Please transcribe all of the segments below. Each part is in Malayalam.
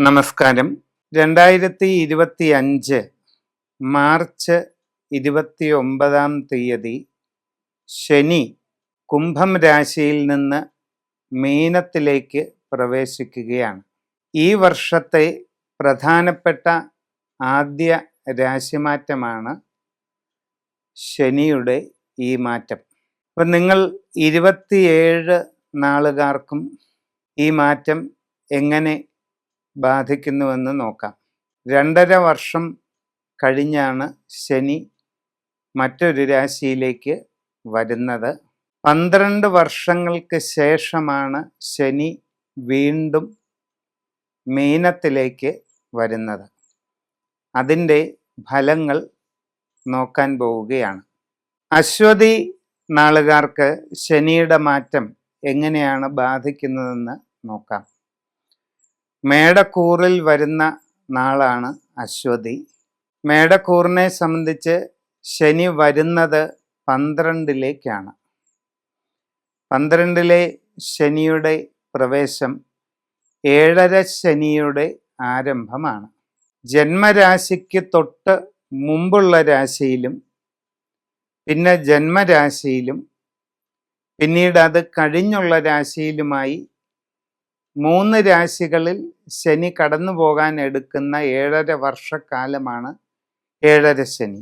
നമസ്കാരം. 2025 മാർച്ച് 29 ശനി കുംഭം രാശിയിൽ നിന്ന് മീനത്തിലേക്ക് പ്രവേശിക്കുകയാണ്. ഈ വർഷത്തെ പ്രധാനപ്പെട്ട ആദ്യ രാശിമാറ്റമാണ് ശനിയുടെ ഈ മാറ്റം. അപ്പം നിങ്ങൾ 27 നാളുകാർക്കും ഈ മാറ്റം എങ്ങനെ ബാധിക്കുന്നുവെന്ന് നോക്കാം. 2.5 വർഷം കഴിഞ്ഞാണ് ശനി മറ്റൊരു രാശിയിലേക്ക് വരുന്നത്. 12 വർഷങ്ങൾക്ക് ശേഷമാണ് ശനി വീണ്ടും മീനത്തിലേക്ക് വരുന്നത്. അതിൻ്റെ ഫലങ്ങൾ നോക്കാൻ പോവുകയാണ്. അശ്വതി നാളുകാർക്ക് ശനിയുടെ മാറ്റം എങ്ങനെയാണ് ബാധിക്കുന്നതെന്ന് നോക്കാം. മേടക്കൂറിൽ വരുന്ന നാളാണ് അശ്വതി. മേടക്കൂറിനെ സംബന്ധിച്ച് ശനി വരുന്നത് 12ലേക്കാണ്. 12ലെ ശനിയുടെ പ്രവേശം 7.5 ശനിയുടെ ആരംഭമാണ്. ജന്മരാശിക്ക് തൊട്ട് മുമ്പുള്ള രാശിയിലും പിന്നെ ജന്മരാശിയിലും പിന്നീട് അത് കഴിഞ്ഞുള്ള രാശിയിലുമായി 3 രാശികളിൽ ശനി കടന്നു പോകാൻ എടുക്കുന്ന 7.5 വർഷക്കാലമാണ് 7.5 ശനി.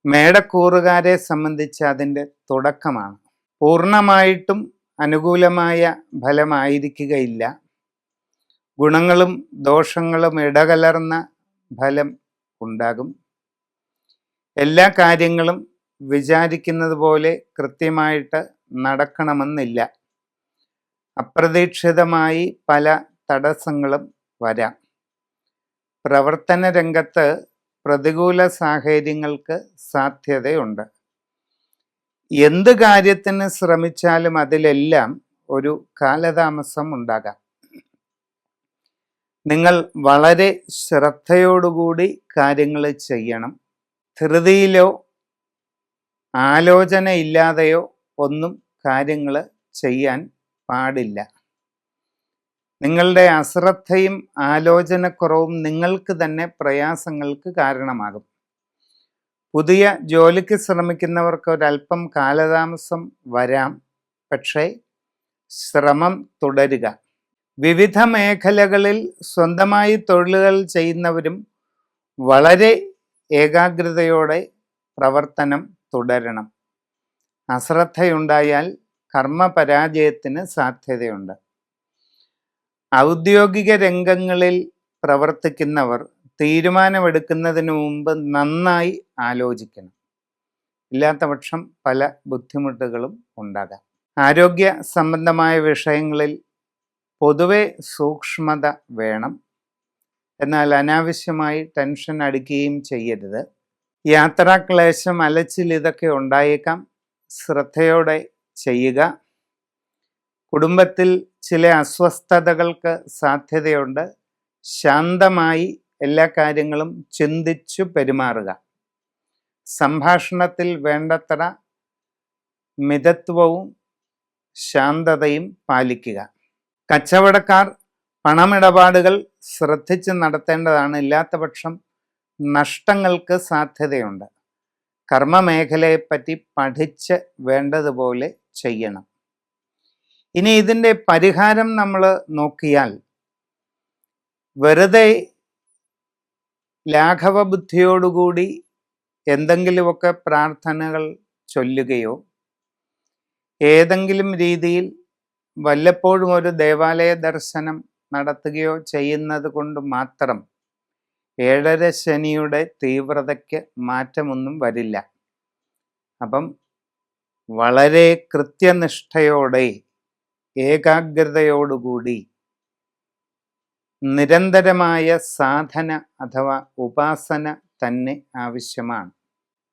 മേടക്കൂറുകാരെ സംബന്ധിച്ച് അതിൻ്റെ തുടക്കമാണ്. പൂർണ്ണമായിട്ടും അനുകൂലമായ ഫലമായിരിക്കുകയില്ല. ഗുണങ്ങളും ദോഷങ്ങളും ഇടകലർന്ന ഫലം ഉണ്ടാകും. എല്ലാ കാര്യങ്ങളും വിചാരിക്കുന്നത് പോലെ കൃത്യമായിട്ട് നടക്കണമെന്നില്ല. അപ്രതീക്ഷിതമായി പല തടസ്സങ്ങളും വരാം. പ്രവർത്തന രംഗത്ത് പ്രതികൂല സാഹചര്യങ്ങൾക്ക് സാധ്യതയുണ്ട്. എന്ത് കാര്യത്തിന് ശ്രമിച്ചാലും അതിലെല്ലാം ഒരു കാലതാമസം ഉണ്ടാകാം. നിങ്ങൾ വളരെ ശ്രദ്ധയോടുകൂടി കാര്യങ്ങൾ ചെയ്യണം. ധൃതിയിലോ ആലോചനയില്ലാതെയോ ഒന്നും കാര്യങ്ങൾ ചെയ്യാൻ പാടില്ല. നിങ്ങളുടെ അശ്രദ്ധയും ആലോചനക്കുറവും നിങ്ങൾക്ക് തന്നെ പ്രയാസങ്ങൾക്ക് കാരണമാകും. പുതിയ ജോലിക്ക് ശ്രമിക്കുന്നവർക്ക് ഒരല്പം കാലതാമസം വരാം. പക്ഷേ ശ്രമം തുടരുക. വിവിധ മേഖലകളിൽ സ്വന്തമായി തൊഴിലുകൾ ചെയ്യുന്നവരും വളരെ ഏകാഗ്രതയോടെ പ്രവർത്തനം തുടരണം. അശ്രദ്ധയുണ്ടായാൽ കർമ്മപരാജയത്തിന് സാധ്യതയുണ്ട്. ഔദ്യോഗിക രംഗങ്ങളിൽ പ്രവർത്തിക്കുന്നവർ തീരുമാനമെടുക്കുന്നതിന് മുമ്പ് നന്നായി ആലോചിക്കണം. ഇല്ലാത്ത പക്ഷം പല ബുദ്ധിമുട്ടുകളും ഉണ്ടാകാം. ആരോഗ്യ സംബന്ധമായ വിഷയങ്ങളിൽ പൊതുവെ സൂക്ഷ്മത വേണം. എന്നാൽ അനാവശ്യമായി ടെൻഷൻ അടിക്കുകയും ചെയ്യരുത്. യാത്രാക്ലേശം, അലച്ചിൽ ഇതൊക്കെ ഉണ്ടായേക്കാം. ശ്രദ്ധയോടെ ചെയ്യുക. കുടുംബത്തിൽ ചില അസ്വസ്ഥതകൾക്ക് സാധ്യതയുണ്ട്. ശാന്തമായി എല്ലാ കാര്യങ്ങളും ചിന്തിച്ചു പെരുമാറുക. സംഭാഷണത്തിൽ വേണ്ടത്ര മിതത്വവും ശാന്തതയും പാലിക്കുക. കച്ചവടക്കാർ പണമിടപാടുകൾ ശ്രദ്ധിച്ച് നടത്തേണ്ടതാണ്. ഇല്ലാത്ത പക്ഷം നഷ്ടങ്ങൾക്ക് സാധ്യതയുണ്ട്. കർമ്മമേഖലയെപ്പറ്റി പഠിച്ച് വേണ്ടതുപോലെ ചെയ്യണം. ഇനി ഇതിൻ്റെ പരിഹാരം നമ്മൾ നോക്കിയാൽ, വെറുതെ ലാഘവ ബുദ്ധിയോടുകൂടി എന്തെങ്കിലുമൊക്കെ പ്രാർത്ഥനകൾ ചൊല്ലുകയോ ഏതെങ്കിലും രീതിയിൽ വല്ലപ്പോഴും ഒരു ദേവാലയ ദർശനം നടത്തുകയോ ചെയ്യുന്നത് കൊണ്ട് മാത്രം 7.5 ശനിയുടെ തീവ്രതയ്ക്ക് മാറ്റമൊന്നും വരില്ല. അപ്പം വളരെ കൃത്യനിഷ്ഠയോടെ ഏകാഗ്രതയോടുകൂടി നിരന്തരമായ സാധന അഥവാ ഉപാസന തന്നെ ആവശ്യമാണ്.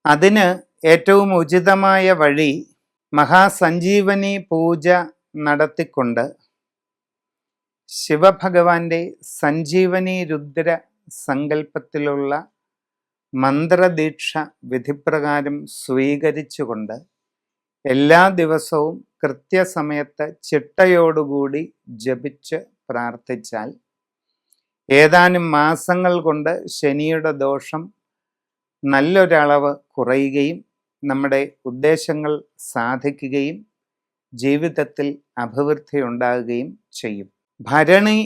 അതിന് ഏറ്റവും ഉചിതമായ വഴി മഹാസഞ്ജീവനി പൂജ നടത്തിക്കൊണ്ട് ശിവഭഗവാന്റെ സഞ്ജീവനി രുദ്ര സങ്കല്പത്തിലുള്ള മന്ത്രദീക്ഷ വിധിപ്രകാരം സ്വീകരിച്ചുകൊണ്ട് എല്ലാ ദിവസവും കൃത്യസമയത്ത് ചിട്ടയോടുകൂടി ജപിച്ച് പ്രാർത്ഥിച്ചാൽ ഏതാനും മാസങ്ങൾ കൊണ്ട് ശനിയുടെ ദോഷം നല്ലൊരളവ് കുറയുകയും നമ്മുടെ ഉദ്ദേശങ്ങൾ സാധിക്കുകയും ജീവിതത്തിൽ അഭിവൃദ്ധി ഉണ്ടാകുകയും ചെയ്യും. ഭരണി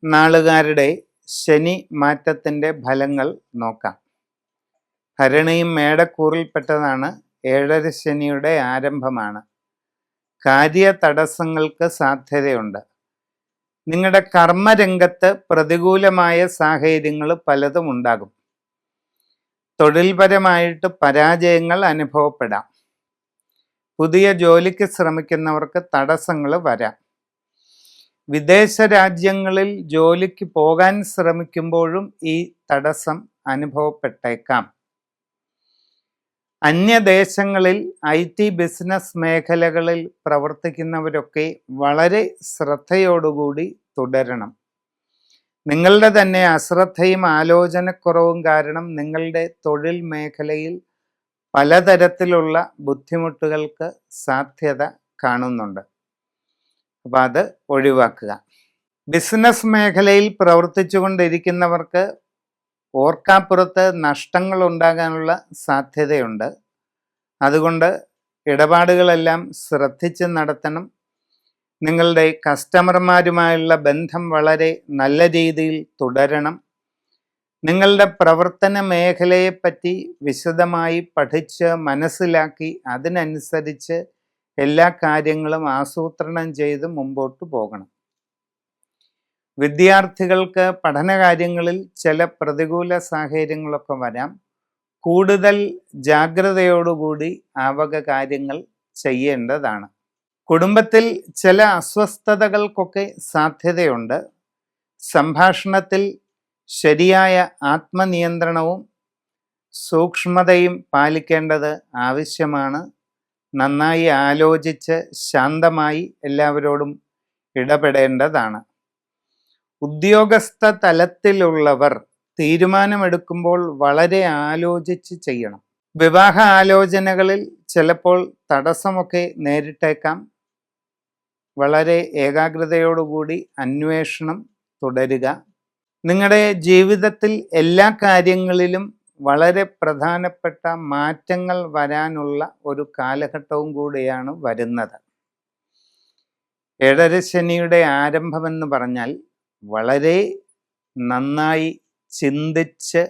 നാളുകാരുടെ ശനി മാറ്റത്തിൻ്റെ ഫലങ്ങൾ നോക്കാം. ഭരണിയും മേടക്കൂറിൽപ്പെട്ടതാണ്. 7 ശനിയുടെ ആരംഭമാണ്. കാര്യ തടസ്സങ്ങൾക്ക് സാധ്യതയുണ്ട്. നിങ്ങളുടെ കർമ്മരംഗത്ത് പ്രതികൂലമായ സാഹചര്യങ്ങൾ പലതും ഉണ്ടാകും. തൊഴിൽപരമായിട്ട് പരാജയങ്ങൾ അനുഭവപ്പെടാം. പുതിയ ജോലിക്ക് ശ്രമിക്കുന്നവർക്ക് തടസ്സങ്ങൾ വരാം. വിദേശ രാജ്യങ്ങളിൽ ജോലിക്ക് പോകാൻ ശ്രമിക്കുമ്പോഴും ഈ തടസ്സം അനുഭവപ്പെട്ടേക്കാം. അന്യദേശങ്ങളിൽ IT ബിസിനസ് മേഖലകളിൽ പ്രവർത്തിക്കുന്നവരൊക്കെ വളരെ ശ്രദ്ധയോടുകൂടി തുടരണം. നിങ്ങളുടെ തന്നെ അശ്രദ്ധയും ആലോചനക്കുറവും കാരണം നിങ്ങളുടെ തൊഴിൽ മേഖലയിൽ പലതരത്തിലുള്ള ബുദ്ധിമുട്ടുകൾക്ക് സാധ്യത കാണുന്നുണ്ട്. അപ്പം അത് ഒഴിവാക്കുക. ബിസിനസ് മേഖലയിൽ പ്രവർത്തിച്ചു കൊണ്ടിരിക്കുന്നവർക്ക് ഓർക്കാപ്പുറത്ത് നഷ്ടങ്ങൾ ഉണ്ടാകാനുള്ള സാധ്യതയുണ്ട്. അതുകൊണ്ട് ഇടപാടുകളെല്ലാം ശ്രദ്ധിച്ച് നടത്തണം. നിങ്ങളുടെ കസ്റ്റമർമാരുമായുള്ള ബന്ധം വളരെ നല്ല രീതിയിൽ തുടരണം. നിങ്ങളുടെ പ്രവർത്തന മേഖലയെപ്പറ്റി വിശദമായി പഠിച്ച് മനസ്സിലാക്കി അതിനനുസരിച്ച് എല്ലാ കാര്യങ്ങളും ആസൂത്രണം ചെയ്ത് മുമ്പോട്ട് പോകണം. വിദ്യാർത്ഥികൾക്ക് പഠനകാര്യങ്ങളിൽ ചില പ്രതികൂല സാഹചര്യങ്ങളൊക്കെ വരാം. കൂടുതൽ ജാഗ്രതയോടുകൂടി ആ വക കാര്യങ്ങൾ ചെയ്യേണ്ടതാണ്. കുടുംബത്തിൽ ചില അസ്വസ്ഥതകൾക്കൊക്കെ സാധ്യതയുണ്ട്. സംഭാഷണത്തിൽ ശരിയായ ആത്മനിയന്ത്രണവും സൂക്ഷ്മതയും പാലിക്കേണ്ടത് ആവശ്യമാണ്. നന്നായി ആലോചിച്ച് ശാന്തമായി എല്ലാവരോടും ഇടപെടേണ്ടതാണ്. ഉദ്യോഗസ്ഥ തലത്തിലുള്ളവർ തീരുമാനമെടുക്കുമ്പോൾ വളരെ ആലോചിച്ച് ചെയ്യണം. വിവാഹ ആലോചനകളിൽ ചിലപ്പോൾ തടസ്സമൊക്കെ നേരിട്ടേക്കാം. വളരെ ഏകാഗ്രതയോടുകൂടി അന്വേഷണം തുടരുക. നിങ്ങളുടെ ജീവിതത്തിൽ എല്ലാ കാര്യങ്ങളിലും വളരെ പ്രധാനപ്പെട്ട മാറ്റങ്ങൾ വരാനുള്ള ഒരു കാലഘട്ടവും കൂടിയാണ് വരുന്നത്. 7 ശനിയുടെ ആരംഭമെന്ന് പറഞ്ഞാൽ വളരെ നന്നായി ചിന്തിച്ച്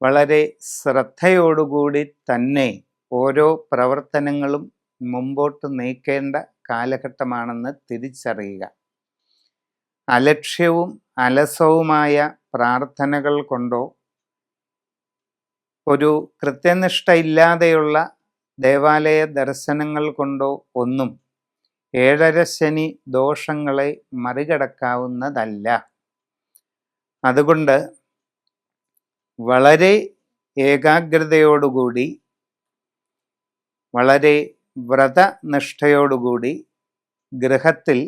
വളരെ ശ്രദ്ധയോടുകൂടി തന്നെ ഓരോ പ്രവർത്തനങ്ങളും മുമ്പോട്ട് നീക്കേണ്ട കാലഘട്ടമാണെന്ന് തിരിച്ചറിയുക. അലക്ഷ്യവും അലസവുമായ പ്രാർത്ഥനകൾ കൊണ്ടോ ഒരു കൃത്യനിഷ്ഠയില്ലാതെയുള്ള ദേവാലയ ദർശനങ്ങൾ കൊണ്ടോ ഒന്നും 7 ശനി ദോഷങ്ങളെ മറികടക്കാവുന്നതല്ല. അതുകൊണ്ട് വളരെ ഏകാഗ്രതയോടുകൂടി വളരെ വ്രതനിഷ്ഠയോടുകൂടി ഗൃഹത്തിൽ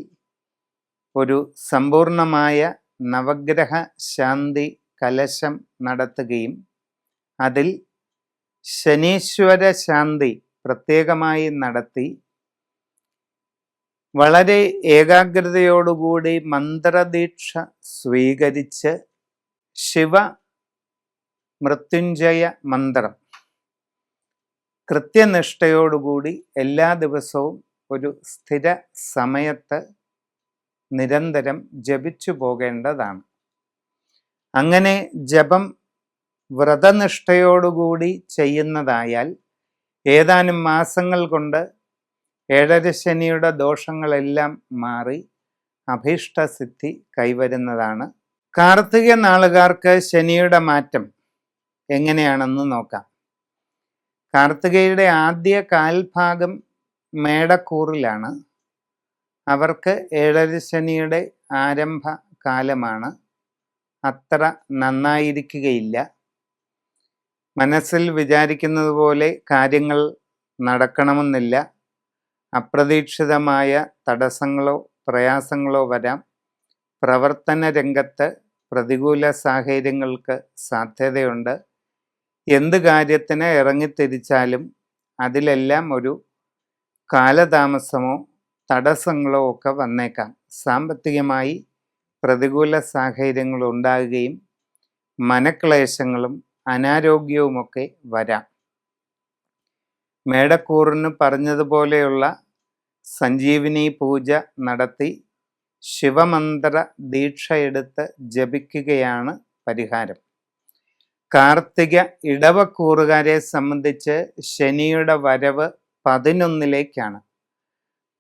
ഒരു സമ്പൂർണമായ നവഗ്രഹ ശാന്തി കലശം നടത്തുകയും അതിൽ ശനീശ്വര ശാന്തി പ്രത്യേകമായി നടത്തി വളരെ ഏകാഗ്രതയോടുകൂടി മന്ത്രദീക്ഷ സ്വീകരിച്ച് ശിവ മൃത്യുഞ്ജയ മന്ത്രം കൃത്യനിഷ്ഠയോടുകൂടി എല്ലാ ദിവസവും ഒരു സ്ഥിര സമയത്ത് നിരന്തരം ജപിച്ചു പോകേണ്ടതാണ്. അങ്ങനെ ജപം വ്രതനിഷ്ഠയോടുകൂടി ചെയ്യുന്നതായാൽ ഏതാനും മാസങ്ങൾ കൊണ്ട് 7 ശനിയുടെ ദോഷങ്ങളെല്ലാം മാറി അഭീഷ്ടസിദ്ധി കൈവരുന്നതാണ്. കാർത്തിക നാളുകാർക്ക് ശനിയുടെ മാറ്റം എങ്ങനെയാണെന്ന് നോക്കാം. കാർത്തികയുടെ ആദ്യ കാൽഭാഗം മേടക്കൂറിലാണ്. അവർക്ക് 7 ശനിയുടെ ആരംഭ കാലമാണ്. അത്ര നന്നായിരിക്കുകയില്ല. മനസ്സിൽ വിചാരിക്കുന്നത് പോലെ കാര്യങ്ങൾ നടക്കണമെന്നില്ല. അപ്രതീക്ഷിതമായ തടസ്സങ്ങളോ പ്രയാസങ്ങളോ വരാം. പ്രവർത്തന രംഗത്ത് പ്രതികൂല സാഹചര്യങ്ങൾക്ക് സാധ്യതയുണ്ട്. എന്ത് കാര്യത്തിന് ഇറങ്ങിത്തിരിച്ചാലും അതിലെല്ലാം ഒരു കാലതാമസമോ തടസ്സങ്ങളോ ഒക്കെ വന്നേക്കാം. സാമ്പത്തികമായി പ്രതികൂല സാഹചര്യങ്ങൾ ഉണ്ടാകുകയും മനക്ലേശങ്ങളും അനാരോഗ്യവുമൊക്കെ വരാം. മേടക്കൂറിന് പറഞ്ഞതുപോലെയുള്ള സഞ്ജീവിനി പൂജ നടത്തി ശിവമന്ത്ര ദീക്ഷയെടുത്ത് ജപിക്കുകയാണ് പരിഹാരം. കാർത്തിക ഇടവക്കൂറുകാരെ സംബന്ധിച്ച് ശനിയുടെ വരവ് 11ലേക്കാണ്.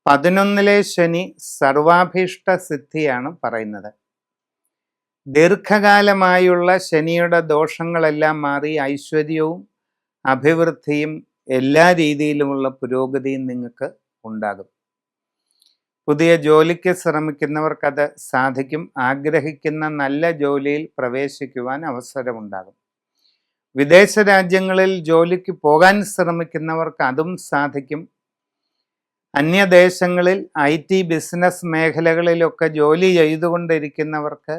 11ലെ ശനി സർവാഭീഷ്ട സിദ്ധിയാണ് പറയുന്നത്. ദീർഘകാലമായുള്ള ശനിയുടെ ദോഷങ്ങളെല്ലാം മാറി ഐശ്വര്യവും അഭിവൃദ്ധിയും എല്ലാ രീതിയിലുമുള്ള പുരോഗതിയും നിങ്ങൾക്ക് ഉണ്ടാകും. പുതിയ ജോലിക്ക് ശ്രമിക്കുന്നവർക്കത് സാധിക്കും. ആഗ്രഹിക്കുന്ന നല്ല ജോലിയിൽ പ്രവേശിക്കുവാൻ അവസരമുണ്ടാകും. വിദേശ രാജ്യങ്ങളിൽ ജോലിക്ക് പോകാൻ ശ്രമിക്കുന്നവർക്ക് അതും സാധിക്കും. അന്യദേശങ്ങളിൽ IT ബിസിനസ് മേഖലകളിലൊക്കെ ജോലി ചെയ്തുകൊണ്ടിരിക്കുന്നവർക്ക്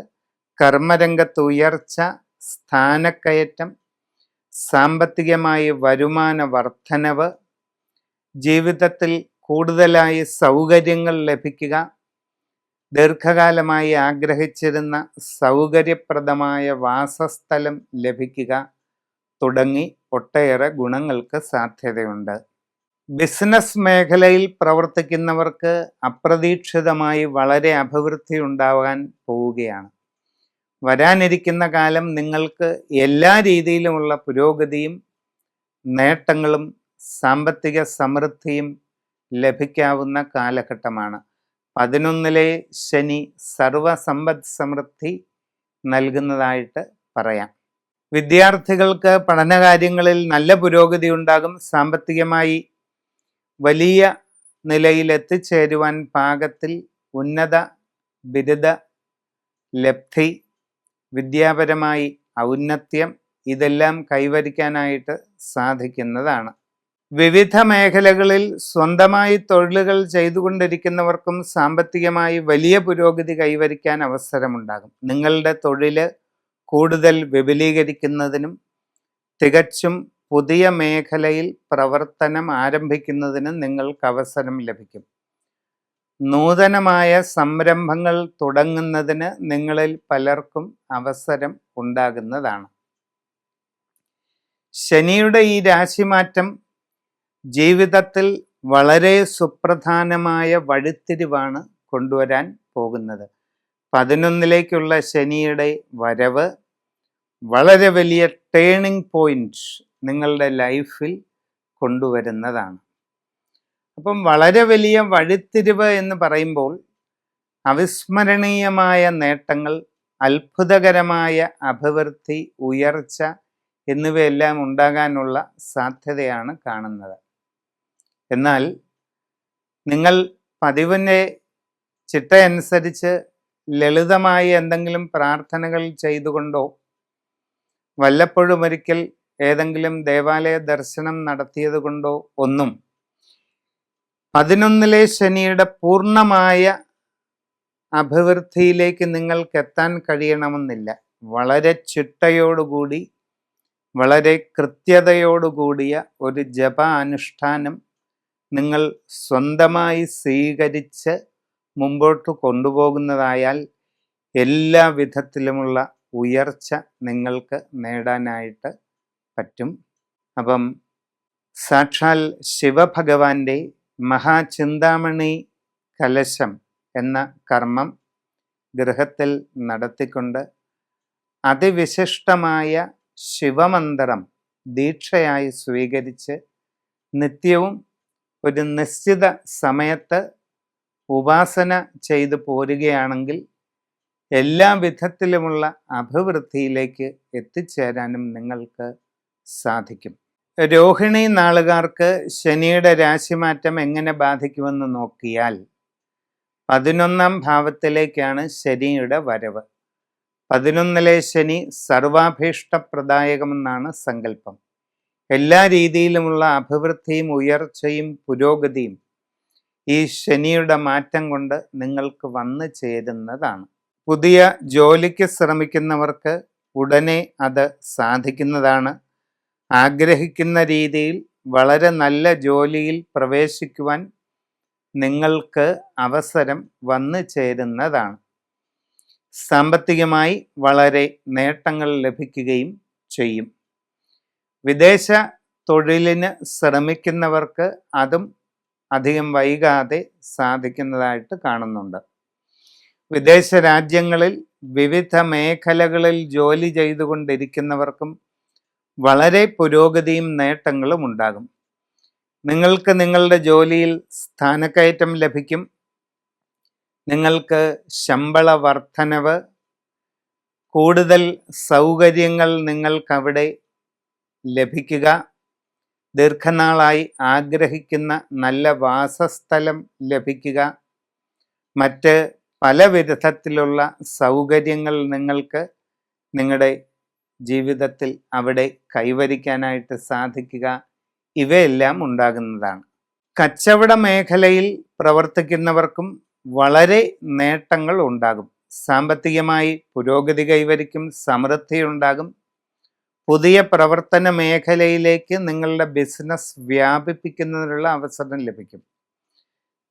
കർമ്മരംഗത്ത് ഉയർച്ച, സ്ഥാനക്കയറ്റം, സാമ്പത്തികമായി വരുമാന വർധനവ്, ജീവിതത്തിൽ കൂടുതലായി സൗകര്യങ്ങൾ ലഭിക്കുക, ദീർഘകാലമായി ആഗ്രഹിച്ചിരുന്ന സൗകര്യപ്രദമായ വാസസ്ഥലം ലഭിക്കുക തുടങ്ങി ഒട്ടേറെ ഗുണങ്ങൾക്ക് സാധ്യതയുണ്ട്. ബിസിനസ് മേഖലയിൽ പ്രവർത്തിക്കുന്നവർക്ക് അപ്രതീക്ഷിതമായി വളരെ അഭിവൃദ്ധി ഉണ്ടാകാൻ പോവുകയാണ്. വരാനിരിക്കുന്ന കാലം നിങ്ങൾക്ക് എല്ലാ രീതിയിലുമുള്ള പുരോഗതിയും നേട്ടങ്ങളും സാമ്പത്തിക സമൃദ്ധിയും ലഭിക്കാവുന്ന കാലഘട്ടമാണ്. 11ലെ ശനി സർവസമ്പദ് സമൃദ്ധി നൽകുന്നതായിട്ട് പറയാം. വിദ്യാർത്ഥികൾക്ക് പഠനകാര്യങ്ങളിൽ നല്ല പുരോഗതി ഉണ്ടാകും. സാമ്പത്തികമായി വലിയ നിലയിൽ എത്തിച്ചേരുവാൻ പാകത്തിൽ ഉന്നത ബിരുദ ലബ്ധി, വിദ്യാപരമായി ഔന്നത്യം ഇതെല്ലാം കൈവരിക്കാനായിട്ട് സാധിക്കുന്നതാണ്. വിവിധ മേഖലകളിൽ സ്വന്തമായി തൊഴിലുകൾ ചെയ്തുകൊണ്ടിരിക്കുന്നവർക്കും സാമ്പത്തികമായി വലിയ പുരോഗതി കൈവരിക്കാൻ അവസരമുണ്ടാകും. നിങ്ങളുടെ തൊഴിൽ കൂടുതൽ വിപുലീകരിക്കുന്നതിനും തികച്ചും പുതിയ മേഖലയിൽ പ്രവർത്തനം ആരംഭിക്കുന്നതിനും നിങ്ങൾക്ക് അവസരം ലഭിക്കും. നൂതനമായ സംരംഭങ്ങൾ തുടങ്ങുന്നതിന് നിങ്ങളിൽ പലർക്കും അവസരം ഉണ്ടാകുന്നതാണ്. ശനിയുടെ ഈ രാശിമാറ്റം ജീവിതത്തിൽ വളരെ സുപ്രധാനമായ വഴിത്തിരിവാണ് കൊണ്ടുവരാൻ പോകുന്നത്. 11ലേക്കുള്ള ശനിയുടെ വരവ് വളരെ വലിയ ടേണിംഗ് പോയിന്റ് നിങ്ങളുടെ ലൈഫിൽ കൊണ്ടുവരുന്നതാണ്. അപ്പം വളരെ വലിയ വഴിത്തിരിവ് എന്ന് പറയുമ്പോൾ അവിസ്മരണീയമായ നേട്ടങ്ങൾ, അത്ഭുതകരമായ അഭിവൃദ്ധി, ഉയർച്ച എന്നിവയെല്ലാം ഉണ്ടാകാനുള്ള സാധ്യതയാണ് കാണുന്നത്. എന്നാൽ നിങ്ങൾ പതിവിൻ്റെ ചിട്ടയനുസരിച്ച് ലളിതമായി എന്തെങ്കിലും പ്രാർത്ഥനകൾ ചെയ്തുകൊണ്ടോ വല്ലപ്പോഴും ഒരിക്കൽ ഏതെങ്കിലും ദേവാലയ ദർശനം നടത്തിയത് കൊണ്ടോ ഒന്നും 11ലെ ശനിയുടെ പൂർണ്ണമായ അഭിവൃദ്ധിയിലേക്ക് നിങ്ങൾക്ക് എത്താൻ കഴിയണമെന്നില്ല. വളരെ ചിട്ടയോടുകൂടി, വളരെ കൃത്യതയോടുകൂടിയ ഒരു ജപ അനുഷ്ഠാനം നിങ്ങൾ സ്വന്തമായി സ്വീകരിച്ച് മുമ്പോട്ട് കൊണ്ടുപോകുന്നതായാൽ എല്ലാ വിധത്തിലുമുള്ള ഉയർച്ച നിങ്ങൾക്ക് നേടാനായിട്ട് പറ്റും. അപ്പം സാക്ഷാൽ ശിവഭഗവാന്റെ മഹാചിന്താമണി കലശം എന്ന കർമ്മം ഗൃഹത്തിൽ നടത്തിക്കൊണ്ട് അതിവിശിഷ്ടമായ ശിവമന്ത്രം ദീക്ഷയായി സ്വീകരിച്ച് നിത്യവും ഒരു നിശ്ചിത സമയത്ത് ഉപാസന ചെയ്തു പോരുകയാണെങ്കിൽ എല്ലാ വിധത്തിലുമുള്ള അഭിവൃദ്ധിയിലേക്ക് എത്തിച്ചേരാനും നിങ്ങൾക്ക് സാധിക്കും. രോഹിണി നാളുകാർക്ക് ശനിയുടെ രാശിമാറ്റം എങ്ങനെ ബാധിക്കുമെന്ന് നോക്കിയാൽ 11ാം ഭാവത്തിലേക്കാണ് ശനിയുടെ വരവ്. 11ലെ ശനി സർവാഭീഷ്ടപ്രദായകമെന്നാണ് സങ്കല്പം. എല്ലാ രീതിയിലുമുള്ള അഭിവൃദ്ധിയും ഉയർച്ചയും പുരോഗതിയും ഈ ശനിയുടെ മാറ്റം കൊണ്ട് നിങ്ങൾക്ക് വന്നു ചേരുന്നതാണ്. പുതിയ ജോലിക്ക് ശ്രമിക്കുന്നവർക്ക് ഉടനെ അത് സാധിക്കുന്നതാണ്. ആഗ്രഹിക്കുന്ന രീതിയിൽ വളരെ നല്ല ജോലിയിൽ പ്രവേശിക്കുവാൻ നിങ്ങൾക്ക് അവസരം വന്നു ചേരുന്നതാണ്. സാമ്പത്തികമായി വളരെ നേട്ടങ്ങൾ ലഭിക്കുകയും ചെയ്യും. വിദേശ തൊഴിലിന് ശ്രമിക്കുന്നവർക്ക് അതും അധികം വൈകാതെ സാധിക്കുന്നതായിട്ട് കാണുന്നുണ്ട്. വിദേശ രാജ്യങ്ങളിൽ വിവിധ മേഖലകളിൽ ജോലി ചെയ്തുകൊണ്ടിരിക്കുന്നവർക്കും വളരെ പുരോഗതിയും നേട്ടങ്ങളും ഉണ്ടാകും. നിങ്ങൾക്ക് നിങ്ങളുടെ ജോലിയിൽ സ്ഥാനക്കയറ്റം ലഭിക്കും. നിങ്ങൾക്ക് ശമ്പള വർധനവ്, കൂടുതൽ സൗകര്യങ്ങൾ നിങ്ങൾക്കവിടെ ലഭിക്കുക, ദീർഘനാളായി ആഗ്രഹിക്കുന്ന നല്ല വാസസ്ഥലം ലഭിക്കുക, മറ്റ് പല വിധത്തിലുള്ള സൗകര്യങ്ങൾ നിങ്ങൾക്ക് നിങ്ങളുടെ ജീവിതത്തിൽ അവിടെ കൈവരിക്കാനായിട്ട് സാധിക്കുക, ഇവയെല്ലാം ഉണ്ടാകുന്നതാണ്. കച്ചവട മേഖലയിൽ പ്രവർത്തിക്കുന്നവർക്കും വളരെ നേട്ടങ്ങൾ ഉണ്ടാകും. സാമ്പത്തികമായി പുരോഗതി കൈവരിക്കും, സമൃദ്ധി ഉണ്ടാകും. പുതിയ പ്രവർത്തന മേഖലയിലേക്ക് നിങ്ങളുടെ ബിസിനസ് വ്യാപിപ്പിക്കുന്നതിനുള്ള അവസരം ലഭിക്കും.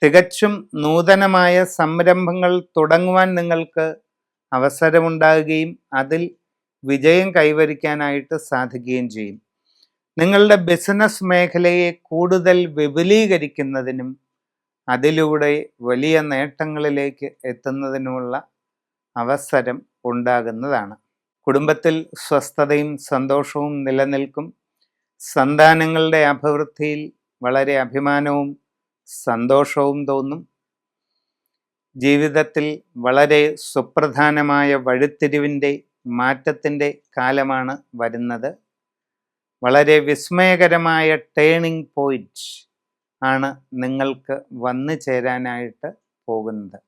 തികച്ചും നൂതനമായ സംരംഭങ്ങൾ തുടങ്ങുവാൻ നിങ്ങൾക്ക് അവസരമുണ്ടാകുകയും അതിൽ വിജയം കൈവരിക്കാനായിട്ട് സാധിക്കുകയും ചെയ്യും. നിങ്ങളുടെ ബിസിനസ് മേഖലയെ കൂടുതൽ വിപുലീകരിക്കുന്നതിനും അതിലൂടെ വലിയ നേട്ടങ്ങളിലേക്ക് എത്തുന്നതിനുമുള്ള അവസരം ഉണ്ടാകുന്നതാണ്. കുടുംബത്തിൽ സ്വസ്ഥതയും സന്തോഷവും നിലനിൽക്കും. സന്താനങ്ങളുടെ അഭിവൃദ്ധിയിൽ വളരെ അഭിമാനവും സന്തോഷവും തോന്നും. ജീവിതത്തിൽ വളരെ സുപ്രധാനമായ വഴിത്തിരിവിൻ്റെ മാറ്റത്തിൻ്റെ കാലമാണ് വരുന്നത്. വളരെ വിസ്മയകരമായ ടേണിംഗ് പോയിന്റ് ആണ് നിങ്ങൾക്ക് വന്നു ചേരാനായിട്ട് പോകുന്നത്.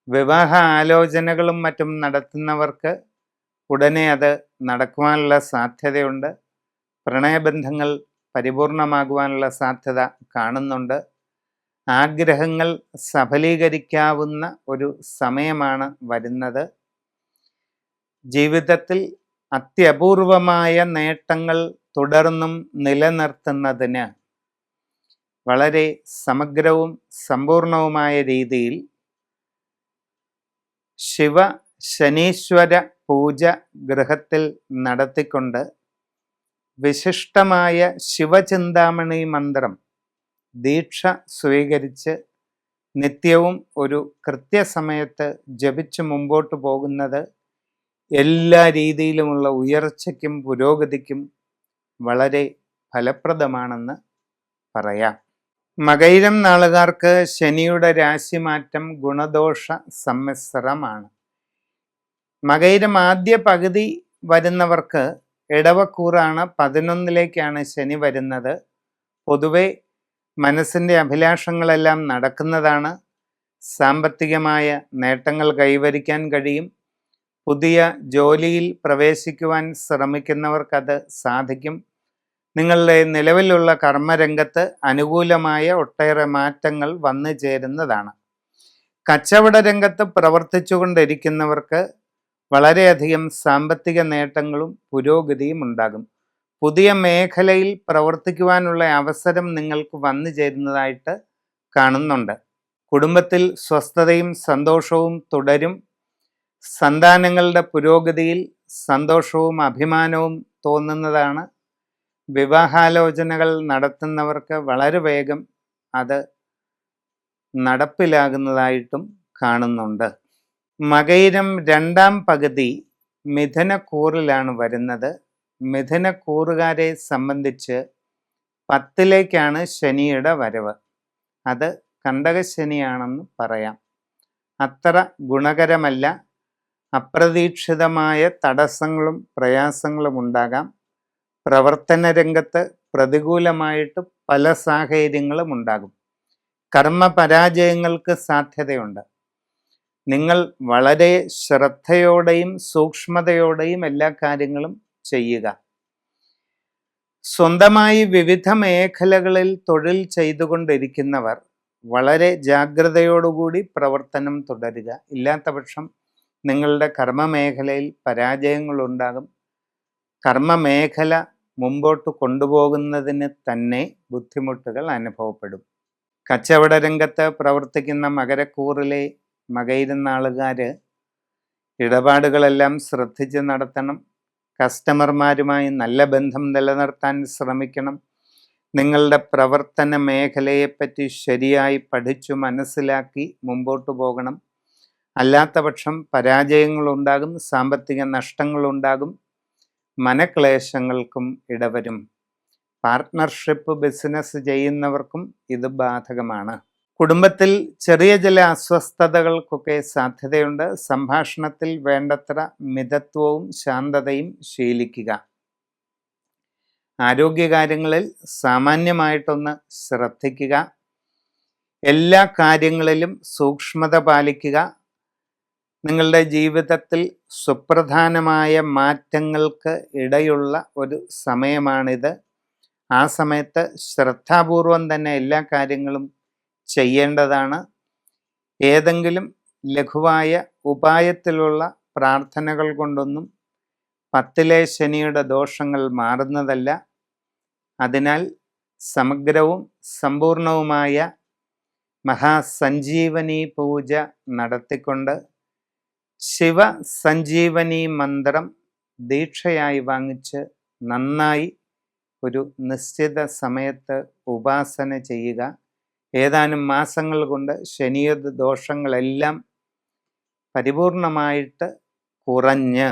വിവാഹ ആലോചനകളും മറ്റും നടത്തുന്നവർക്ക് ഉടനെ അത് നടക്കുവാനുള്ള സാധ്യതയുണ്ട്. പ്രണയബന്ധങ്ങൾ പരിപൂർണമാകുവാനുള്ള സാധ്യത കാണുന്നുണ്ട്. ആഗ്രഹങ്ങൾ സഫലീകരിക്കാവുന്ന ഒരു സമയമാണ് വരുന്നത്. ജീവിതത്തിൽ അത്യപൂർവമായ നേട്ടങ്ങൾ തുടർന്നും നിലനിർത്തുന്നതിന് വളരെ സമഗ്രവും സമ്പൂർണവുമായ രീതിയിൽ ശിവ ശനീശ്വര പൂജ ഗൃഹത്തിൽ നടത്തിക്കൊണ്ട് വിശിഷ്ടമായ ശിവചിന്താമണി മന്ത്രം ദീക്ഷ സ്വീകരിച്ച് നിത്യവും ഒരു കൃത്യസമയത്ത് ജപിച്ച് മുമ്പോട്ട് പോകുന്നത് എല്ലാ രീതിയിലുമുള്ള ഉയർച്ചയ്ക്കും പുരോഗതിക്കും വളരെ ഫലപ്രദമാണെന്ന് പറയാം. മകയിരം നാളുകാർക്ക് ശനിയുടെ രാശിമാറ്റം ഗുണദോഷ സമ്മിശ്രമാണ്. മകയിരം ആദ്യ പകുതി വരുന്നവർക്ക് ഇടവക്കൂറാണ്, 11ലേക്കാണ് ശനി വരുന്നത്. പൊതുവെ മനസ്സിൻ്റെ അഭിലാഷങ്ങളെല്ലാം നടക്കുന്നതാണ്. സാമ്പത്തികമായ നേട്ടങ്ങൾ കൈവരിക്കാൻ കഴിയും. പുതിയ ജോലിയിൽ പ്രവേശിക്കുവാൻ ശ്രമിക്കുന്നവർക്കത് സാധിക്കും. നിങ്ങളുടെ നിലവിലുള്ള കർമ്മരംഗത്ത് അനുകൂലമായ ഒട്ടേറെ മാറ്റങ്ങൾ വന്നു ചേരുന്നതാണ്. കച്ചവട രംഗത്ത് പ്രവർത്തിച്ചു കൊണ്ടിരിക്കുന്നവർക്ക് വളരെയധികം സാമ്പത്തിക നേട്ടങ്ങളും പുരോഗതിയും ഉണ്ടാകും. പുതിയ മേഖലയിൽ പ്രവർത്തിക്കുവാനുള്ള അവസരം നിങ്ങൾക്ക് വന്നു ചേരുന്നതായിട്ട് കാണുന്നുണ്ട്. കുടുംബത്തിൽ സ്വസ്ഥതയും സന്തോഷവും തുടരും. സന്താനങ്ങളുടെ പുരോഗതിയിൽ സന്തോഷവും അഭിമാനവും തോന്നുന്നതാണ്. വിവാഹാലോചനകൾ നടത്തുന്നവർക്ക് വളരെ വേഗം അത് നടപ്പിലാകുന്നതായിട്ടും കാണുന്നുണ്ട്. മകയിരം രണ്ടാം പകുതി മിഥുനക്കൂറിലാണ് വരുന്നത്. മിഥുനക്കൂറുകാരെ സംബന്ധിച്ച് 10ലേക്കാണ് ശനിയുടെ വരവ്. അത് കണ്ടകശനിയാണെന്ന് പറയാം. അത്ര ഗുണകരമല്ല. അപ്രതീക്ഷിതമായ തടസ്സങ്ങളും പ്രയാസങ്ങളും ഉണ്ടാകാം. പ്രവർത്തന രംഗത്ത് പ്രതികൂലമായിട്ട് പല സാഹചര്യങ്ങളും ഉണ്ടാകും. കർമ്മപരാജയങ്ങൾക്ക് സാധ്യതയുണ്ട്. നിങ്ങൾ വളരെ ശ്രദ്ധയോടെയും സൂക്ഷ്മതയോടെയും എല്ലാ കാര്യങ്ങളും ചെയ്യുക. സ്വന്തമായി വിവിധ മേഖലകളിൽ തൊഴിൽ ചെയ്തുകൊണ്ടിരിക്കുന്നവർ വളരെ ജാഗ്രതയോടുകൂടി പ്രവർത്തനം തുടരുക. ഇല്ലാത്ത പക്ഷം നിങ്ങളുടെ കർമ്മമേഖലയിൽ പരാജയങ്ങളുണ്ടാകും. കർമ്മമേഖല മുമ്പോട്ട് കൊണ്ടുപോകുന്നതിന് തന്നെ ബുദ്ധിമുട്ടുകൾ അനുഭവപ്പെടും. കച്ചവട രംഗത്ത് പ്രവർത്തിക്കുന്ന മകരക്കൂറിലെ മകയിരം നാളുകാർ ഇടപാടുകളെല്ലാം ശ്രദ്ധിച്ച് നടത്തണം. കസ്റ്റമർമാരുമായി നല്ല ബന്ധം നിലനിർത്താൻ ശ്രമിക്കണം. നിങ്ങളുടെ പ്രവർത്തന മേഖലയെപ്പറ്റി ശരിയായി പഠിച്ചു മനസ്സിലാക്കി മുമ്പോട്ട് പോകണം. അല്ലാത്ത പക്ഷം പരാജയങ്ങളുണ്ടാകും, സാമ്പത്തിക നഷ്ടങ്ങളുണ്ടാകും, മനക്ലേശങ്ങൾക്കും ഇടവരും. പാർട്ട്ണർഷിപ്പ് ബിസിനസ് ചെയ്യുന്നവർക്കും ഇത് ബാധകമാണ്. കുടുംബത്തിൽ ചെറിയ ചില അസ്വസ്ഥതകൾക്കൊക്കെ സാധ്യതയുണ്ട്. സംഭാഷണത്തിൽ വേണ്ടത്ര മിതത്വവും ശാന്തതയും ശീലിക്കുക. ആരോഗ്യകാര്യങ്ങളിൽ സാമാന്യമായിട്ടൊന്ന് ശ്രദ്ധിക്കുക. എല്ലാ കാര്യങ്ങളിലും സൂക്ഷ്മത പാലിക്കുക. നിങ്ങളുടെ ജീവിതത്തിൽ സുപ്രധാനമായ മാറ്റങ്ങൾക്ക് ഇടയുള്ള ഒരു സമയമാണിത്. ആ സമയത്ത് ശ്രദ്ധാപൂർവം തന്നെ എല്ലാ കാര്യങ്ങളും ചെയ്യേണ്ടതാണ്. ഏതെങ്കിലും ലഘുവായ ഉപായത്തിലുള്ള പ്രാർത്ഥനകൾ കൊണ്ടൊന്നും 10ലെ ശനിയുടെ ദോഷങ്ങൾ മാറുന്നതല്ല. അതിനാൽ സമഗ്രവും സമ്പൂർണവുമായ മഹാസഞ്ജീവനി പൂജ നടത്തിക്കൊണ്ട് ശിവ സഞ്ജീവനി മന്ത്രം ദീക്ഷയായി വാങ്ങിച്ച് നന്നായി ഒരു നിശ്ചിത സമയത്ത് ഉപാസന ചെയ്യുക. ഏതാനും മാസങ്ങൾ കൊണ്ട് ശനിയുടെ ദോഷങ്ങളെല്ലാം പരിപൂർണമായിട്ട് കുറഞ്ഞ്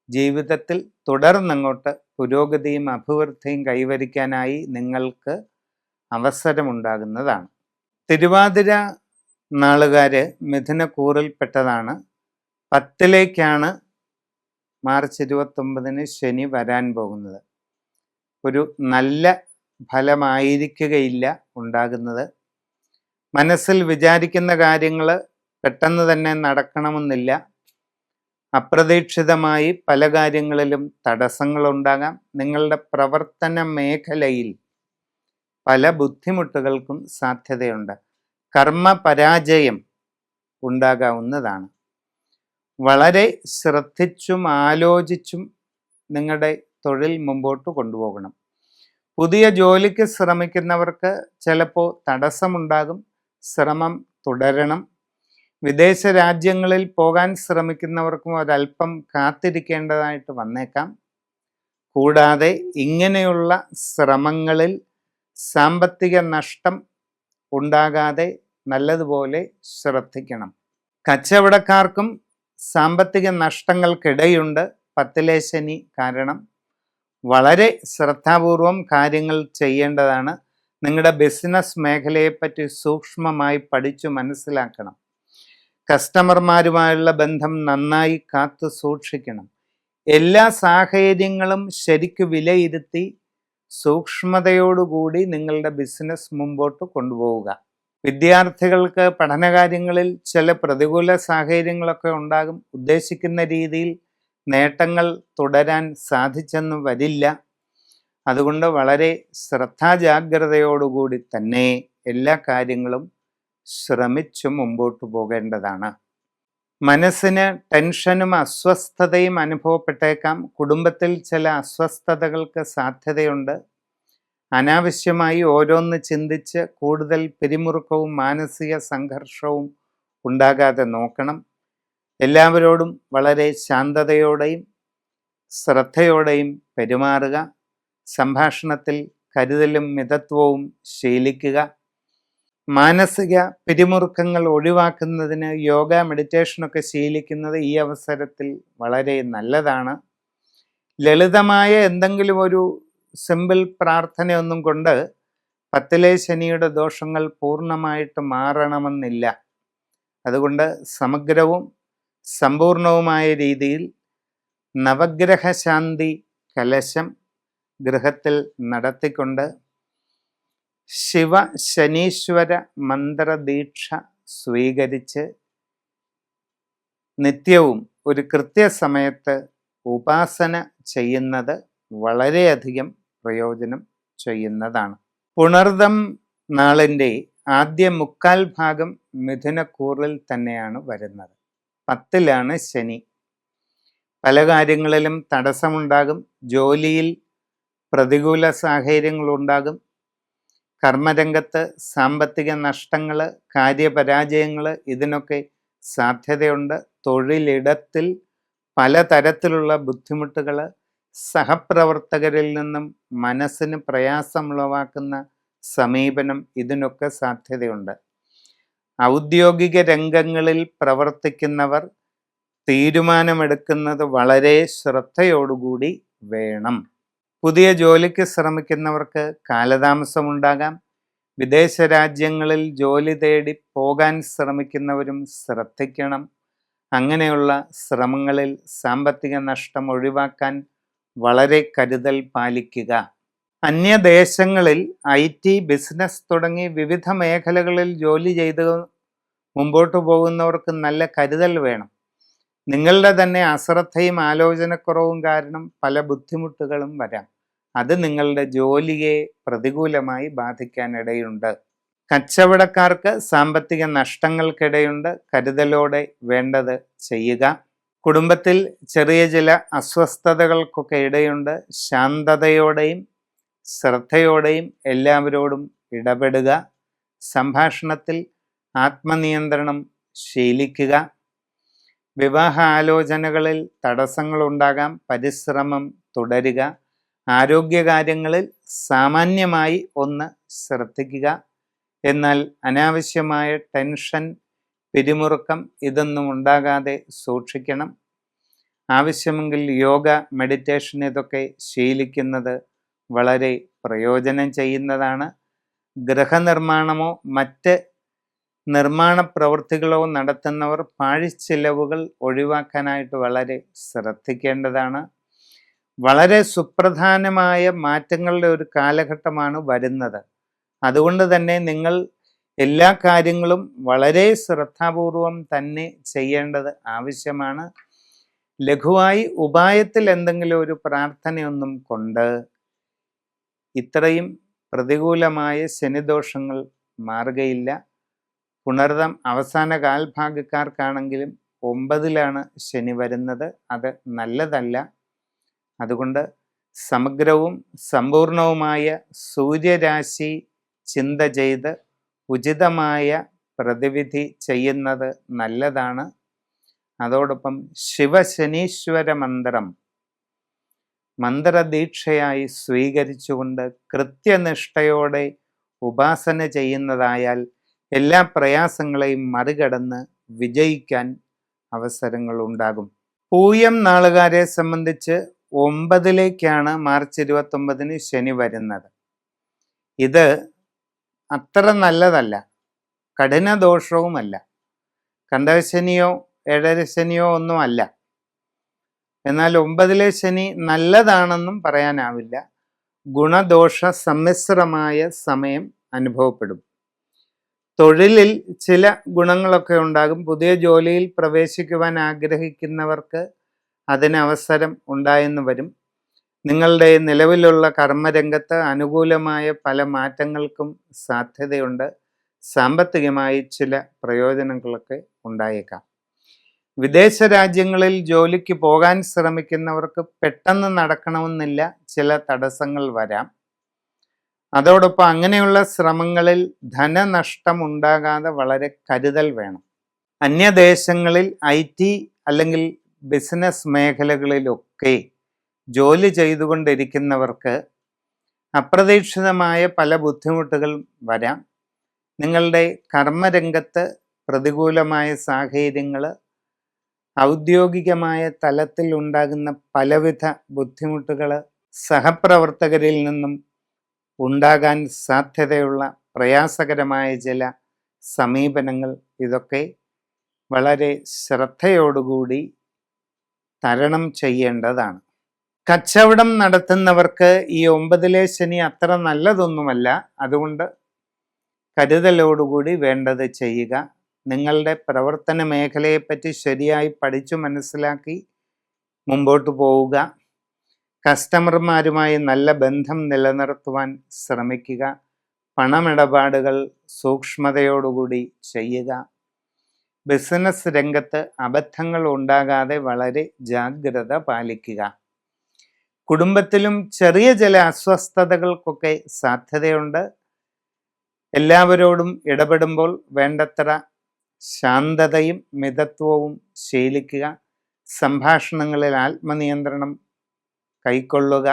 ജീവിതത്തിൽ തുടർന്നങ്ങോട്ട് പുരോഗതിയും അഭിവൃദ്ധിയും കൈവരിക്കാനായി നിങ്ങൾക്ക് അവസരമുണ്ടാകുന്നതാണ്. തിരുവാതിര നാളുകാര് മിഥുനക്കൂറിൽപ്പെട്ടതാണ്. 10ലേക്കാണ് മാർച്ച് 29 ശനി വരാൻ പോകുന്നത്. ഒരു നല്ല ഫലമായിരിക്കുകയില്ല ഉണ്ടാകുന്നത്. മനസ്സിൽ വിചാരിക്കുന്ന കാര്യങ്ങൾ പെട്ടെന്ന് തന്നെ നടക്കണമെന്നില്ല. അപ്രതീക്ഷിതമായി പല കാര്യങ്ങളിലും തടസ്സങ്ങളുണ്ടാകാം. നിങ്ങളുടെ പ്രവർത്തന മേഖലയിൽ പല ബുദ്ധിമുട്ടുകൾക്കും സാധ്യതയുണ്ട്. കർമ്മ പരാജയം ഉണ്ടാകാവുന്നതാണ്. വളരെ ശ്രദ്ധിച്ചും ആലോചിച്ചും നിങ്ങളുടെ തൊഴിൽ മുമ്പോട്ട് കൊണ്ടുപോകണം. പുതിയ ജോലിക്ക് ശ്രമിക്കുന്നവർക്ക് ചിലപ്പോൾ തടസ്സമുണ്ടാകും. ശ്രമം തുടരണം. വിദേശ രാജ്യങ്ങളിൽ പോകാൻ ശ്രമിക്കുന്നവർക്കും ഒരല്പം കാത്തിരിക്കേണ്ടതായിട്ട് വന്നേക്കാം. കൂടാതെ ഇങ്ങനെയുള്ള ശ്രമങ്ങളിൽ സാമ്പത്തിക നഷ്ടം ഉണ്ടാകാതെ നല്ലതുപോലെ ശ്രദ്ധിക്കണം. കച്ചവടക്കാർക്കും സാമ്പത്തിക നഷ്ടങ്ങൾക്കിടയുണ്ട്. 10ലെ ശനി കാരണം വളരെ ശ്രദ്ധാപൂർവം കാര്യങ്ങൾ ചെയ്യേണ്ടതാണ്. നിങ്ങളുടെ ബിസിനസ് മേഖലയെപ്പറ്റി സൂക്ഷ്മമായി പഠിച്ചു മനസ്സിലാക്കണം. കസ്റ്റമർമാരുമായുള്ള ബന്ധം നന്നായി കാത്തു സൂക്ഷിക്കണം. എല്ലാ സാഹചര്യങ്ങളും ശരിക്കു വിലയിരുത്തി സൂക്ഷ്മതയോടുകൂടി നിങ്ങളുടെ ബിസിനസ് മുമ്പോട്ട് കൊണ്ടുപോവുക. വിദ്യാർത്ഥികൾക്ക് പഠനകാര്യങ്ങളിൽ ചില പ്രതികൂല സാഹചര്യങ്ങളൊക്കെ ഉണ്ടാകും. ഉദ്ദേശിക്കുന്ന രീതിയിൽ നേട്ടങ്ങൾ തുടരാൻ സാധിച്ചെന്ന് വരില്ല. അതുകൊണ്ട് വളരെ ശ്രദ്ധാജാഗ്രതയോടുകൂടി തന്നെ എല്ലാ കാര്യങ്ങളും ശ്രമിച്ചു മുമ്പോട്ട് പോകേണ്ടതാണ്. മനസ്സിന് ടെൻഷനും അസ്വസ്ഥതയും അനുഭവപ്പെട്ടേക്കാം. കുടുംബത്തിൽ ചില അസ്വസ്ഥതകൾക്ക് സാധ്യതയുണ്ട്. അനാവശ്യമായി ഓരോന്ന് ചിന്തിച്ച് കൂടുതൽ പിരിമുറുക്കവും മാനസിക സംഘർഷവും ഉണ്ടാകാതെ നോക്കണം. എല്ലാവരോടും വളരെ ശാന്തതയോടെയും ശ്രദ്ധയോടെയും പെരുമാറുക. സംഭാഷണത്തിൽ കരുതലും മിതത്വവും ശീലിക്കുക. മാനസിക പിരിമുറുക്കങ്ങൾ ഒഴിവാക്കുന്നതിന് യോഗ, മെഡിറ്റേഷനൊക്കെ ശീലിക്കുന്നത് ഈ അവസരത്തിൽ വളരെ നല്ലതാണ്. ലളിതമായ എന്തെങ്കിലും ഒരു സിമ്പിൾ പ്രാർത്ഥനയൊന്നും കൊണ്ട് 10ലെ ശനിയുടെ ദോഷങ്ങൾ പൂർണ്ണമായിട്ട് മാറണമെന്നില്ല. അതുകൊണ്ട് സമഗ്രവും സമ്പൂർണവുമായ രീതിയിൽ നവഗ്രഹ ശാന്തി കലശം ഗൃഹത്തിൽ നടത്തിക്കൊണ്ട് ശിവ ശനീശ്വര മന്ത്രദീക്ഷ സ്വീകരിച്ച് നിത്യവും ഒരു കൃത്യസമയത്ത് ഉപാസന ചെയ്യുന്നത് വളരെയധികം പ്രയോജനം ചെയ്യുന്നതാണ്. പുണർദം നാളിൻ്റെ ആദ്യ 1/4 ഭാഗം മിഥുനക്കൂറിൽ തന്നെയാണ് വരുന്നത്. 10ലാണ് ശനി. പല കാര്യങ്ങളിലും തടസ്സമുണ്ടാകും. ജോലിയിൽ പ്രതികൂല സാഹചര്യങ്ങളുണ്ടാകും. കർമ്മരംഗത്ത് സാമ്പത്തിക നഷ്ടങ്ങൾ, കാര്യപരാജയങ്ങൾ, ഇതിനൊക്കെ സാധ്യതയുണ്ട്. തൊഴിലിടത്തിൽ പലതരത്തിലുള്ള ബുദ്ധിമുട്ടുകൾ, സഹപ്രവർത്തകരിൽ നിന്നും മനസ്സിന് പ്രയാസമുളവാക്കുന്ന സമീപനം, ഇതിനൊക്കെ സാധ്യതയുണ്ട്. ഔദ്യോഗിക രംഗങ്ങളിൽ പ്രവർത്തിക്കുന്നവർ തീരുമാനമെടുക്കുന്നത് വളരെ ശ്രദ്ധയോടുകൂടി വേണം. പുതിയ ജോലിക്ക് ശ്രമിക്കുന്നവർക്ക് കാലതാമസമുണ്ടാകാം. വിദേശ രാജ്യങ്ങളിൽ ജോലി തേടി പോകാൻ ശ്രമിക്കുന്നവരും ശ്രദ്ധിക്കണം. അങ്ങനെയുള്ള ശ്രമങ്ങളിൽ സാമ്പത്തിക നഷ്ടം ഒഴിവാക്കാൻ വളരെ കരുതൽ പാലിക്കുക. അന്യദേശങ്ങളിൽ IT, ബിസിനസ് തുടങ്ങി വിവിധ മേഖലകളിൽ ജോലി ചെയ്ത് മുമ്പോട്ട് പോകുന്നവർക്ക് നല്ല കരുതൽ വേണം. നിങ്ങളുടെ തന്നെ അശ്രദ്ധയും ആലോചനക്കുറവും കാരണം പല ബുദ്ധിമുട്ടുകളും വരാം. അത് നിങ്ങളുടെ ജോലിയെ പ്രതികൂലമായി ബാധിക്കാനിടയുണ്ട്. കച്ചവടക്കാർക്ക് സാമ്പത്തിക നഷ്ടങ്ങൾക്കിടയുണ്ട്. കരുതലോടെ വേണ്ടത് ചെയ്യുക. കുടുംബത്തിൽ ചെറിയ ചില അസ്വസ്ഥതകൾക്കൊക്കെ ഇടയുണ്ട്. ശാന്തതയോടെയും ശ്രദ്ധയോടെയും എല്ലാവരോടും ഇടപെടുക. സംഭാഷണത്തിൽ ആത്മനിയന്ത്രണം ശീലിക്കുക. വിവാഹ ആലോചനകളിൽ തടസ്സങ്ങളുണ്ടാകാം. പരിശ്രമം തുടരുക. ആരോഗ്യകാര്യങ്ങളിൽ സാമാന്യമായി ഒന്ന് ശ്രദ്ധിക്കുക. എന്നാൽ അനാവശ്യമായ ടെൻഷൻ, പിരിമുറുക്കം ഇതൊന്നും ഉണ്ടാകാതെ സൂക്ഷിക്കണം. ആവശ്യമെങ്കിൽ യോഗ, മെഡിറ്റേഷൻ ഇതൊക്കെ ശീലിക്കുന്നത് വളരെ പ്രയോജനം ചെയ്യുന്നതാണ്. ഗൃഹനിർമ്മാണമോ മറ്റ് നിർമ്മാണ പ്രവൃത്തികളോ നടത്തുന്നവർ പാഴ്ചിലവുകൾ ഒഴിവാക്കാനായിട്ട് വളരെ ശ്രദ്ധിക്കേണ്ടതാണ്. വളരെ സുപ്രധാനമായ മാറ്റങ്ങളുടെ ഒരു കാലഘട്ടമാണ് വരുന്നത്. അതുകൊണ്ട് തന്നെ നിങ്ങൾ എല്ലാ കാര്യങ്ങളും വളരെ ശ്രദ്ധാപൂർവം തന്നെ ചെയ്യേണ്ടത് ആവശ്യമാണ്. ലഘുവായി ഉപായത്തിൽ എന്തെങ്കിലും ഒരു പ്രാർത്ഥനയൊന്നും കൊണ്ട് ഇത്രയും പ്രതികൂലമായ ശനിദോഷങ്ങൾ മാറുകയില്ല. പുണർതം അവസാന കാൽഭാഗക്കാർക്കാണെങ്കിലും 9-ലാണ് ശനി വരുന്നത്. അത് നല്ലതല്ല. അതുകൊണ്ട് സമഗ്രവും സമ്പൂർണവുമായ സൂര്യരാശി ചിന്ത ചെയ്ത് ഉചിതമായ പ്രതിവിധി ചെയ്യുന്നത് നല്ലതാണ്. അതോടൊപ്പം ശിവശനീശ്വര മന്ത്രദീക്ഷയായി സ്വീകരിച്ചുകൊണ്ട് കൃത്യനിഷ്ഠയോടെ ഉപാസന ചെയ്യുന്നതായാൽ എല്ലാ പ്രയാസങ്ങളെയും മറികടന്ന് വിജയിക്കാൻ അവസരങ്ങൾ ഉണ്ടാകും. പൂയം നാളുകാരെ സംബന്ധിച്ച് 9-ലേക്കാണ് മാർച്ച് 29-ന് ശനി വരുന്നത്. ഇത് അത്ര നല്ലതല്ല, കഠിനദോഷവുമല്ല, കണ്ടകശനിയോ ഏഴരശനിയോ ഒന്നും അല്ല. എന്നാൽ 9-ലെ ശനി നല്ലതാണെന്നും പറയാനാവില്ല. ഗുണദോഷ സമ്മിശ്രമായ സമയം അനുഭവപ്പെടും. തൊഴിലിൽ ചില ഗുണങ്ങളൊക്കെ ഉണ്ടാകും. പുതിയ ജോലിയിൽ പ്രവേശിക്കുവാൻ ആഗ്രഹിക്കുന്നവർക്ക് അതിന് അവസരം ഉണ്ടായെന്ന് വരും. നിങ്ങളുടെ നിലവിലുള്ള കർമ്മരംഗത്ത് അനുകൂലമായ പല മാറ്റങ്ങൾക്കും സാധ്യതയുണ്ട്. സാമ്പത്തികമായി ചില പ്രയോജനങ്ങളൊക്കെ ഉണ്ടായേക്കാം. വിദേശ രാജ്യങ്ങളിൽ ജോലിക്ക് പോകാൻ ശ്രമിക്കുന്നവർക്ക് പെട്ടെന്ന് നടക്കണമെന്നില്ല, ചില തടസ്സങ്ങൾ വരാം. അതോടൊപ്പം അങ്ങനെയുള്ള ശ്രമങ്ങളിൽ ധനനഷ്ടം ഉണ്ടാകാതെ വളരെ കരുതൽ വേണം. അന്യദേശങ്ങളിൽ IT അല്ലെങ്കിൽ ബിസിനസ് മേഖലകളിലൊക്കെ ജോലി ചെയ്തുകൊണ്ടിരിക്കുന്നവർക്ക് അപ്രതീക്ഷിതമായ പല ബുദ്ധിമുട്ടുകൾ വരാം. നിങ്ങളുടെ കർമ്മരംഗത്ത് പ്രതികൂലമായ സാഹചര്യങ്ങൾ, ഔദ്യോഗികമായ തലത്തിൽ ഉണ്ടാകുന്ന പലവിധ ബുദ്ധിമുട്ടുകൾ, സഹപ്രവർത്തകരിൽ നിന്നും ഉണ്ടാകാൻ സാധ്യതയുള്ള പ്രയാസകരമായ ചില സമീപനങ്ങൾ, ഇതൊക്കെ വളരെ ശ്രദ്ധയോടുകൂടി തരണം ചെയ്യേണ്ടതാണ്. കച്ചവടം നടത്തുന്നവർക്ക് ഈ 9-ലെ ശനി അത്ര നല്ലതൊന്നുമല്ല. അതുകൊണ്ട് കരുതലോടുകൂടി വേണ്ടത് ചെയ്യുക. നിങ്ങളുടെ പ്രവർത്തന മേഖലയെപ്പറ്റി ശരിയായി പഠിച്ചു മനസ്സിലാക്കി മുമ്പോട്ട് പോവുക. കസ്റ്റമർമാരുമായി നല്ല ബന്ധം നിലനിർത്തുവാൻ ശ്രമിക്കുക. പണമിടപാടുകൾ സൂക്ഷ്മതയോടുകൂടി ചെയ്യുക. ബിസിനസ് രംഗത്ത് അബദ്ധങ്ങൾ ഉണ്ടാകാതെ വളരെ ജാഗ്രത പാലിക്കുക. കുടുംബത്തിലും ചെറിയ ചില അസ്വസ്ഥതകൾക്കൊക്കെ സാധ്യതയുണ്ട്. എല്ലാവരോടും ഇടപെടുമ്പോൾ വേണ്ടത്ര ശാന്തതയും മിതത്വവും ശീലിക്കുക. സംഭാഷണങ്ങളിൽ ആത്മനിയന്ത്രണം കൈക്കൊള്ളുക.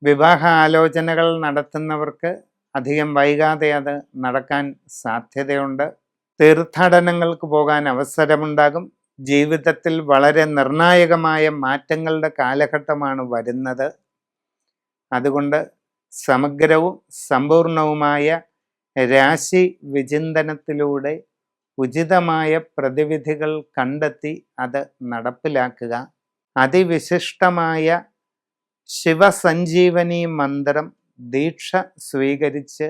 വിവാഹ ആലോചനകൾ നടത്തുന്നവർക്ക് അധികം വൈകാതെ അത് നടക്കാൻ സാധ്യതയുണ്ട്. തീർത്ഥാടനങ്ങൾക്ക് പോകാൻ അവസരമുണ്ടാകും. ജീവിതത്തിൽ വളരെ നിർണായകമായ മാറ്റങ്ങളുടെ കാലഘട്ടമാണ് വരുന്നത്. അതുകൊണ്ട് സമഗ്രവും സമ്പൂർണവുമായ രാശി വിചിന്തനത്തിലൂടെ ഉചിതമായ പ്രതിവിധികൾ കണ്ടെത്തി അത് നടപ്പിലാക്കുക. അതിവിശിഷ്ടമായ ശിവസഞ്ജീവനി മന്ത്രം ദീക്ഷ സ്വീകരിച്ച്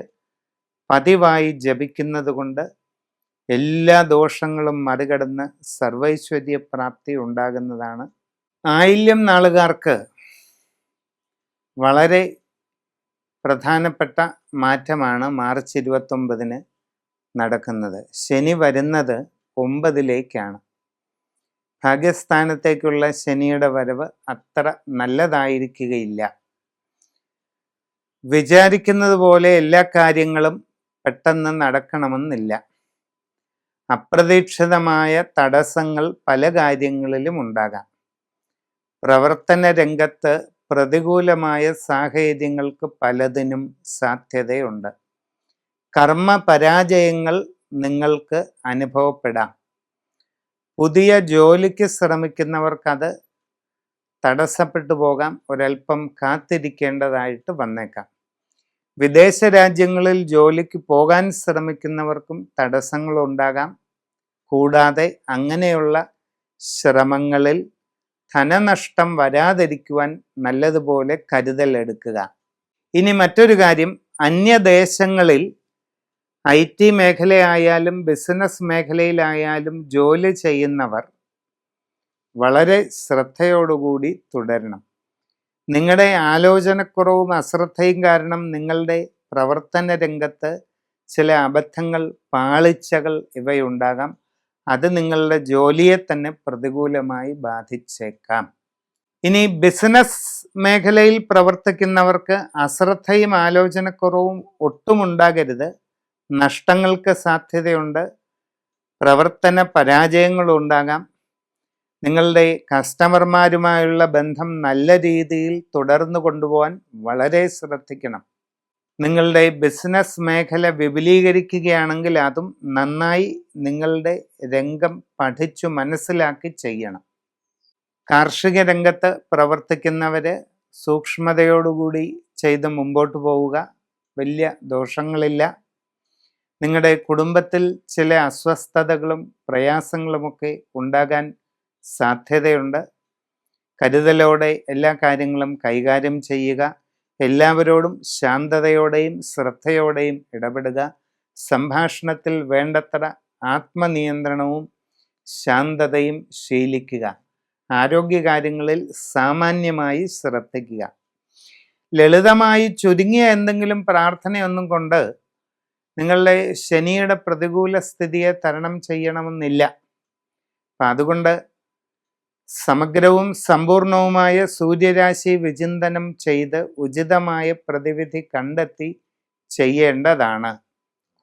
പതിവായി ജപിക്കുന്നത് കൊണ്ട് എല്ലാ ദോഷങ്ങളും മറികടന്ന് സർവൈശ്വര്യപ്രാപ്തി ഉണ്ടാകുന്നതാണ്. ആയില്യം നാളുകാർക്ക് വളരെ പ്രധാനപ്പെട്ട മാറ്റമാണ് മാർച്ച് 29 നടക്കുന്നത്. ശനി വരുന്നത് 9ലേക്കാണ്. ഭാഗ്യസ്ഥാനത്തേക്കുള്ള ശനിയുടെ വരവ് അത്ര നല്ലതായിരിക്കുകയില്ല. വിചാരിക്കുന്നത് പോലെ എല്ലാ കാര്യങ്ങളും പെട്ടെന്ന് നടക്കണമെന്നില്ല. അപ്രതീക്ഷിതമായ തടസ്സങ്ങൾ പല കാര്യങ്ങളിലും ഉണ്ടാകാം. പ്രവർത്തന രംഗത്ത് പ്രതികൂലമായ സാഹചര്യങ്ങൾക്ക് പലതിനും സാധ്യതയുണ്ട്. കർമ്മ പരാജയങ്ങൾ നിങ്ങൾക്ക് അനുഭവപ്പെടാം. പുതിയ ജോലിക്ക് ശ്രമിക്കുന്നവർക്കത് തടസ്സപ്പെട്ടു പോകാം. ഒരൽപ്പം കാത്തിരിക്കേണ്ടതായിട്ട് വന്നേക്കാം. വിദേശ രാജ്യങ്ങളിൽ ജോലിക്ക് പോകാൻ ശ്രമിക്കുന്നവർക്കും തടസ്സങ്ങളുണ്ടാകാം. കൂടാതെ അങ്ങനെയുള്ള ശ്രമങ്ങളിൽ ധനനഷ്ടം വരാതിരിക്കുവാൻ നല്ലതുപോലെ കരുതലെടുക്കുക. ഇനി മറ്റൊരു കാര്യം, അന്യദേശങ്ങളിൽ IT മേഖലയായാലും ബിസിനസ് മേഖലയിലായാലും ജോലി ചെയ്യുന്നവർ വളരെ ശ്രദ്ധയോടുകൂടി തുടരണം. നിങ്ങളുടെ ആലോചനക്കുറവും അശ്രദ്ധയും കാരണം നിങ്ങളുടെ പ്രവർത്തന രംഗത്ത് ചില അബദ്ധങ്ങൾ, പാളിച്ചകൾ ഇവയുണ്ടാകാം. അത് നിങ്ങളുടെ ജോലിയെ തന്നെ പ്രതികൂലമായി ബാധിച്ചേക്കാം. ഇനി ബിസിനസ് മേഖലയിൽ പ്രവർത്തിക്കുന്നവർക്ക് അശ്രദ്ധയും ആലോചനക്കുറവും ഒട്ടുമുണ്ടാകരുത്. നഷ്ടങ്ങൾക്ക് സാധ്യതയുണ്ട്. പ്രവർത്തന പരാജയങ്ങളുണ്ടാകാം. നിങ്ങളുടെ കസ്റ്റമർമാരുമായുള്ള ബന്ധം നല്ല രീതിയിൽ തുടർന്നു കൊണ്ടുപോകാൻ വളരെ ശ്രദ്ധിക്കണം. നിങ്ങളുടെ ബിസിനസ് മേഖല വിപുലീകരിക്കുകയാണെങ്കിൽ അതും നന്നായി നിങ്ങളുടെ രംഗം പഠിച്ചു മനസ്സിലാക്കി ചെയ്യണം. കാർഷിക രംഗത്ത് പ്രവർത്തിക്കുന്നവര് സൂക്ഷ്മതയോടുകൂടി ചെയ്ത് മുമ്പോട്ട് പോവുക. വലിയ ദോഷങ്ങളില്ല. നിങ്ങളുടെ കുടുംബത്തിൽ ചില അസ്വസ്ഥതകളും പ്രയാസങ്ങളുമൊക്കെ ഉണ്ടാകാൻ സാധ്യതയുണ്ട്. കരുതലോടെ എല്ലാ കാര്യങ്ങളും കൈകാര്യം ചെയ്യുക. എല്ലാവരോടും ശാന്തതയോടെയും ശ്രദ്ധയോടെയും ഇടപെടുക. സംഭാഷണത്തിൽ വേണ്ടത്ര ആത്മനിയന്ത്രണവും ശാന്തതയും ശീലിക്കുക. ആരോഗ്യകാര്യങ്ങളിൽ സാമാന്യമായി ശ്രദ്ധിക്കുക. ലളിതമായി ചുരുങ്ങിയ എന്തെങ്കിലും പ്രാർത്ഥനയൊന്നും കൊണ്ട് നിങ്ങളുടെ ശനിയുടെ പ്രതികൂല സ്ഥിതിയെ തരണം ചെയ്യണമെന്നില്ല. അപ്പം അതുകൊണ്ട് സമഗ്രവും സമ്പൂർണവുമായ സൂര്യരാശി വിചിന്തനം ചെയ്ത് ഉചിതമായ പ്രതിവിധി കണ്ടെത്തി ചെയ്യേണ്ടതാണ്.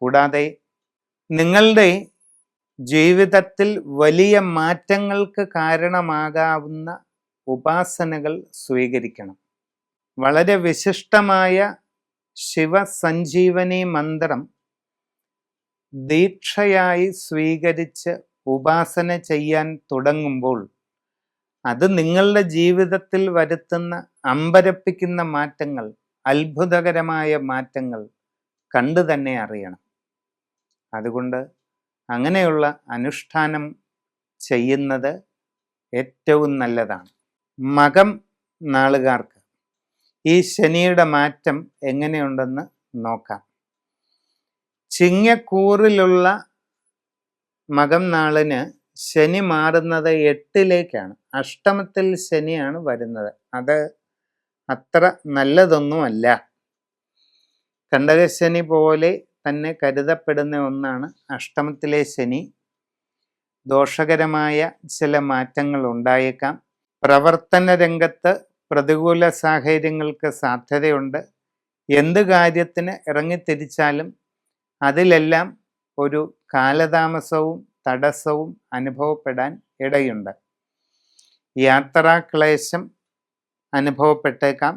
കൂടാതെ നിങ്ങളുടെ ജീവിതത്തിൽ വലിയ മാറ്റങ്ങൾക്ക് കാരണമാകാവുന്ന ഉപാസനകൾ സ്വീകരിക്കണം. വളരെ വിശിഷ്ടമായ ശിവസഞ്ജീവനി മന്ത്രം ദീക്ഷയായി സ്വീകരിച്ച് ഉപാസന ചെയ്യാൻ തുടങ്ങുമ്പോൾ അത് നിങ്ങളുടെ ജീവിതത്തിൽ വരുത്തുന്ന അമ്പരപ്പിക്കുന്ന മാറ്റങ്ങൾ, അത്ഭുതകരമായ മാറ്റങ്ങൾ കണ്ടു തന്നെ അറിയണം. അതുകൊണ്ട് അങ്ങനെയുള്ള അനുഷ്ഠാനം ചെയ്യുന്നത് ഏറ്റവും നല്ലതാണ്. മകം നാളുകാർക്ക് ഈ ശനിയുടെ മാറ്റം എങ്ങനെയുണ്ടെന്ന് നോക്കാം. ചിങ്ങക്കൂറിലുള്ള മകം നാളിന് ശനി മാറുന്നത് 8ലേക്കാണ്. അഷ്ടമത്തിൽ ശനിയാണ് വരുന്നത്. അത് അത്ര നല്ലതൊന്നുമല്ല. കണ്ടകശനി പോലെ തന്നെ കരുതപ്പെടുന്ന ഒന്നാണ് അഷ്ടമത്തിലെ ശനി. ദോഷകരമായ ചില മാറ്റങ്ങൾ ഉണ്ടായേക്കാം. പ്രവർത്തന രംഗത്ത് പ്രതികൂല സാഹചര്യങ്ങൾക്ക് സാധ്യതയുണ്ട്. എന്ത് കാര്യത്തിന് ഇറങ്ങിത്തിരിച്ചാലും അതിലെല്ലാം ഒരു കാലതാമസവും തടസ്സവും അനുഭവപ്പെടാൻ ഇടയുണ്ട്. യാത്രാക്ലേശം അനുഭവപ്പെട്ടേക്കാം.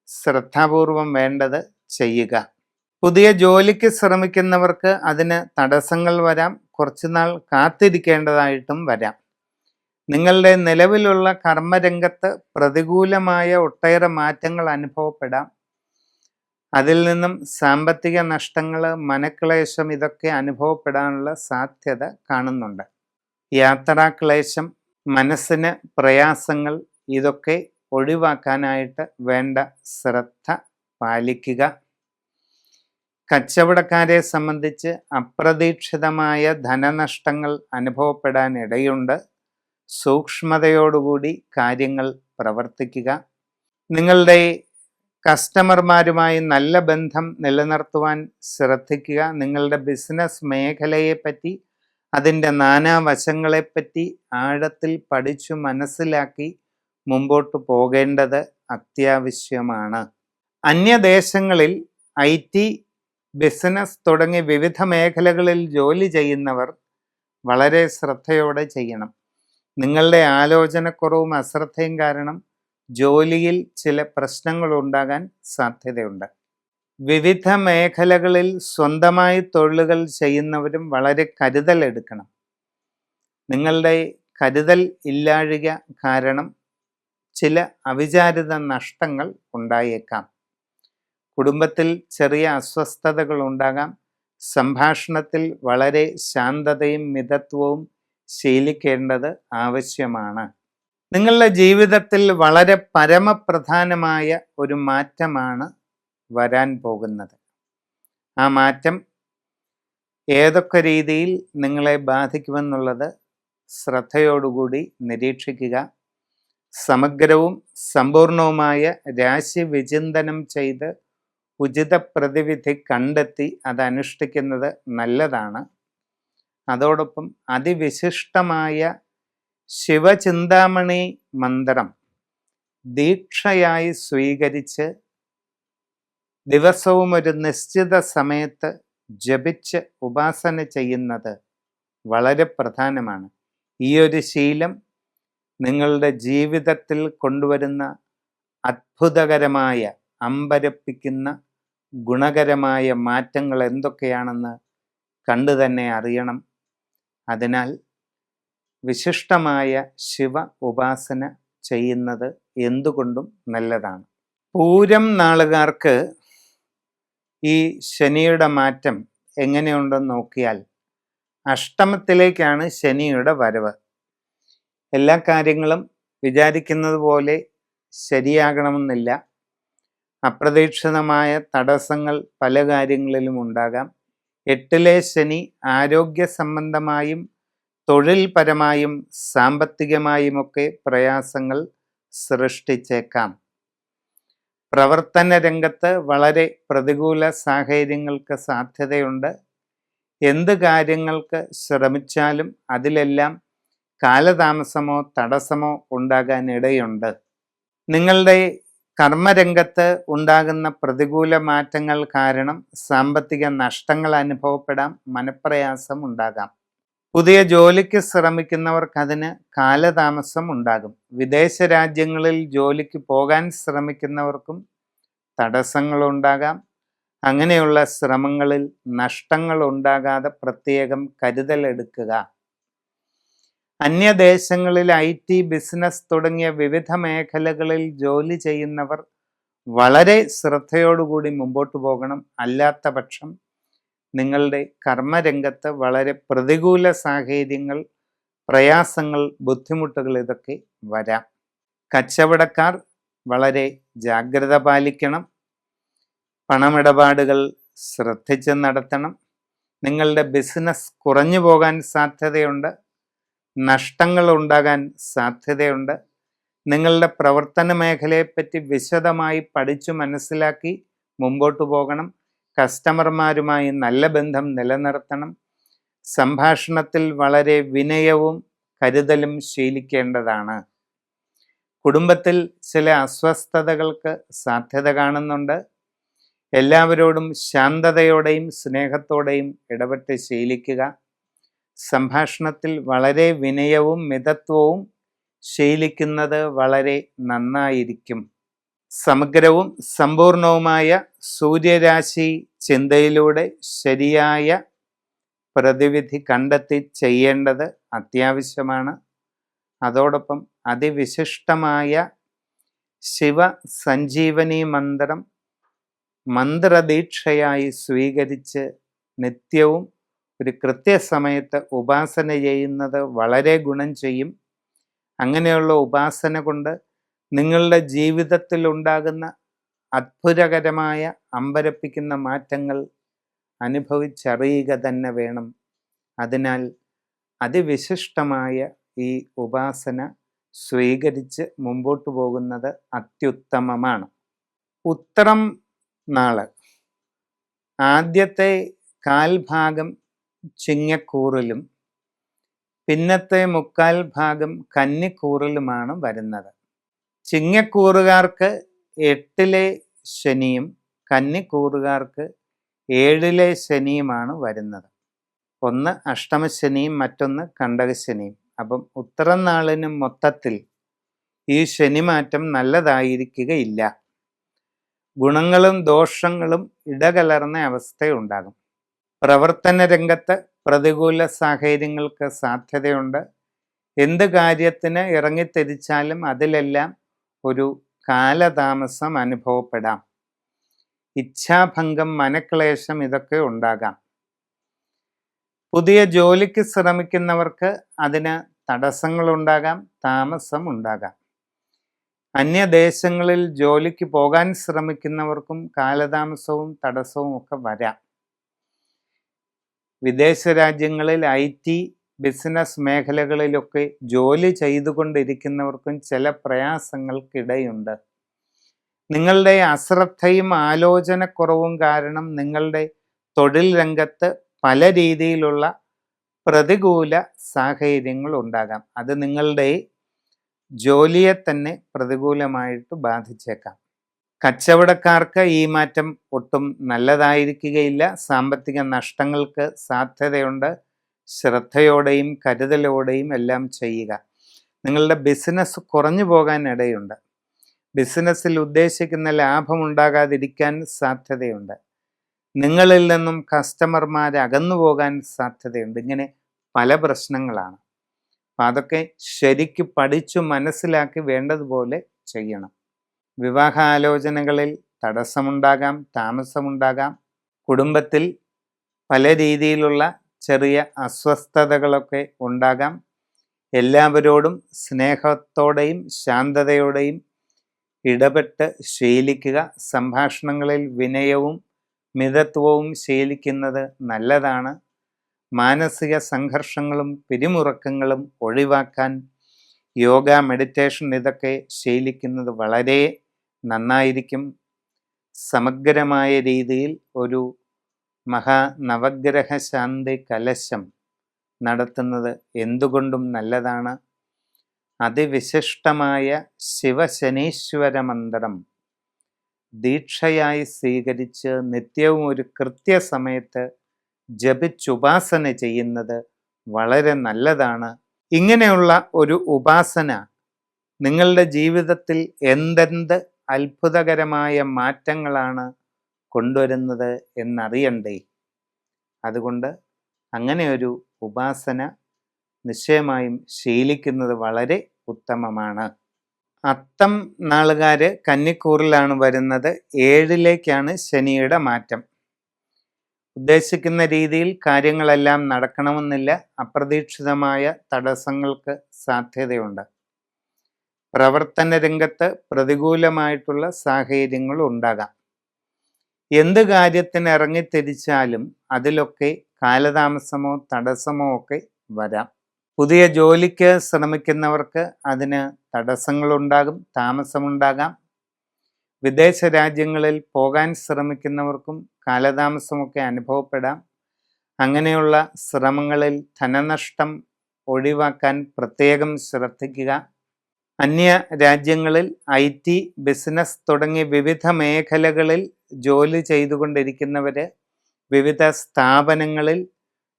ശ്രദ്ധാപൂർവം വേണ്ടത് ചെയ്യുക. പുതിയ ജോലിക്ക് ശ്രമിക്കുന്നവർക്ക് അതിന് തടസ്സങ്ങൾ വരാം. കുറച്ചുനാൾ കാത്തിരിക്കേണ്ടതായിട്ടും വരാം. നിങ്ങളുടെ നിലവിലുള്ള കർമ്മരംഗത്ത് പ്രതികൂലമായ ഒട്ടേറെ മാറ്റങ്ങൾ അനുഭവപ്പെടാം. അതിൽ നിന്നും സാമ്പത്തിക നഷ്ടങ്ങൾ, മനക്ലേശം ഇതൊക്കെ അനുഭവപ്പെടാനുള്ള സാധ്യത കാണുന്നുണ്ട്. യാത്രാക്ലേശം, മനസ്സിന് പ്രയാസങ്ങൾ ഇതൊക്കെ ഒഴിവാക്കാനായിട്ട് വേണ്ട ശ്രദ്ധ പാലിക്കുക. കച്ചവടക്കാരെ സംബന്ധിച്ച് അപ്രതീക്ഷിതമായ ധനനഷ്ടങ്ങൾ അനുഭവപ്പെടാൻ ഇടയുണ്ട്. സൂക്ഷ്മതയോടുകൂടി കാര്യങ്ങൾ പ്രവർത്തിക്കുക. നിങ്ങളുടെ കസ്റ്റമർമാരുമായി നല്ല ബന്ധം നിലനിർത്തുവാൻ ശ്രദ്ധിക്കുക. നിങ്ങളുടെ ബിസിനസ് മേഖലയെപ്പറ്റി, അതിൻ്റെ നാനാവശങ്ങളെപ്പറ്റി ആഴത്തിൽ പഠിച്ചു മനസ്സിലാക്കി മുമ്പോട്ട് പോകേണ്ടത് അത്യാവശ്യമാണ്. അന്യദേശങ്ങളിൽ IT, ബിസിനസ് തുടങ്ങി വിവിധ മേഖലകളിൽ ജോലി ചെയ്യുന്നവർ വളരെ ശ്രദ്ധയോടെ ചെയ്യണം. നിങ്ങളുടെ ആലോചനക്കുറവും അശ്രദ്ധയും കാരണം ജോലിയിൽ ചില പ്രശ്നങ്ങൾ ഉണ്ടാകാൻ സാധ്യതയുണ്ട്. വിവിധ മേഖലകളിൽ സ്വന്തമായി തൊഴിലുകൾ ചെയ്യുന്നവരും വളരെ കരുതൽ എടുക്കണം. നിങ്ങളുടെ കരുതൽ ഇല്ലാഴിക കാരണം ചില അവിചാരിത നഷ്ടങ്ങൾ ഉണ്ടായേക്കാം. കുടുംബത്തിൽ ചെറിയ അസ്വസ്ഥതകൾ ഉണ്ടാകാം. സംഭാഷണത്തിൽ വളരെ ശാന്തതയും മിതത്വവും ശീലിക്കേണ്ടത് ആവശ്യമാണ്. നിങ്ങളുടെ ജീവിതത്തിൽ വളരെ പരമപ്രധാനമായ ഒരു മാറ്റമാണ് വരാൻ പോകുന്നത്. ആ മാറ്റം ഏതൊക്കെ രീതിയിൽ നിങ്ങളെ ബാധിക്കുമെന്നുള്ളത് ശ്രദ്ധയോടുകൂടി നിരീക്ഷിക്കുക. സമഗ്രവും സമ്പൂർണവുമായ രാശി വിചിന്തനം ചെയ്ത് ഉചിത പ്രതിവിധി കണ്ടെത്തി അത് അനുഷ്ഠിക്കുന്നത് നല്ലതാണ്. അതോടൊപ്പം അതിവിശിഷ്ടമായ ശിവചിന്താമണി മന്ത്രം ദീക്ഷയായി സ്വീകരിച്ച് ദിവസവും ഒരു നിശ്ചിത സമയത്ത് ജപിച്ച് ഉപാസന ചെയ്യുന്നത് വളരെ പ്രധാനമാണ്. ഈ ഒരു ശീലം നിങ്ങളുടെ ജീവിതത്തിൽ കൊണ്ടുവരുന്ന അത്ഭുതകരമായ, അമ്പരപ്പിക്കുന്ന, ഗുണകരമായ മാറ്റങ്ങൾ എന്തൊക്കെയാണെന്ന് കണ്ടു തന്നെ അറിയണം. അതിനാൽ വിശിഷ്ടമായ ശിവ ഉപാസന ചെയ്യുന്നത് എന്തുകൊണ്ടും നല്ലതാണ്. പൂരം നാളുകാർക്ക് ഈ ശനിയുടെ മാറ്റം എങ്ങനെയുണ്ടെന്ന് നോക്കിയാൽ, അഷ്ടമത്തിലേക്കാണ് ശനിയുടെ വരവ്. എല്ലാ കാര്യങ്ങളും വിചാരിക്കുന്നത് പോലെ ശരിയാകണമെന്നില്ല. അപ്രതീക്ഷിതമായ തടസ്സങ്ങൾ പല കാര്യങ്ങളിലും ഉണ്ടാകാം. 8ലെ ശനി ആരോഗ്യ സംബന്ധമായും തൊഴിൽപരമായും സാമ്പത്തികമായുമൊക്കെ പ്രയാസങ്ങൾ സൃഷ്ടിച്ചേക്കാം. പ്രവർത്തന രംഗത്ത് വളരെ പ്രതികൂല സാഹചര്യങ്ങൾക്ക് സാധ്യതയുണ്ട്. എന്ത് കാര്യങ്ങൾക്ക് ശ്രമിച്ചാലും അതിലെല്ലാം കാലതാമസമോ തടസ്സമോ ഉണ്ടാകാൻ ഇടയുണ്ട്. നിങ്ങളുടെ കർമ്മരംഗത്ത് ഉണ്ടാകുന്ന പ്രതികൂല മാറ്റങ്ങൾ കാരണം സാമ്പത്തിക നഷ്ടങ്ങൾ അനുഭവപ്പെടാം. മനപ്രയാസം ഉണ്ടാകാം. പുതിയ ജോലിക്ക് ശ്രമിക്കുന്നവർക്ക് അതിന് കാലതാമസം ഉണ്ടാകും. വിദേശ രാജ്യങ്ങളിൽ ജോലിക്ക് പോകാൻ ശ്രമിക്കുന്നവർക്കും തടസ്സങ്ങളുണ്ടാകാം. അങ്ങനെയുള്ള ശ്രമങ്ങളിൽ നഷ്ടങ്ങൾ ഉണ്ടാകാതെ പ്രത്യേകം കരുതലെടുക്കുക. അന്യദേശങ്ങളിൽ IT, ബിസിനസ് തുടങ്ങിയ വിവിധ മേഖലകളിൽ ജോലി ചെയ്യുന്നവർ വളരെ ശ്രദ്ധയോടുകൂടി മുമ്പോട്ട് പോകണം. അല്ലാത്ത പക്ഷം നിങ്ങളുടെ കർമ്മരംഗത്ത് വളരെ പ്രതികൂല സാഹചര്യങ്ങൾ, പ്രയാസങ്ങൾ, ബുദ്ധിമുട്ടുകൾ ഇതൊക്കെ വരാം. കച്ചവടക്കാർ വളരെ ജാഗ്രത പാലിക്കണം. പണമിടപാടുകൾ ശ്രദ്ധിച്ച് നടത്തണം. നിങ്ങളുടെ ബിസിനസ് കുറഞ്ഞു പോകാൻ സാധ്യതയുണ്ട്. നഷ്ടങ്ങൾ ഉണ്ടാകാൻ സാധ്യതയുണ്ട്. നിങ്ങളുടെ പ്രവർത്തന മേഖലയെപ്പറ്റി വിശദമായി പഠിച്ചു മനസ്സിലാക്കി മുമ്പോട്ട് പോകണം. കസ്റ്റമർമാരുമായി നല്ല ബന്ധം നിലനിർത്തണം. സംഭാഷണത്തിൽ വളരെ വിനയവും കരുതലും ശീലിക്കേണ്ടതാണ്. കുടുംബത്തിൽ ചില അസ്വസ്ഥതകൾക്ക് സാധ്യത കാണുന്നുണ്ട്. എല്ലാവരോടും ശാന്തതയോടെയും സ്നേഹത്തോടെയും ഇടപെട്ട് ശീലിക്കുക. സംഭാഷണത്തിൽ വളരെ വിനയവും മിതത്വവും ശീലിക്കുന്നത് വളരെ നന്നായിരിക്കും. സമഗ്രവും സമ്പൂർണവുമായ സൂര്യരാശി ചിന്തയിലൂടെ ശരിയായ പ്രതിവിധി കണ്ടെത്തി ചെയ്യേണ്ടത് അത്യാവശ്യമാണ്. അതോടൊപ്പം അതിവിശിഷ്ടമായ ശിവ സഞ്ജീവനി മന്ത്രം മന്ത്രദീക്ഷയായി സ്വീകരിച്ച് നിത്യവും ഒരു കൃത്യസമയത്ത് ഉപാസന ചെയ്യുന്നത് വളരെ ഗുണം ചെയ്യും. അങ്ങനെയുള്ള ഉപാസന കൊണ്ട് നിങ്ങളുടെ ജീവിതത്തിൽ ഉണ്ടാകുന്ന അത്ഭുതകരമായ അമ്പരപ്പിക്കുന്ന മാറ്റങ്ങൾ അനുഭവിച്ചറിയുക തന്നെ വേണം. അതിനാൽ അതിവിശിഷ്ടമായ ഈ ഉപാസന സ്വീകരിച്ച് മുമ്പോട്ട് പോകുന്നത് അത്യുത്തമമാണ്. ഉത്രം നാള് ആദ്യത്തെ കാൽഭാഗം ചിങ്ങക്കൂറിലും പിന്നത്തെ മുക്കാൽ ഭാഗം കന്നിക്കൂറിലുമാണ് വരുന്നത്. ചിങ്ങക്കൂറുകാർക്ക് 8-ലെ ശനിയും കന്നിക്കൂറുകാർക്ക് 7-ലെ ശനിയുമാണ് വരുന്നത്. ഒന്ന് അഷ്ടമശനിയും മറ്റൊന്ന് കണ്ടകശനിയും. അപ്പം ഉത്തരം നാളിന് മൊത്തത്തിൽ ഈ ശനിമാറ്റം നല്ലതായിരിക്കുകയില്ല. ഗുണങ്ങളും ദോഷങ്ങളും ഇടകലർന്ന അവസ്ഥയുണ്ടാകും. പ്രവർത്തന രംഗത്ത് പ്രതികൂല സാഹചര്യങ്ങൾക്ക് സാധ്യതയുണ്ട്. എന്ത് കാര്യത്തിന് ഇറങ്ങിത്തിരിച്ചാലും അതിലെല്ലാം ഒരു കാലതാമസം അനുഭവപ്പെടാം. ഇച്ഛാഭംഗം, മനക്ലേശം ഇതൊക്കെ ഉണ്ടാകാം. പുതിയ ജോലിക്ക് ശ്രമിക്കുന്നവർക്ക് അതിന് തടസ്സങ്ങളുണ്ടാകാം, താമസം ഉണ്ടാകാം. അന്യദേശങ്ങളിൽ ജോലിക്ക് പോകാൻ ശ്രമിക്കുന്നവർക്കും കാലതാമസവും തടസ്സവും ഒക്കെ വരാം. വിദേശ രാജ്യങ്ങളിൽ IT ബിസിനസ് മേഖലകളിലൊക്കെ ജോലി ചെയ്തുകൊണ്ടിരിക്കുന്നവർക്കും ചില പ്രയാസങ്ങൾക്കിടയുണ്ട്. നിങ്ങളുടെ അശ്രദ്ധയും ആലോചനക്കുറവും കാരണം നിങ്ങളുടെ തൊഴിൽ രംഗത്ത് പല രീതിയിലുള്ള പ്രതികൂല സാഹചര്യങ്ങൾ ഉണ്ടാകാം. അത് നിങ്ങളുടെ ജോലിയെ തന്നെ പ്രതികൂലമായിട്ട് ബാധിച്ചേക്കാം. കച്ചവടക്കാർക്ക് ഈ മാറ്റം ഒട്ടും നല്ലതായിരിക്കുകയില്ല. സാമ്പത്തിക നഷ്ടങ്ങൾക്ക് സാധ്യതയുണ്ട്. ശ്രദ്ധയോടെയും കരുതലോടെയും എല്ലാം ചെയ്യുക. നിങ്ങളുടെ ബിസിനസ് കുറഞ്ഞു പോകാൻ ഇടയുണ്ട്. ബിസിനസ്സിൽ ഉദ്ദേശിക്കുന്ന ലാഭമുണ്ടാകാതിരിക്കാൻ സാധ്യതയുണ്ട്. നിങ്ങളിൽ നിന്നും കസ്റ്റമർമാർ അകന്നു പോകാൻ സാധ്യതയുണ്ട്. ഇങ്ങനെ പല പ്രശ്നങ്ങളാണ്. അപ്പം അതൊക്കെ ശരിക്ക് പഠിച്ചു മനസ്സിലാക്കി വേണ്ടതുപോലെ ചെയ്യണം. വിവാഹാലോചനകളിൽ തടസ്സമുണ്ടാകാം, താമസമുണ്ടാകാം. കുടുംബത്തിൽ പല രീതിയിലുള്ള ചെറിയ അസ്വസ്ഥതകളൊക്കെ ഉണ്ടാകാം. എല്ലാവരോടും സ്നേഹത്തോടെയും ശാന്തതയോടെയും ഇടപെട്ട് ശീലിക്കുക. സംഭാഷണങ്ങളിൽ വിനയവും മിതത്വവും ശീലിക്കുന്നത് നല്ലതാണ്. മാനസിക സംഘർഷങ്ങളും പിരിമുറുക്കങ്ങളും ഒഴിവാക്കാൻ യോഗ, മെഡിറ്റേഷൻ ഇതൊക്കെ ശീലിക്കുന്നത് വളരെ നന്നായിരിക്കും. സമഗ്രമായ രീതിയിൽ ഒരു മഹാനവഗ്രഹ ശാന്തി കലശം നടത്തുന്നത് എന്തുകൊണ്ടും നല്ലതാണ്. അതിവിശിഷ്ടമായ ശിവശനീശ്വര മന്ത്രം ദീക്ഷയായി സ്വീകരിച്ച് നിത്യവും ഒരു കൃത്യസമയത്ത് ജപിച്ചുപാസന ചെയ്യുന്നത് വളരെ നല്ലതാണ്. ഇങ്ങനെയുള്ള ഒരു ഉപാസന നിങ്ങളുടെ ജീവിതത്തിൽ എന്തെന്ത് അത്ഭുതകരമായ മാറ്റങ്ങളാണ് കൊണ്ടുവരുന്നത് എന്നറിയണ്ടേ. അതുകൊണ്ട് അങ്ങനെ ഒരു ഉപാസന നിശ്ചയമായും ശീലിക്കുന്നത് വളരെ ഉത്തമമാണ്. അത്തം നാളുകാർ കന്നിക്കൂറിലാണ് വരുന്നത്. 7-ലേക്കാണ് ശനിയുടെ മാറ്റം. ഉദ്ദേശിക്കുന്ന രീതിയിൽ കാര്യങ്ങളെല്ലാം നടക്കണമെന്നില്ല. അപ്രതീക്ഷിതമായ തടസ്സങ്ങൾക്ക് സാധ്യതയുണ്ട്. പ്രവർത്തന രംഗത്ത് പ്രതികൂലമായിട്ടുള്ള സാഹചര്യങ്ങൾ ഉണ്ടാകാം. എന്ത് കാര്യത്തിന് ഇറങ്ങിത്തിരിച്ചാലും അതിലൊക്കെ കാലതാമസമോ തടസ്സമോ ഒക്കെ വരാം. പുതിയ ജോലിക്ക് ശ്രമിക്കുന്നവർക്ക് അതിന് തടസ്സങ്ങളുണ്ടാകും, താമസമുണ്ടാകാം. വിദേശ രാജ്യങ്ങളിൽ പോകാൻ ശ്രമിക്കുന്നവർക്കും കാലതാമസമൊക്കെ അനുഭവപ്പെടാം. അങ്ങനെയുള്ള ശ്രമങ്ങളിൽ ധനനഷ്ടം ഒഴിവാക്കാൻ പ്രത്യേകം ശ്രദ്ധിക്കുക. അന്യ രാജ്യങ്ങളിൽ IT ബിസിനസ് തുടങ്ങിയ വിവിധ മേഖലകളിൽ ജോലി ചെയ്തുകൊണ്ടിരിക്കുന്നവർ, വിവിധ സ്ഥാപനങ്ങളിൽ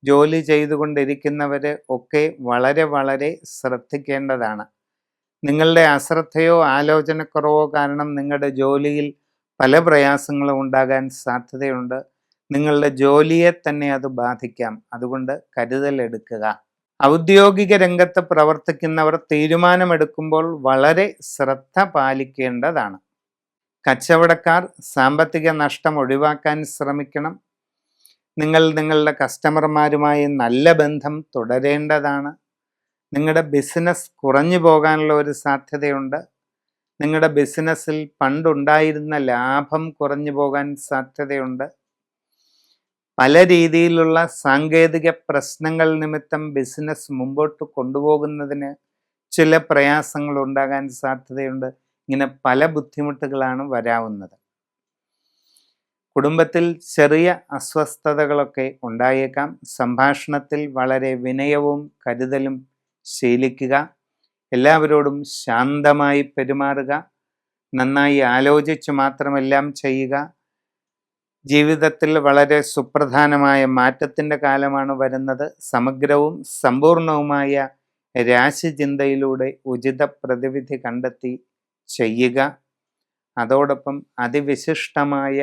ജോലി ചെയ്തുകൊണ്ടിരിക്കുന്നവർ ഒക്കെ വളരെ വളരെ ശ്രദ്ധിക്കേണ്ടതാണ്. നിങ്ങളുടെ അശ്രദ്ധയോ ആലോചനക്കുറവോ കാരണം നിങ്ങളുടെ ജോലിയിൽ പല പ്രയാസങ്ങളും ഉണ്ടാകാൻ സാധ്യതയുണ്ട്. നിങ്ങളുടെ ജോലിയെ തന്നെ അത് ബാധിക്കാം. അതുകൊണ്ട് കരുതലെടുക്കുക. ഔദ്യോഗിക രംഗത്ത് പ്രവർത്തിക്കുന്നവർ തീരുമാനമെടുക്കുമ്പോൾ വളരെ ശ്രദ്ധ പാലിക്കേണ്ടതാണ്. കച്ചവടക്കാർ സാമ്പത്തിക നഷ്ടം ഒഴിവാക്കാൻ ശ്രമിക്കണം. നിങ്ങളുടെ കസ്റ്റമർമാരുമായി നല്ല ബന്ധം തുടരേണ്ടതാണ്. നിങ്ങളുടെ ബിസിനസ് കുറഞ്ഞു പോകാനുള്ള ഒരു സാധ്യതയുണ്ട്. നിങ്ങളുടെ ബിസിനസ്സിൽ പണ്ടുണ്ടായിരുന്ന ലാഭം കുറഞ്ഞു പോകാൻ സാധ്യതയുണ്ട്. പല രീതിയിലുള്ള സാങ്കേതിക പ്രശ്നങ്ങൾ നിമിത്തം ബിസിനസ് മുമ്പോട്ട് കൊണ്ടുപോകുന്നതിന് ചില പ്രയാസങ്ങൾ ഉണ്ടാകാൻ സാധ്യതയുണ്ട്. ഇങ്ങനെ പല ബുദ്ധിമുട്ടുകളാണ് വരാവുന്നത്. കുടുംബത്തിൽ ചെറിയ അസ്വസ്ഥതകളൊക്കെ ഉണ്ടായേക്കാം. സംഭാഷണത്തിൽ വളരെ വിനയവും കരുതലും ശീലിക്കുക. എല്ലാവരോടും ശാന്തമായി പെരുമാറുക. നന്നായി ആലോചിച്ച് മാത്രമെല്ലാം ചെയ്യുക. ജീവിതത്തിൽ വളരെ സുപ്രധാനമായ മാറ്റത്തിൻ്റെ കാലമാണ് വരുന്നത്. സമഗ്രവും സമ്പൂർണവുമായ രാശിചിന്തയിലൂടെ ഉചിത പ്രതിവിധി കണ്ടെത്തി ചെയ്യുക. അതോടൊപ്പം അതിവിശിഷ്ടമായ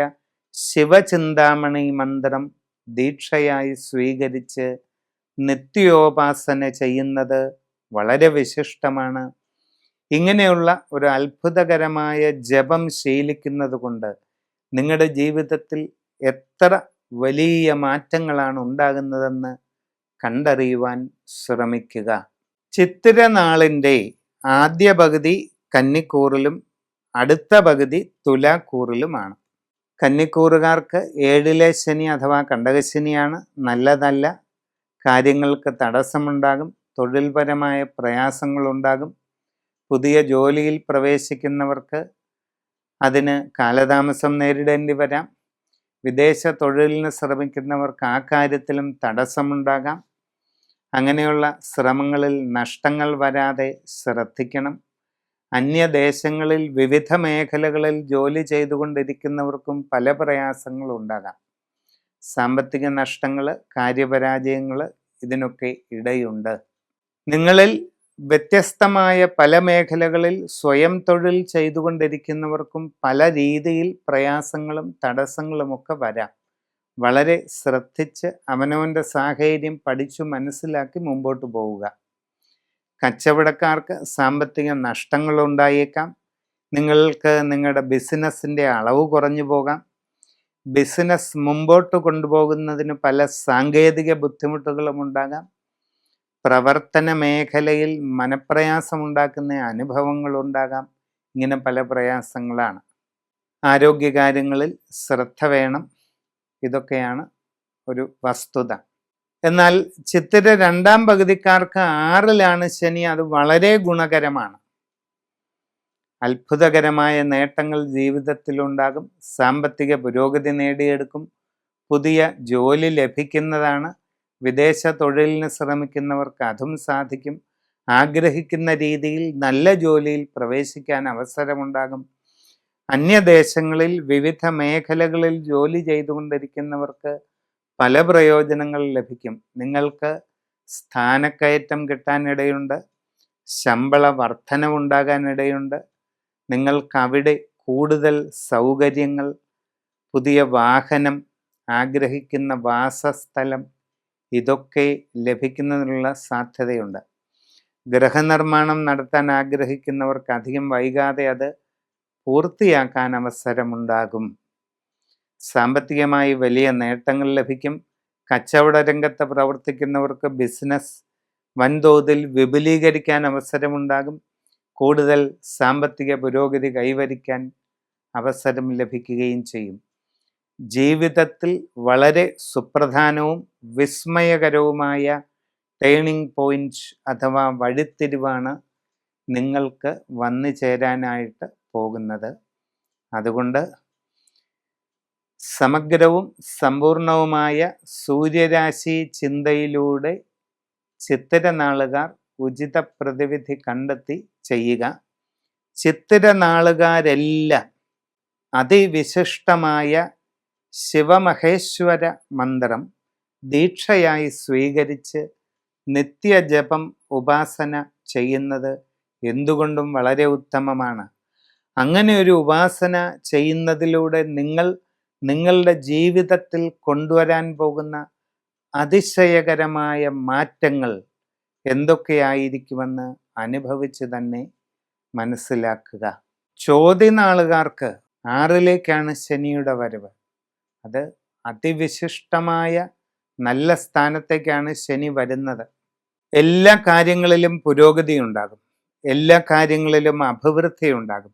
ശിവചിന്താമണി മന്ത്രം ദീക്ഷയായി സ്വീകരിച്ച് നിത്യോപാസന ചെയ്യുന്നത് വളരെ വിശിഷ്ടമാണ്. ഇങ്ങനെയുള്ള ഒരു അത്ഭുതകരമായ ജപം ശീലിക്കുന്നത് കൊണ്ട് നിങ്ങളുടെ ജീവിതത്തിൽ എത്ര വലിയ മാറ്റങ്ങളാണ് ഉണ്ടാകുന്നതെന്ന് കണ്ടറിയുവാൻ ശ്രമിക്കുക. ചിത്തിര നാളിൻ്റെ ആദ്യ പകുതി കന്നിക്കൂറിലും അടുത്ത പകുതി തുലാക്കൂറിലുമാണ്. കന്നിക്കൂറുകാർക്ക് 7-ലെ ശനി അഥവാ കണ്ടകശനിയാണ്. നല്ല കാര്യങ്ങൾക്ക് തടസ്സമുണ്ടാകും. തൊഴിൽപരമായ പ്രയാസങ്ങളുണ്ടാകും. പുതിയ ജോലിയിൽ പ്രവേശിക്കുന്നവർക്ക് അതിന് കാലതാമസം നേരിടേണ്ടി വരാം. വിദേശ തൊഴിലിന് ശ്രമിക്കുന്നവർക്ക് ആ കാര്യത്തിലും തടസ്സമുണ്ടാകാം. അങ്ങനെയുള്ള ശ്രമങ്ങളിൽ നഷ്ടങ്ങൾ വരാതെ ശ്രദ്ധിക്കണം. അന്യദേശങ്ങളിൽ വിവിധ മേഖലകളിൽ ജോലി ചെയ്തുകൊണ്ടിരിക്കുന്നവർക്കും പല പ്രയാസങ്ങളുണ്ടാകാം. സാമ്പത്തിക നഷ്ടങ്ങൾ, കാര്യപരാജയങ്ങൾ ഇതിനൊക്കെ ഇടയുണ്ട്. നിങ്ങളിൽ വ്യത്യസ്തമായ പല മേഖലകളിൽ സ്വയം തൊഴിൽ ചെയ്തുകൊണ്ടിരിക്കുന്നവർക്കും പല രീതിയിൽ പ്രയാസങ്ങളും തടസ്സങ്ങളുമൊക്കെ വരാം. വളരെ ശ്രദ്ധിച്ച് അവനവൻ്റെ സാഹചര്യം പഠിച്ചു മനസ്സിലാക്കി മുമ്പോട്ട് പോവുക. കച്ചവടക്കാർക്ക് സാമ്പത്തിക നഷ്ടങ്ങളുണ്ടായേക്കാം. നിങ്ങൾക്ക് നിങ്ങളുടെ ബിസിനസ്സിൻ്റെ അളവ് കുറഞ്ഞു പോകാം. ബിസിനസ് മുമ്പോട്ട് കൊണ്ടുപോകുന്നതിന് പല സാങ്കേതിക ബുദ്ധിമുട്ടുകളും ഉണ്ടാകാം. പ്രവർത്തന മേഖലയിൽ മനപ്രയാസമുണ്ടാക്കുന്ന അനുഭവങ്ങളുണ്ടാകാം. ഇങ്ങനെ പല പ്രയാസങ്ങളാണ്. ആരോഗ്യകാര്യങ്ങളിൽ ശ്രദ്ധ വേണം. ഇതൊക്കെയാണ് ഒരു വസ്തുത. എന്നാൽ ചിത്തിര 2-ാം പകുതിക്കാർക്ക് 6-ലാണ് ശനി. അത് വളരെ ഗുണകരമാണ്. അത്ഭുതകരമായ നേട്ടങ്ങൾ ജീവിതത്തിലുണ്ടാകും. സാമ്പത്തിക പുരോഗതി നേടിയെടുക്കും. പുതിയ ജോലി ലഭിക്കുന്നതാണ്. വിദേശ തൊഴിലിന് ശ്രമിക്കുന്നവർക്ക് അതും സാധിക്കും. ആഗ്രഹിക്കുന്ന രീതിയിൽ നല്ല ജോലിയിൽ പ്രവേശിക്കാൻ അവസരമുണ്ടാകും. അന്യദേശങ്ങളിൽ വിവിധ മേഖലകളിൽ ജോലി ചെയ്തുകൊണ്ടിരിക്കുന്നവർക്ക് പല പ്രയോജനങ്ങൾ ലഭിക്കും. നിങ്ങൾക്ക് സ്ഥാനക്കയറ്റം കിട്ടാനിടയുണ്ട്. ശമ്പള വർധനവുണ്ടാകാനിടയുണ്ട്. നിങ്ങൾക്കവിടെ കൂടുതൽ സൗകര്യങ്ങൾ, പുതിയ വാഹനം, ആഗ്രഹിക്കുന്ന വാസസ്ഥലം ഇതൊക്കെ ലഭിക്കുന്നതിനുള്ള സാധ്യതയുണ്ട്. ഗൃഹനിർമ്മാണം നടത്താൻ ആഗ്രഹിക്കുന്നവർക്ക് അധികം വൈകാതെ അത് പൂർത്തിയാക്കാൻ അവസരമുണ്ടാകും. സാമ്പത്തികമായി വലിയ നേട്ടങ്ങൾ ലഭിക്കും. കച്ചവട രംഗത്ത് പ്രവർത്തിക്കുന്നവർക്ക് ബിസിനസ് വൻതോതിൽ വിപുലീകരിക്കാൻ അവസരമുണ്ടാകും. കൂടുതൽ സാമ്പത്തിക പുരോഗതി കൈവരിക്കാൻ അവസരം ലഭിക്കുകയും ചെയ്യും. ജീവിതത്തിൽ വളരെ സുപ്രധാനവും വിസ്മയകരവുമായ ടേണിംഗ് പോയിന്റ് അഥവാ വഴിത്തിരിവാണ് നിങ്ങൾക്ക് വന്നു ചേരാനായിട്ട് പോകുന്നത്. അതുകൊണ്ട് സമഗ്രവും സമ്പൂർണവുമായ സൂര്യരാശി ചിന്തയിലൂടെ ചിത്തിര നാളുകാർ ഉചിത പ്രതിവിധി കണ്ടെത്തി ചെയ്യുക. ചിത്തിര നാളുകാരെല്ലാം അതിവിശിഷ്ടമായ ശിവമഹേശ്വര മന്ത്രം ദീക്ഷയായി സ്വീകരിച്ച് നിത്യജപം ഉപാസന ചെയ്യുന്നത് എന്തുകൊണ്ടും വളരെ ഉത്തമമാണ്. അങ്ങനെ ഒരു ഉപാസന ചെയ്യുന്നതിലൂടെ നിങ്ങളുടെ ജീവിതത്തിൽ കൊണ്ടുവരാൻ പോകുന്ന അതിശയകരമായ മാറ്റങ്ങൾ എന്തൊക്കെയായിരിക്കുമെന്ന് അനുഭവിച്ച് തന്നെ മനസ്സിലാക്കുക. ചോദ്യനാളുകാർക്ക് 6ലേക്കാണ് ശനിയുടെ വരവ്. അത് അതിവിശിഷ്ടമായ നല്ല സ്ഥാനത്തേക്കാണ് ശനി വരുന്നത്. എല്ലാ കാര്യങ്ങളിലും പുരോഗതി ഉണ്ടാകും, എല്ലാ കാര്യങ്ങളിലും അഭിവൃദ്ധി ഉണ്ടാകും.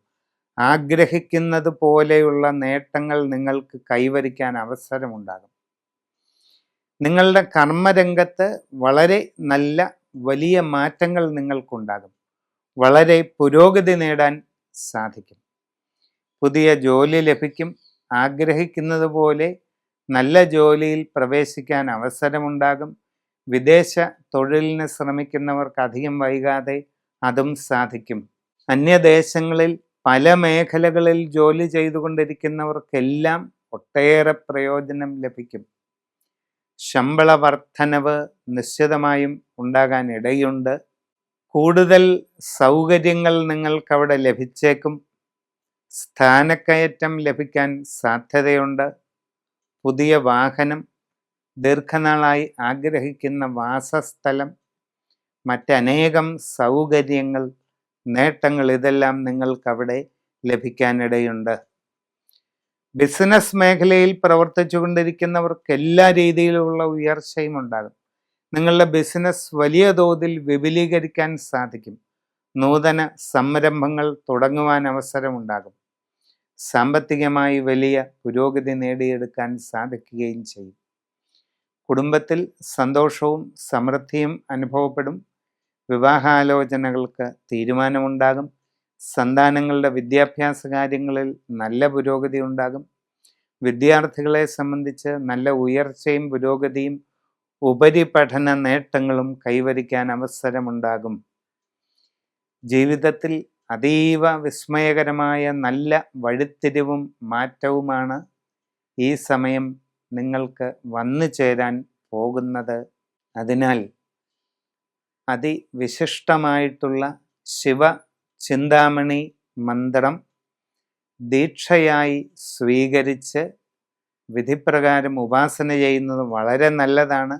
ആഗ്രഹിക്കുന്നത് പോലെയുള്ള നേട്ടങ്ങൾ നിങ്ങൾക്ക് കൈവരിക്കാൻ അവസരമുണ്ടാകും. നിങ്ങളുടെ കർമ്മരംഗത്ത് വളരെ നല്ല വലിയ മാറ്റങ്ങൾ നിങ്ങൾക്കുണ്ടാകും. വളരെ പുരോഗതി നേടാൻ സാധിക്കും. പുതിയ ജോലി ലഭിക്കും. ആഗ്രഹിക്കുന്നത് പോലെ നല്ല ജോലിയിൽ പ്രവേശിക്കാൻ അവസരമുണ്ടാകും. വിദേശ തൊഴിലിന് ശ്രമിക്കുന്നവർക്ക് അധികം വൈകാതെ അതും സാധിക്കും. അന്യദേശങ്ങളിൽ പല മേഖലകളിൽ ജോലി ചെയ്തുകൊണ്ടിരിക്കുന്നവർക്കെല്ലാം ഒട്ടേറെ പ്രയോജനം ലഭിക്കും. ശമ്പള വർധനവ് നിശ്ചിതമായും ഉണ്ടാകാൻ ഇടയുണ്ട്. കൂടുതൽ സൗകര്യങ്ങൾ നിങ്ങൾക്കവിടെ ലഭിച്ചേക്കും. സ്ഥാനക്കയറ്റം ലഭിക്കാൻ സാധ്യതയുണ്ട്. പുതിയ വാഹനം, ദീർഘനാളായി ആഗ്രഹിക്കുന്ന വാസസ്ഥലം, മറ്റനേകം സൗകര്യങ്ങൾ, നേട്ടങ്ങൾ ഇതെല്ലാം നിങ്ങൾക്കവിടെ ലഭിക്കാനിടയുണ്ട്. ബിസിനസ് മേഖലയിൽ പ്രവർത്തിച്ചു കൊണ്ടിരിക്കുന്നവർക്ക് എല്ലാ രീതിയിലുള്ള ഉയർച്ചയും ഉണ്ടാകും. നിങ്ങളുടെ ബിസിനസ് വലിയ തോതിൽ വിപുലീകരിക്കാൻ സാധിക്കും. നൂതന സംരംഭങ്ങൾ തുടങ്ങുവാൻ അവസരമുണ്ടാകും. സാമ്പത്തികമായി വലിയ പുരോഗതി നേടിയെടുക്കാൻ സാധിക്കുകയും ചെയ്യും. കുടുംബത്തിൽ സന്തോഷവും സമൃദ്ധിയും അനുഭവപ്പെടും. വിവാഹാലോചനകൾക്ക് തീരുമാനമുണ്ടാകും. സന്താനങ്ങളുടെ വിദ്യാഭ്യാസ കാര്യങ്ങളിൽ നല്ല പുരോഗതി ഉണ്ടാകും. വിദ്യാർത്ഥികളെ സംബന്ധിച്ച് നല്ല ഉയർച്ചയും പുരോഗതിയും ഉപരിപഠന നേട്ടങ്ങളും കൈവരിക്കാൻ അവസരമുണ്ടാകും. ജീവിതത്തിൽ അതീവ വിസ്മയകരമായ നല്ല വഴിത്തിരിവും മാറ്റവുമാണ് ഈ സമയം നിങ്ങൾക്ക് വന്നു ചേരാൻ പോകുന്നത്. അതിനാൽ അതിവിശിഷ്ടമായിട്ടുള്ള ശിവ ചിന്താമണി മന്ത്രം ദീക്ഷയായി സ്വീകരിച്ച് വിധിപ്രകാരം ഉപാസന ചെയ്യുന്നത് വളരെ നല്ലതാണ്.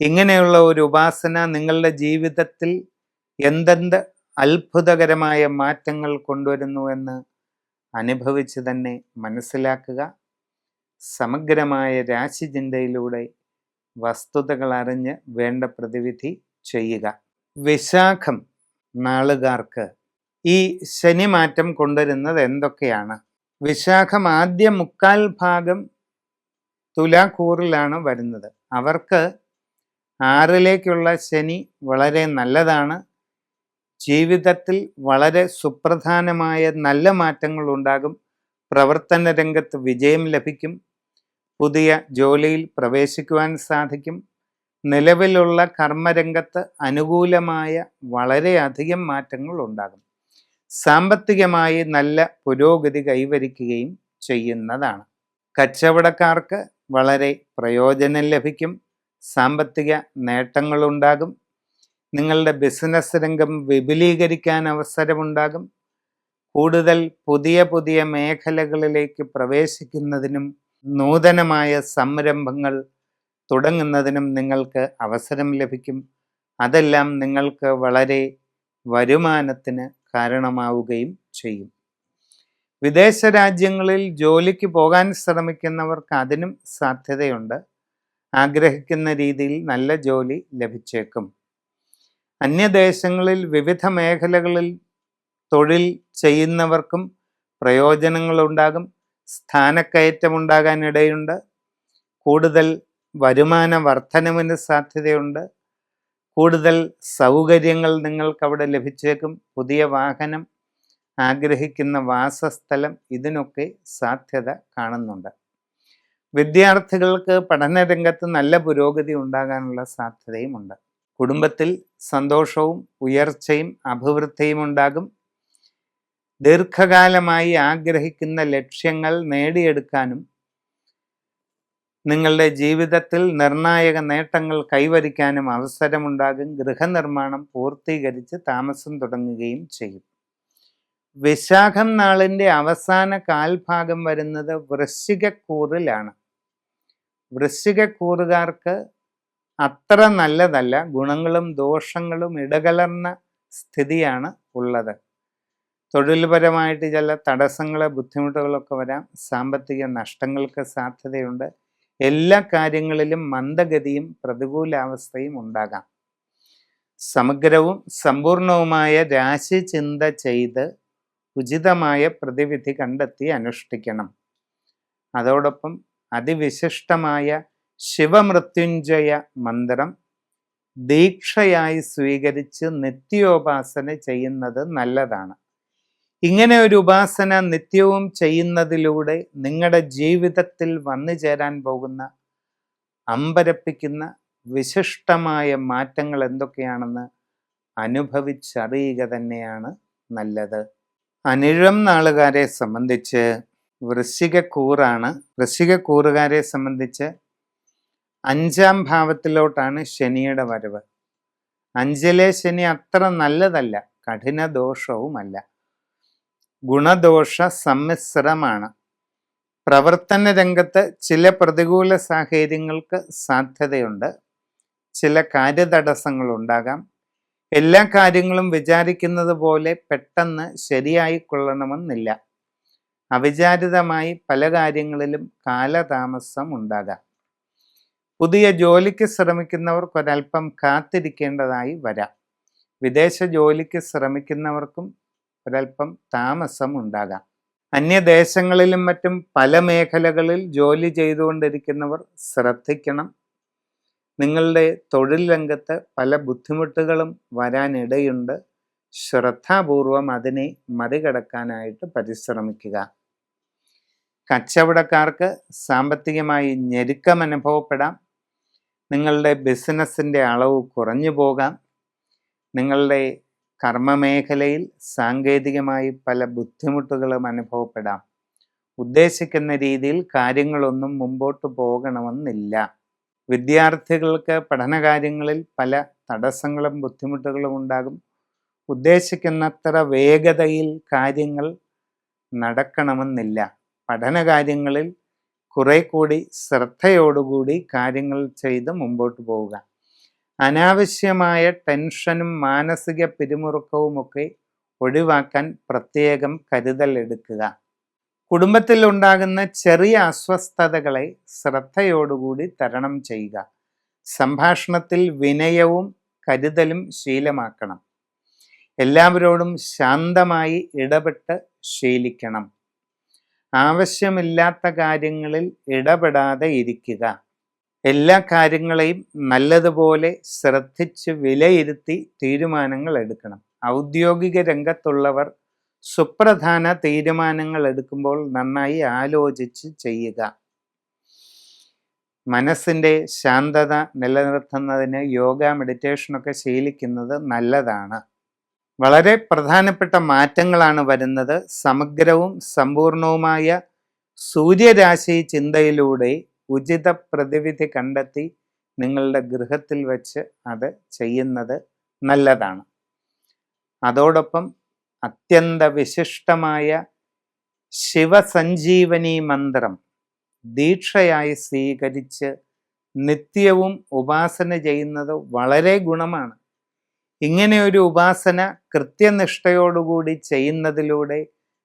ഇങ്ങനെയുള്ള ഒരു ഉപാസന നിങ്ങളുടെ ജീവിതത്തിൽ എന്തെന്ത് അത്ഭുതകരമായ മാറ്റങ്ങൾ കൊണ്ടുവരുന്നുവെന്ന് അനുഭവിച്ച് തന്നെ മനസ്സിലാക്കുക. സമഗ്രമായ രാശിചിന്തയിലൂടെ വസ്തുതകൾ അറിഞ്ഞ് വേണ്ട പ്രതിവിധി ചെയ്യുക. വിശാഖം നാളുകാർക്ക് ഈ ശനിമാറ്റം കൊണ്ടുവരുന്നത് എന്തൊക്കെയാണ്? വിശാഖം ആദ്യ 3/4 ഭാഗം തുലാക്കൂറിലാണ് വരുന്നത്. അവർക്ക് 6ലേക്കുള്ള ശനി വളരെ നല്ലതാണ്. ജീവിതത്തിൽ വളരെ സുപ്രധാനമായ നല്ല മാറ്റങ്ങൾ ഉണ്ടാകും. പ്രവർത്തന രംഗത്ത് വിജയം ലഭിക്കും. പുതിയ ജോലിയിൽ പ്രവേശിക്കുവാൻ സാധിക്കും. നിലവിലുള്ള കർമ്മരംഗത്ത് അനുകൂലമായ വളരെയധികം മാറ്റങ്ങൾ ഉണ്ടാകും. സാമ്പത്തികമായി നല്ല പുരോഗതി കൈവരിക്കുകയും ചെയ്യുന്നതാണ്. കച്ചവടക്കാർക്ക് വളരെ പ്രയോജനം ലഭിക്കും. സാമ്പത്തിക നേട്ടങ്ങളുണ്ടാകും. നിങ്ങളുടെ ബിസിനസ് രംഗം വിപുലീകരിക്കാൻ അവസരമുണ്ടാകും. കൂടുതൽ പുതിയ മേഖലകളിലേക്ക് പ്രവേശിക്കുന്നതിനും നൂതനമായ സംരംഭങ്ങൾ തുടങ്ങുന്നതിനും നിങ്ങൾക്ക് അവസരം ലഭിക്കും. അതെല്ലാം നിങ്ങൾക്ക് വളരെ വരുമാനത്തിന് കാരണമാവുകയും ചെയ്യും. വിദേശ രാജ്യങ്ങളിൽ ജോലിക്ക് പോകാൻ ശ്രമിക്കുന്നവർക്ക് അതിനും സാധ്യതയുണ്ട്. ആഗ്രഹിക്കുന്ന രീതിയിൽ നല്ല ജോലി ലഭിച്ചേക്കും. അന്യദേശങ്ങളിൽ വിവിധ മേഖലകളിൽ തൊഴിൽ ചെയ്യുന്നവർക്കും പ്രയോജനങ്ങളുണ്ടാകും. സ്ഥാനക്കയറ്റമുണ്ടാകാൻ ഇടയുണ്ട്. കൂടുതൽ വരുമാന വർധനവിന് സാധ്യതയുണ്ട്. കൂടുതൽ സൗകര്യങ്ങൾ നിങ്ങൾക്കവിടെ ലഭിച്ചേക്കും. പുതിയ വാഹനം, ആഗ്രഹിക്കുന്ന വാസസ്ഥലം, ഇതിനൊക്കെ സാധ്യത കാണുന്നുണ്ട്. വിദ്യാർത്ഥികൾക്ക് പഠനരംഗത്ത് നല്ല പുരോഗതി ഉണ്ടാകാനുള്ള സാധ്യതയുമുണ്ട്. കുടുംബത്തിൽ സന്തോഷവും ഉയർച്ചയും അഭിവൃദ്ധിയും ഉണ്ടാകും. ദീർഘകാലമായി ആഗ്രഹിക്കുന്ന ലക്ഷ്യങ്ങൾ നേടിയെടുക്കാനും നിങ്ങളുടെ ജീവിതത്തിൽ നിർണായക നേട്ടങ്ങൾ കൈവരിക്കാനും അവസരമുണ്ടാകും. ഗൃഹനിർമ്മാണം പൂർത്തീകരിച്ച് താമസം തുടങ്ങുകയും ചെയ്യും. വിശാഖം നാളിൻ്റെ അവസാന കാൽഭാഗം വരുന്നത് വൃശ്ചികക്കൂറിലാണ്. വൃശ്ചികക്കൂറുകാർക്ക് അത്ര നല്ലതല്ല. ഗുണങ്ങളും ദോഷങ്ങളും ഇടകലർന്ന സ്ഥിതിയാണ് ഉള്ളത്. തൊഴിൽപരമായിട്ട് ചില തടസ്സങ്ങളോ ബുദ്ധിമുട്ടുകളൊക്കെ വരാം. സാമ്പത്തിക നഷ്ടങ്ങൾക്ക് സാധ്യതയുണ്ട്. എല്ലാ കാര്യങ്ങളിലും മന്ദഗതിയും പ്രതികൂലാവസ്ഥയും ഉണ്ടാകാം. സമഗ്രവും സമ്പൂർണവുമായ രാശി ചിന്ത ചെയ്ത് ഉചിതമായ പ്രതിവിധി കണ്ടെത്തി അനുഷ്ഠിക്കണം. അതോടൊപ്പം അതിവിശിഷ്ടമായ ശിവമൃത്യുഞ്ജയ മന്ത്രം ദീക്ഷയായി സ്വീകരിച്ച് നിത്യോപാസന ചെയ്യുന്നത് നല്ലതാണ്. ഇങ്ങനെ ഒരു ഉപാസന നിത്യവും ചെയ്യുന്നതിലൂടെ നിങ്ങളുടെ ജീവിതത്തിൽ വന്നു ചേരാൻ പോകുന്ന അമ്പരപ്പിക്കുന്ന വിശിഷ്ടമായ മാറ്റങ്ങൾ എന്തൊക്കെയാണെന്ന് അനുഭവിച്ചറിയുക തന്നെയാണ് നല്ലത്. അനിഴം നാളുകാരെ സംബന്ധിച്ച് വൃശ്ചികക്കൂറാണ്. വൃശ്ചികക്കൂറുകാരെ സംബന്ധിച്ച് 5-ാം ഭാവത്തിലോട്ടാണ് ശനിയുടെ വരവ്. 5-ലെ ശനി അത്ര നല്ലതല്ല, കഠിന ദോഷവുമല്ല, ഗുണദോഷ സമ്മിശ്രമാണ്. പ്രവർത്തന രംഗത്ത് ചില പ്രതികൂല സാഹചര്യങ്ങൾക്ക് സാധ്യതയുണ്ട്. ചില കാര്യതടസ്സങ്ങളുണ്ടാകാം. എല്ലാ കാര്യങ്ങളും വിചാരിക്കുന്നത് പോലെ പെട്ടെന്ന് ശരിയായി കൊള്ളണമെന്നില്ല. അവിചാരിതമായി പല കാര്യങ്ങളിലും കാലതാമസം ഉണ്ടാകാം. പുതിയ ജോലിക്ക് ശ്രമിക്കുന്നവർക്കൊരൽപ്പം കാത്തിരിക്കേണ്ടതായി വരാം. വിദേശ ജോലിക്ക് ശ്രമിക്കുന്നവർക്കും ഒരൽപ്പം താമസം ഉണ്ടാകാം. അന്യദേശങ്ങളിലും മറ്റും പല മേഖലകളിൽ ജോലി ചെയ്തുകൊണ്ടിരിക്കുന്നവർ ശ്രദ്ധിക്കണം. നിങ്ങളുടെ തൊഴിൽ രംഗത്ത് പല ബുദ്ധിമുട്ടുകളും വരാനിടയുണ്ട്. ശ്രദ്ധാപൂർവം അതിനെ മറികടക്കാനായിട്ട് പരിശ്രമിക്കുക. കച്ചവടക്കാർക്ക് സാമ്പത്തികമായി ഞെരുക്കം അനുഭവപ്പെടാം. നിങ്ങളുടെ ബിസിനസ്സിൻ്റെ അളവ് കുറഞ്ഞു പോകാം. നിങ്ങളുടെ കർമ്മമേഖലയിൽ സാങ്കേതികമായി പല ബുദ്ധിമുട്ടുകളും അനുഭവപ്പെടാം. ഉദ്ദേശിക്കുന്ന രീതിയിൽ കാര്യങ്ങളൊന്നും മുമ്പോട്ട് പോകണമെന്നില്ല. വിദ്യാർത്ഥികൾക്ക് പഠനകാര്യങ്ങളിൽ പല തടസ്സങ്ങളും ബുദ്ധിമുട്ടുകളും ഉണ്ടാകും. ഉദ്ദേശിക്കുന്നത്ര വേഗതയിൽ കാര്യങ്ങൾ നടക്കണമെന്നില്ല. പഠനകാര്യങ്ങളിൽ കുറെ കൂടി ശ്രദ്ധയോടുകൂടി കാര്യങ്ങൾ ചെയ്ത് മുമ്പോട്ട് പോവുക. അനാവശ്യമായ ടെൻഷനും മാനസിക പിരിമുറുക്കവുമൊക്കെ ഒഴിവാക്കാൻ പ്രത്യേകം കരുതൽ എടുക്കുക. കുടുംബത്തിൽ ഉണ്ടാകുന്ന ചെറിയ അസ്വസ്ഥതകളെ ശ്രദ്ധയോടുകൂടി തരണം ചെയ്യുക. സംഭാഷണത്തിൽ വിനയവും കരുതലും ശീലമാക്കണം. എല്ലാവരോടും ശാന്തമായി ഇടപെട്ട് ശീലിക്കണം. ആവശ്യമില്ലാത്ത കാര്യങ്ങളിൽ ഇടപെടാതെ ഇരിക്കുക. എല്ലാ കാര്യങ്ങളെയും നല്ലതുപോലെ ശ്രദ്ധിച്ച് വിലയിരുത്തി തീരുമാനങ്ങൾ എടുക്കണം. ഔദ്യോഗിക രംഗത്തുള്ളവർ സുപ്രധാന തീരുമാനങ്ങൾ എടുക്കുമ്പോൾ നന്നായി ആലോചിച്ച് ചെയ്യുക. മനസ്സിൻ്റെ ശാന്തത നിലനിർത്തുന്നതിന് യോഗ, മെഡിറ്റേഷനൊക്കെ ശീലിക്കുന്നത് നല്ലതാണ്. വളരെ പ്രധാനപ്പെട്ട മാറ്റങ്ങളാണ് വരുന്നത്. സമഗ്രവും സമ്പൂർണവുമായ സൂര്യരാശി ചിന്തയിലൂടെ ഉചിത പ്രതിവിധി കണ്ടെത്തി നിങ്ങളുടെ ഗൃഹത്തിൽ വെച്ച് അത് ചെയ്യുന്നത് നല്ലതാണ്. അതോടൊപ്പം അത്യന്ത വിശിഷ്ടമായ ശിവസഞ്ജീവനി മന്ത്രം ദീക്ഷയായി സ്വീകരിച്ച് നിത്യവും ഉപാസന ചെയ്യുന്നത് വളരെ ഗുണമാണ്. ഇങ്ങനെ ഒരു ഉപാസന കൃത്യനിഷ്ഠയോടുകൂടി ചെയ്യുന്നതിലൂടെ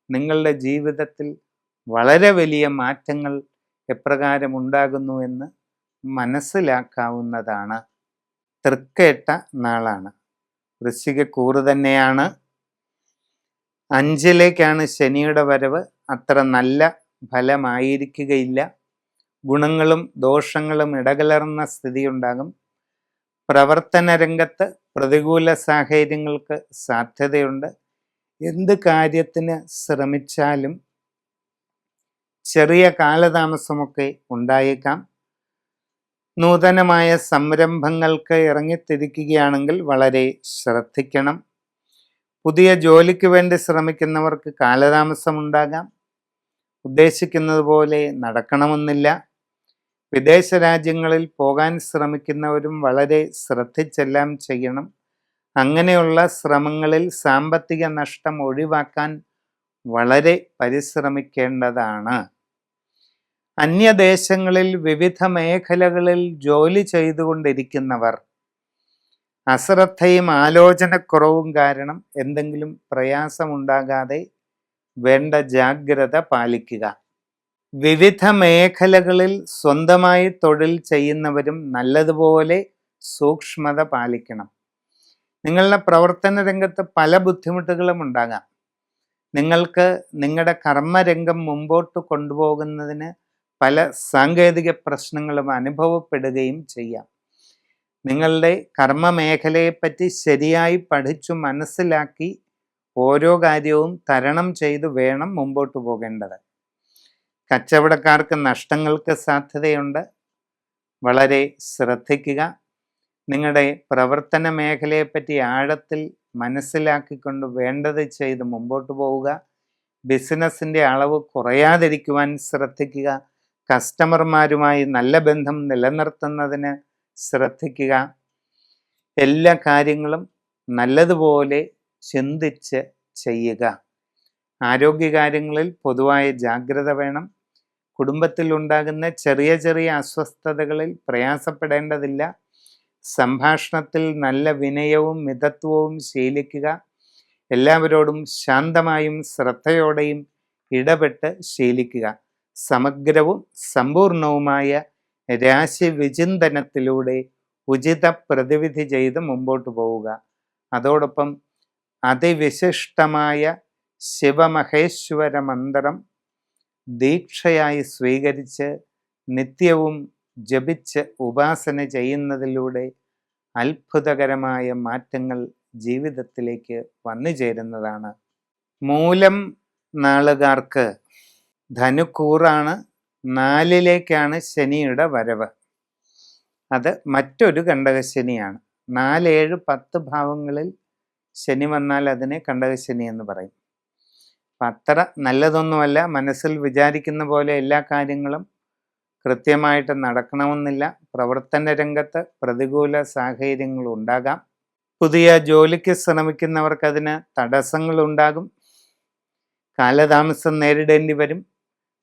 നിങ്ങളുടെ ജീവിതത്തിൽ വളരെ വലിയ മാറ്റങ്ങൾ എപ്രകാരം ഉണ്ടാകുന്നു എന്ന് മനസ്സിലാക്കാവുന്നതാണ്. തൃക്കേട്ട നാളാണ്. വൃശ്ചികക്കൂറ് തന്നെയാണ്. 5-ലേക്കാണ് ശനിയുടെ വരവ്. അത്ര നല്ല ഫലമായിരിക്കുകയില്ല. ഗുണങ്ങളും ദോഷങ്ങളും ഇടകലർന്ന സ്ഥിതിയുണ്ടാകും. പ്രവർത്തന രംഗത്ത് പ്രതികൂല സാഹചര്യങ്ങൾക്ക് സാധ്യതയുണ്ട്. എന്ത് കാര്യത്തിന് ശ്രമിച്ചാലും ചെറിയ കാലതാമസമൊക്കെ ഉണ്ടായേക്കാം. നൂതനമായ സംരംഭങ്ങൾക്ക് ഇറങ്ങിത്തിരിക്കുകയാണെങ്കിൽ വളരെ ശ്രദ്ധിക്കണം. പുതിയ ജോലിക്ക് വേണ്ടി ശ്രമിക്കുന്നവർക്ക് കാലതാമസമുണ്ടാകാം. ഉദ്ദേശിക്കുന്നത് പോലെ നടക്കണമെന്നില്ല. വിദേശ രാജ്യങ്ങളിൽ പോകാൻ ശ്രമിക്കുന്നവരും വളരെ ശ്രദ്ധിച്ചെല്ലാം ചെയ്യണം. അങ്ങനെയുള്ള ശ്രമങ്ങളിൽ സാമ്പത്തിക നഷ്ടം ഒഴിവാക്കാൻ വളരെ പരിശ്രമിക്കേണ്ടതാണ്. അന്യദേശങ്ങളിൽ വിവിധ മേഖലകളിൽ ജോലി ചെയ്തുകൊണ്ടിരിക്കുന്നവർ അശ്രദ്ധയും ആലോചനക്കുറവും കാരണം എന്തെങ്കിലും പ്രയാസമുണ്ടാകാതെ വേണ്ട ജാഗ്രത പാലിക്കുക. വിവിധ മേഖലകളിൽ സ്വന്തമായി തൊഴിൽ ചെയ്യുന്നവരും നല്ലതുപോലെ സൂക്ഷ്മത പാലിക്കണം. നിങ്ങളുടെ പ്രവർത്തന രംഗത്ത് പല ബുദ്ധിമുട്ടുകളും ഉണ്ടാകാം. നിങ്ങൾക്ക് നിങ്ങളുടെ കർമ്മരംഗം മുമ്പോട്ട് കൊണ്ടുപോകുന്നതിന് പല സാങ്കേതിക പ്രശ്നങ്ങളും അനുഭവപ്പെടുകയും ചെയ്യാം. നിങ്ങളുടെ കർമ്മ മേഖലയെപ്പറ്റി ശരിയായി പഠിച്ചു മനസ്സിലാക്കി ഓരോ കാര്യവും തരണം ചെയ്തു വേണം മുമ്പോട്ട് പോകേണ്ടത്. കച്ചവടക്കാർക്ക് നഷ്ടങ്ങൾക്ക് സാധ്യതയുണ്ട്. വളരെ ശ്രദ്ധിക്കുക. നിങ്ങളുടെ പ്രവർത്തന മേഖലയെപ്പറ്റി ആഴത്തിൽ മനസ്സിലാക്കിക്കൊണ്ട് വേണ്ടത് ചെയ്ത് മുമ്പോട്ട് പോവുക. ബിസിനസ്സിൻ്റെ അളവ് കുറയാതിരിക്കുവാൻ ശ്രദ്ധിക്കുക. കസ്റ്റമർമാരുമായി നല്ല ബന്ധം നിലനിർത്തുന്നതിന് ശ്രദ്ധിക്കുക. എല്ലാ കാര്യങ്ങളും നല്ലതുപോലെ ചിന്തിച്ച് ചെയ്യുക. ആരോഗ്യകാര്യങ്ങളിൽ പൊതുവായ ജാഗ്രത വേണം. കുടുംബത്തിൽ ഉണ്ടാകുന്ന ചെറിയ ചെറിയ അസ്വസ്ഥതകളിൽ പ്രയാസപ്പെടേണ്ടതില്ല. സംഭാഷണത്തിൽ നല്ല വിനയവും മിതത്വവും ശീലിക്കുക. എല്ലാവരോടും ശാന്തമായും ശ്രദ്ധയോടെയും ഇടപെട്ട് ശീലിക്കുക. സമഗ്രവും സമ്പൂർണവുമായ രാശി വിചിന്തനത്തിലൂടെ ഉചിത പ്രതിവിധി ചെയ്ത് മുമ്പോട്ട് പോവുക. അതോടൊപ്പം അതിവിശിഷ്ടമായ ശിവമഹേശ്വര മന്ത്രം ദീക്ഷയായി സ്വീകരിച്ച് നിത്യവും ജപിച്ച് ഉപാസന ചെയ്യുന്നതിലൂടെ അത്ഭുതകരമായ മാറ്റങ്ങൾ ജീവിതത്തിലേക്ക് വന്നു ചേരുന്നതാണ്. മൂലം നാളുകാർക്ക് ധനുക്കൂറാണ്. 4ലേക്കാണ് ശനിയുടെ വരവ്. അത് മറ്റൊരു കണ്ടകശനിയാണ്. 4, 7, 10 ഭാവങ്ങളിൽ ശനി വന്നാൽ അതിനെ കണ്ടകശനി എന്ന് പറയും. അപ്പം അത്ര നല്ലതൊന്നുമല്ല. മനസ്സിൽ വിചാരിക്കുന്ന പോലെ എല്ലാ കാര്യങ്ങളും കൃത്യമായിട്ട് നടക്കണമെന്നില്ല. പ്രവർത്തന രംഗത്ത് പ്രതികൂല സാഹചര്യങ്ങൾ ഉണ്ടാകാം. പുതിയ ജോലിക്ക് ശ്രമിക്കുന്നവർക്ക് അതിന് തടസ്സങ്ങളുണ്ടാകും. കാലതാമസം നേരിടേണ്ടി വരും.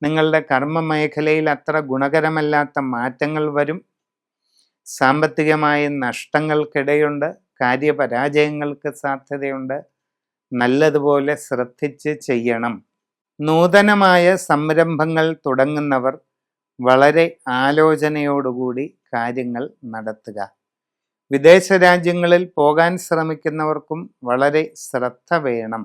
നിങ്ങളുടെ കർമ്മ മേഖലയിൽ അത്ര ഗുണകരമല്ലാത്ത മാറ്റങ്ങൾ വരും. സാമ്പത്തികമായ നഷ്ടങ്ങൾക്കിടയുണ്ട്. കാര്യപരാജയങ്ങൾക്ക് സാധ്യതയുണ്ട്. നല്ലതുപോലെ ശ്രദ്ധിച്ച് ചെയ്യണം. നൂതനമായ സംരംഭങ്ങൾ തുടങ്ങുന്നവർ വളരെ ആലോചനയോടുകൂടി കാര്യങ്ങൾ നടത്തുക. വിദേശ രാജ്യങ്ങളിൽ പോകാൻ ശ്രമിക്കുന്നവർക്കും വളരെ ശ്രദ്ധ വേണം.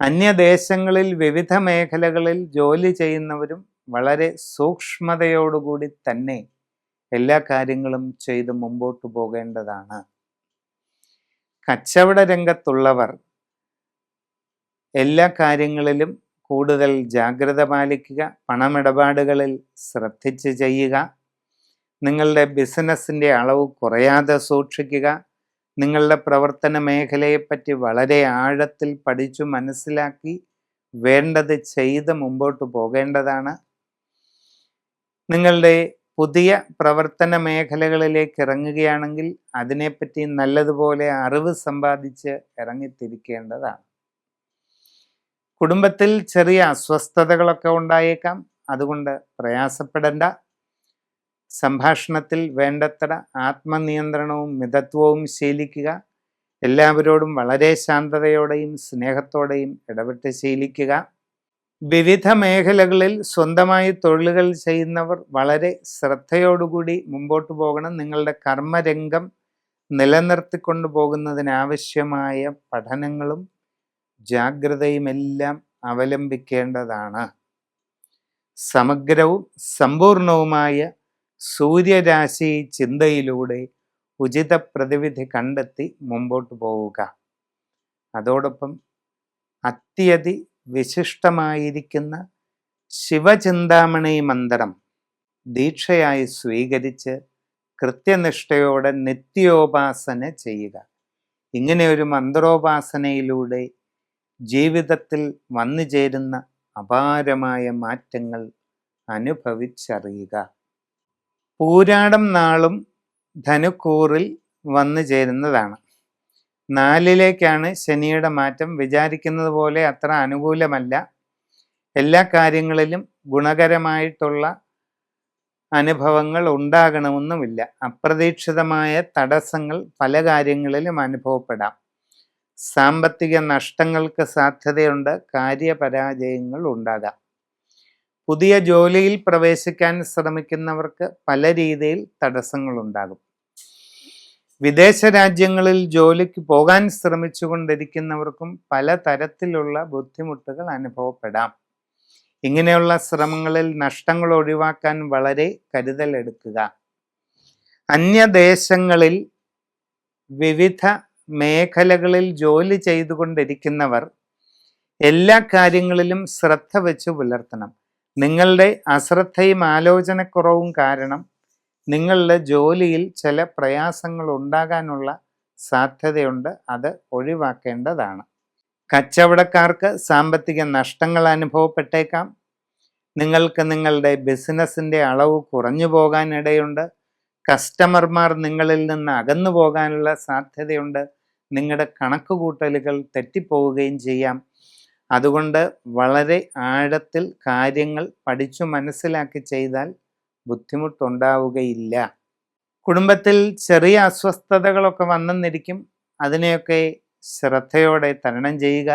അന്യദേശങ്ങളിൽ വിവിധ മേഖലകളിൽ ജോലി ചെയ്യുന്നവരും വളരെ സൂക്ഷ്മതയോടുകൂടി തന്നെ എല്ലാ കാര്യങ്ങളും ചെയ്ത് മുമ്പോട്ട് പോകേണ്ടതാണ്. കച്ചവട രംഗത്തുള്ളവർ എല്ലാ കാര്യങ്ങളിലും കൂടുതൽ ജാഗ്രത പാലിക്കുക. പണമിടപാടുകളിൽ ശ്രദ്ധിച്ച് ചെയ്യുക. നിങ്ങളുടെ ബിസിനസ്സിൻ്റെ അളവ് കുറയാതെ സൂക്ഷിക്കുക. നിങ്ങളുടെ പ്രവർത്തന മേഖലയെപ്പറ്റി വളരെ ആഴത്തിൽ പഠിച്ചു മനസ്സിലാക്കി വേണ്ടത് ചെയ്ത് മുമ്പോട്ട് പോകേണ്ടതാണ്. നിങ്ങളുടെ പുതിയ പ്രവർത്തന മേഖലകളിലേക്ക് ഇറങ്ങുകയാണെങ്കിൽ അതിനെപ്പറ്റി നല്ലതുപോലെ അറിവ് സമ്പാദിച്ച് ഇറങ്ങിത്തിരിക്കേണ്ടതാണ്. കുടുംബത്തിൽ ചെറിയ അസ്വസ്ഥതകളൊക്കെ ഉണ്ടായേക്കാം. അതുകൊണ്ട് പ്രയാസപ്പെടേണ്ട. സംഭാഷണത്തിൽ വേണ്ടത്ര ആത്മനിയന്ത്രണവും മിതത്വവും ശീലിക്കുക. എല്ലാവരോടും വളരെ ശാന്തതയോടെയും സ്നേഹത്തോടെയും ഇടപെട്ട് ശീലിക്കുക. വിവിധ മേഖലകളിൽ സ്വന്തമായി തൊഴിലുകൾ ചെയ്യുന്നവർ വളരെ ശ്രദ്ധയോടുകൂടി മുമ്പോട്ട് പോകണം. നിങ്ങളുടെ കർമ്മരംഗം നിലനിർത്തിക്കൊണ്ടു പോകുന്നതിനാവശ്യമായ പഠനങ്ങളും ജാഗ്രതയുമെല്ലാം അവലംബിക്കേണ്ടതാണ്. സമഗ്രവും സമ്പൂർണവുമായ സൂര്യരാശി ചിന്തയിലൂടെ ഉചിത പ്രതിവിധി കണ്ടെത്തി മുമ്പോട്ട് പോവുക. അതോടൊപ്പം അത്യധി വിശിഷ്ടമായിരിക്കുന്ന ശിവചിന്താമണി മന്ത്രം ദീക്ഷയായി സ്വീകരിച്ച് കൃത്യനിഷ്ഠയോടെ നിത്യോപാസന ചെയ്യുക. ഇങ്ങനെ ഒരു മന്ത്രോപാസനയിലൂടെ ജീവിതത്തിൽ വന്നു ചേരുന്ന അപാരമായ മാറ്റങ്ങൾ അനുഭവിച്ചറിയുക. പൂരാടം നാളും ധനുക്കൂറിൽ വന്നു ചേരുന്നതാണ്. 4ലേക്കാണ് ശനിയുടെ മാറ്റം. വിചാരിക്കുന്നത് പോലെ അത്ര അനുകൂലമല്ല. എല്ലാ കാര്യങ്ങളിലും ഗുണകരമായിട്ടുള്ള അനുഭവങ്ങൾ ഉണ്ടാകണമെന്നുമില്ല. അപ്രതീക്ഷിതമായ തടസ്സങ്ങൾ പല കാര്യങ്ങളിലും അനുഭവപ്പെടാം. സാമ്പത്തിക നഷ്ടങ്ങൾക്ക് സാധ്യതയുണ്ട്. കാര്യപരാജയങ്ങൾ ഉണ്ടാകാം. പുതിയ ജോലിയിൽ പ്രവേശിക്കാൻ ശ്രമിക്കുന്നവർക്ക് പല രീതിയിൽ തടസ്സങ്ങളുണ്ടാകും. വിദേശ രാജ്യങ്ങളിൽ ജോലിക്ക് പോകാൻ ശ്രമിച്ചുകൊണ്ടിരിക്കുന്നവർക്കും പല തരത്തിലുള്ള ബുദ്ധിമുട്ടുകൾ അനുഭവപ്പെടാം. ഇങ്ങനെയുള്ള ശ്രമങ്ങളിൽ നഷ്ടങ്ങൾ ഒഴിവാക്കാൻ വളരെ കരുതലെടുക്കുക. അന്യദേശങ്ങളിൽ വിവിധ മേഖലകളിൽ ജോലി ചെയ്തുകൊണ്ടിരിക്കുന്നവർ എല്ലാ കാര്യങ്ങളിലും ശ്രദ്ധ വെച്ച് പുലർത്തണം. നിങ്ങളുടെ അശ്രദ്ധയും ആലോചനക്കുറവും കാരണം നിങ്ങളുടെ ജോലിയിൽ ചില പ്രയാസങ്ങൾ ഉണ്ടാകാനുള്ള സാധ്യതയുണ്ട്. അത് ഒഴിവാക്കേണ്ടതാണ്. കച്ചവടക്കാർക്ക് സാമ്പത്തിക നഷ്ടങ്ങൾ അനുഭവപ്പെട്ടേക്കാം. നിങ്ങൾക്ക് നിങ്ങളുടെ ബിസിനസ്സിൻ്റെ അളവ് കുറഞ്ഞു പോകാൻ ഇടയുണ്ട്. കസ്റ്റമർമാർ നിങ്ങളിൽ നിന്ന് അകന്നു പോകാനുള്ള സാധ്യതയുണ്ട്. നിങ്ങളുടെ കണക്കുകൂട്ടലുകൾ തെറ്റിപ്പോവുകയും ചെയ്യാം. അതുകൊണ്ട് വളരെ ആഴത്തിൽ കാര്യങ്ങൾ പഠിച്ചു മനസ്സിലാക്കി ചെയ്താൽ ബുദ്ധിമുട്ടുണ്ടാവുകയില്ല. കുടുംബത്തിൽ ചെറിയ അസ്വസ്ഥതകളൊക്കെ വന്നെന്നിരിക്കും. അതിനെയൊക്കെ ശ്രദ്ധയോടെ തരണം ചെയ്യുക.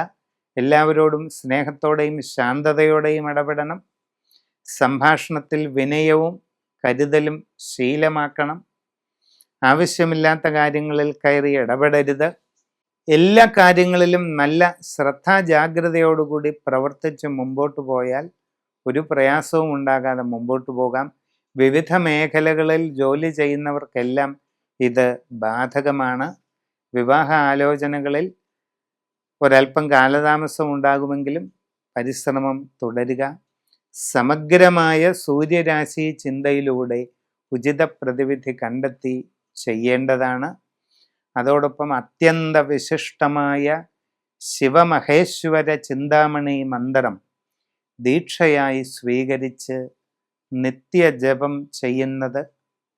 എല്ലാവരോടും സ്നേഹത്തോടെയും ശാന്തതയോടെയും ഇടപെടണം. സംഭാഷണത്തിൽ വിനയവും കരുതലും ശീലമാക്കണം. ആവശ്യമില്ലാത്ത കാര്യങ്ങളിൽ കയറി ഇടപെടരുത്. എല്ലാ കാര്യങ്ങളിലും നല്ല ശ്രദ്ധാജാഗ്രതയോടുകൂടി പ്രവർത്തിച്ച് മുമ്പോട്ട് പോയാൽ ഒരു പ്രയാസവും ഉണ്ടാകാതെ മുമ്പോട്ട് പോകാം. വിവിധ മേഖലകളിൽ ജോലി ചെയ്യുന്നവർക്കെല്ലാം ഇത് ബാധകമാണ്. വിവാഹ ആലോചനകളിൽ ഒരല്പം കാലതാമസം ഉണ്ടാകുമെങ്കിലും പരിശ്രമം തുടരുക. സമഗ്രമായ സൂര്യരാശി ചിന്തയിലൂടെ ഉചിത പ്രതിവിധി കണ്ടെത്തി ചെയ്യേണ്ടതാണ്. അതോടൊപ്പം അത്യന്ത വിശിഷ്ടമായ ശിവമഹേശ്വര ചിന്താമണി മന്ത്രം ദീക്ഷയായി സ്വീകരിച്ച് നിത്യജപം ചെയ്യുന്നത്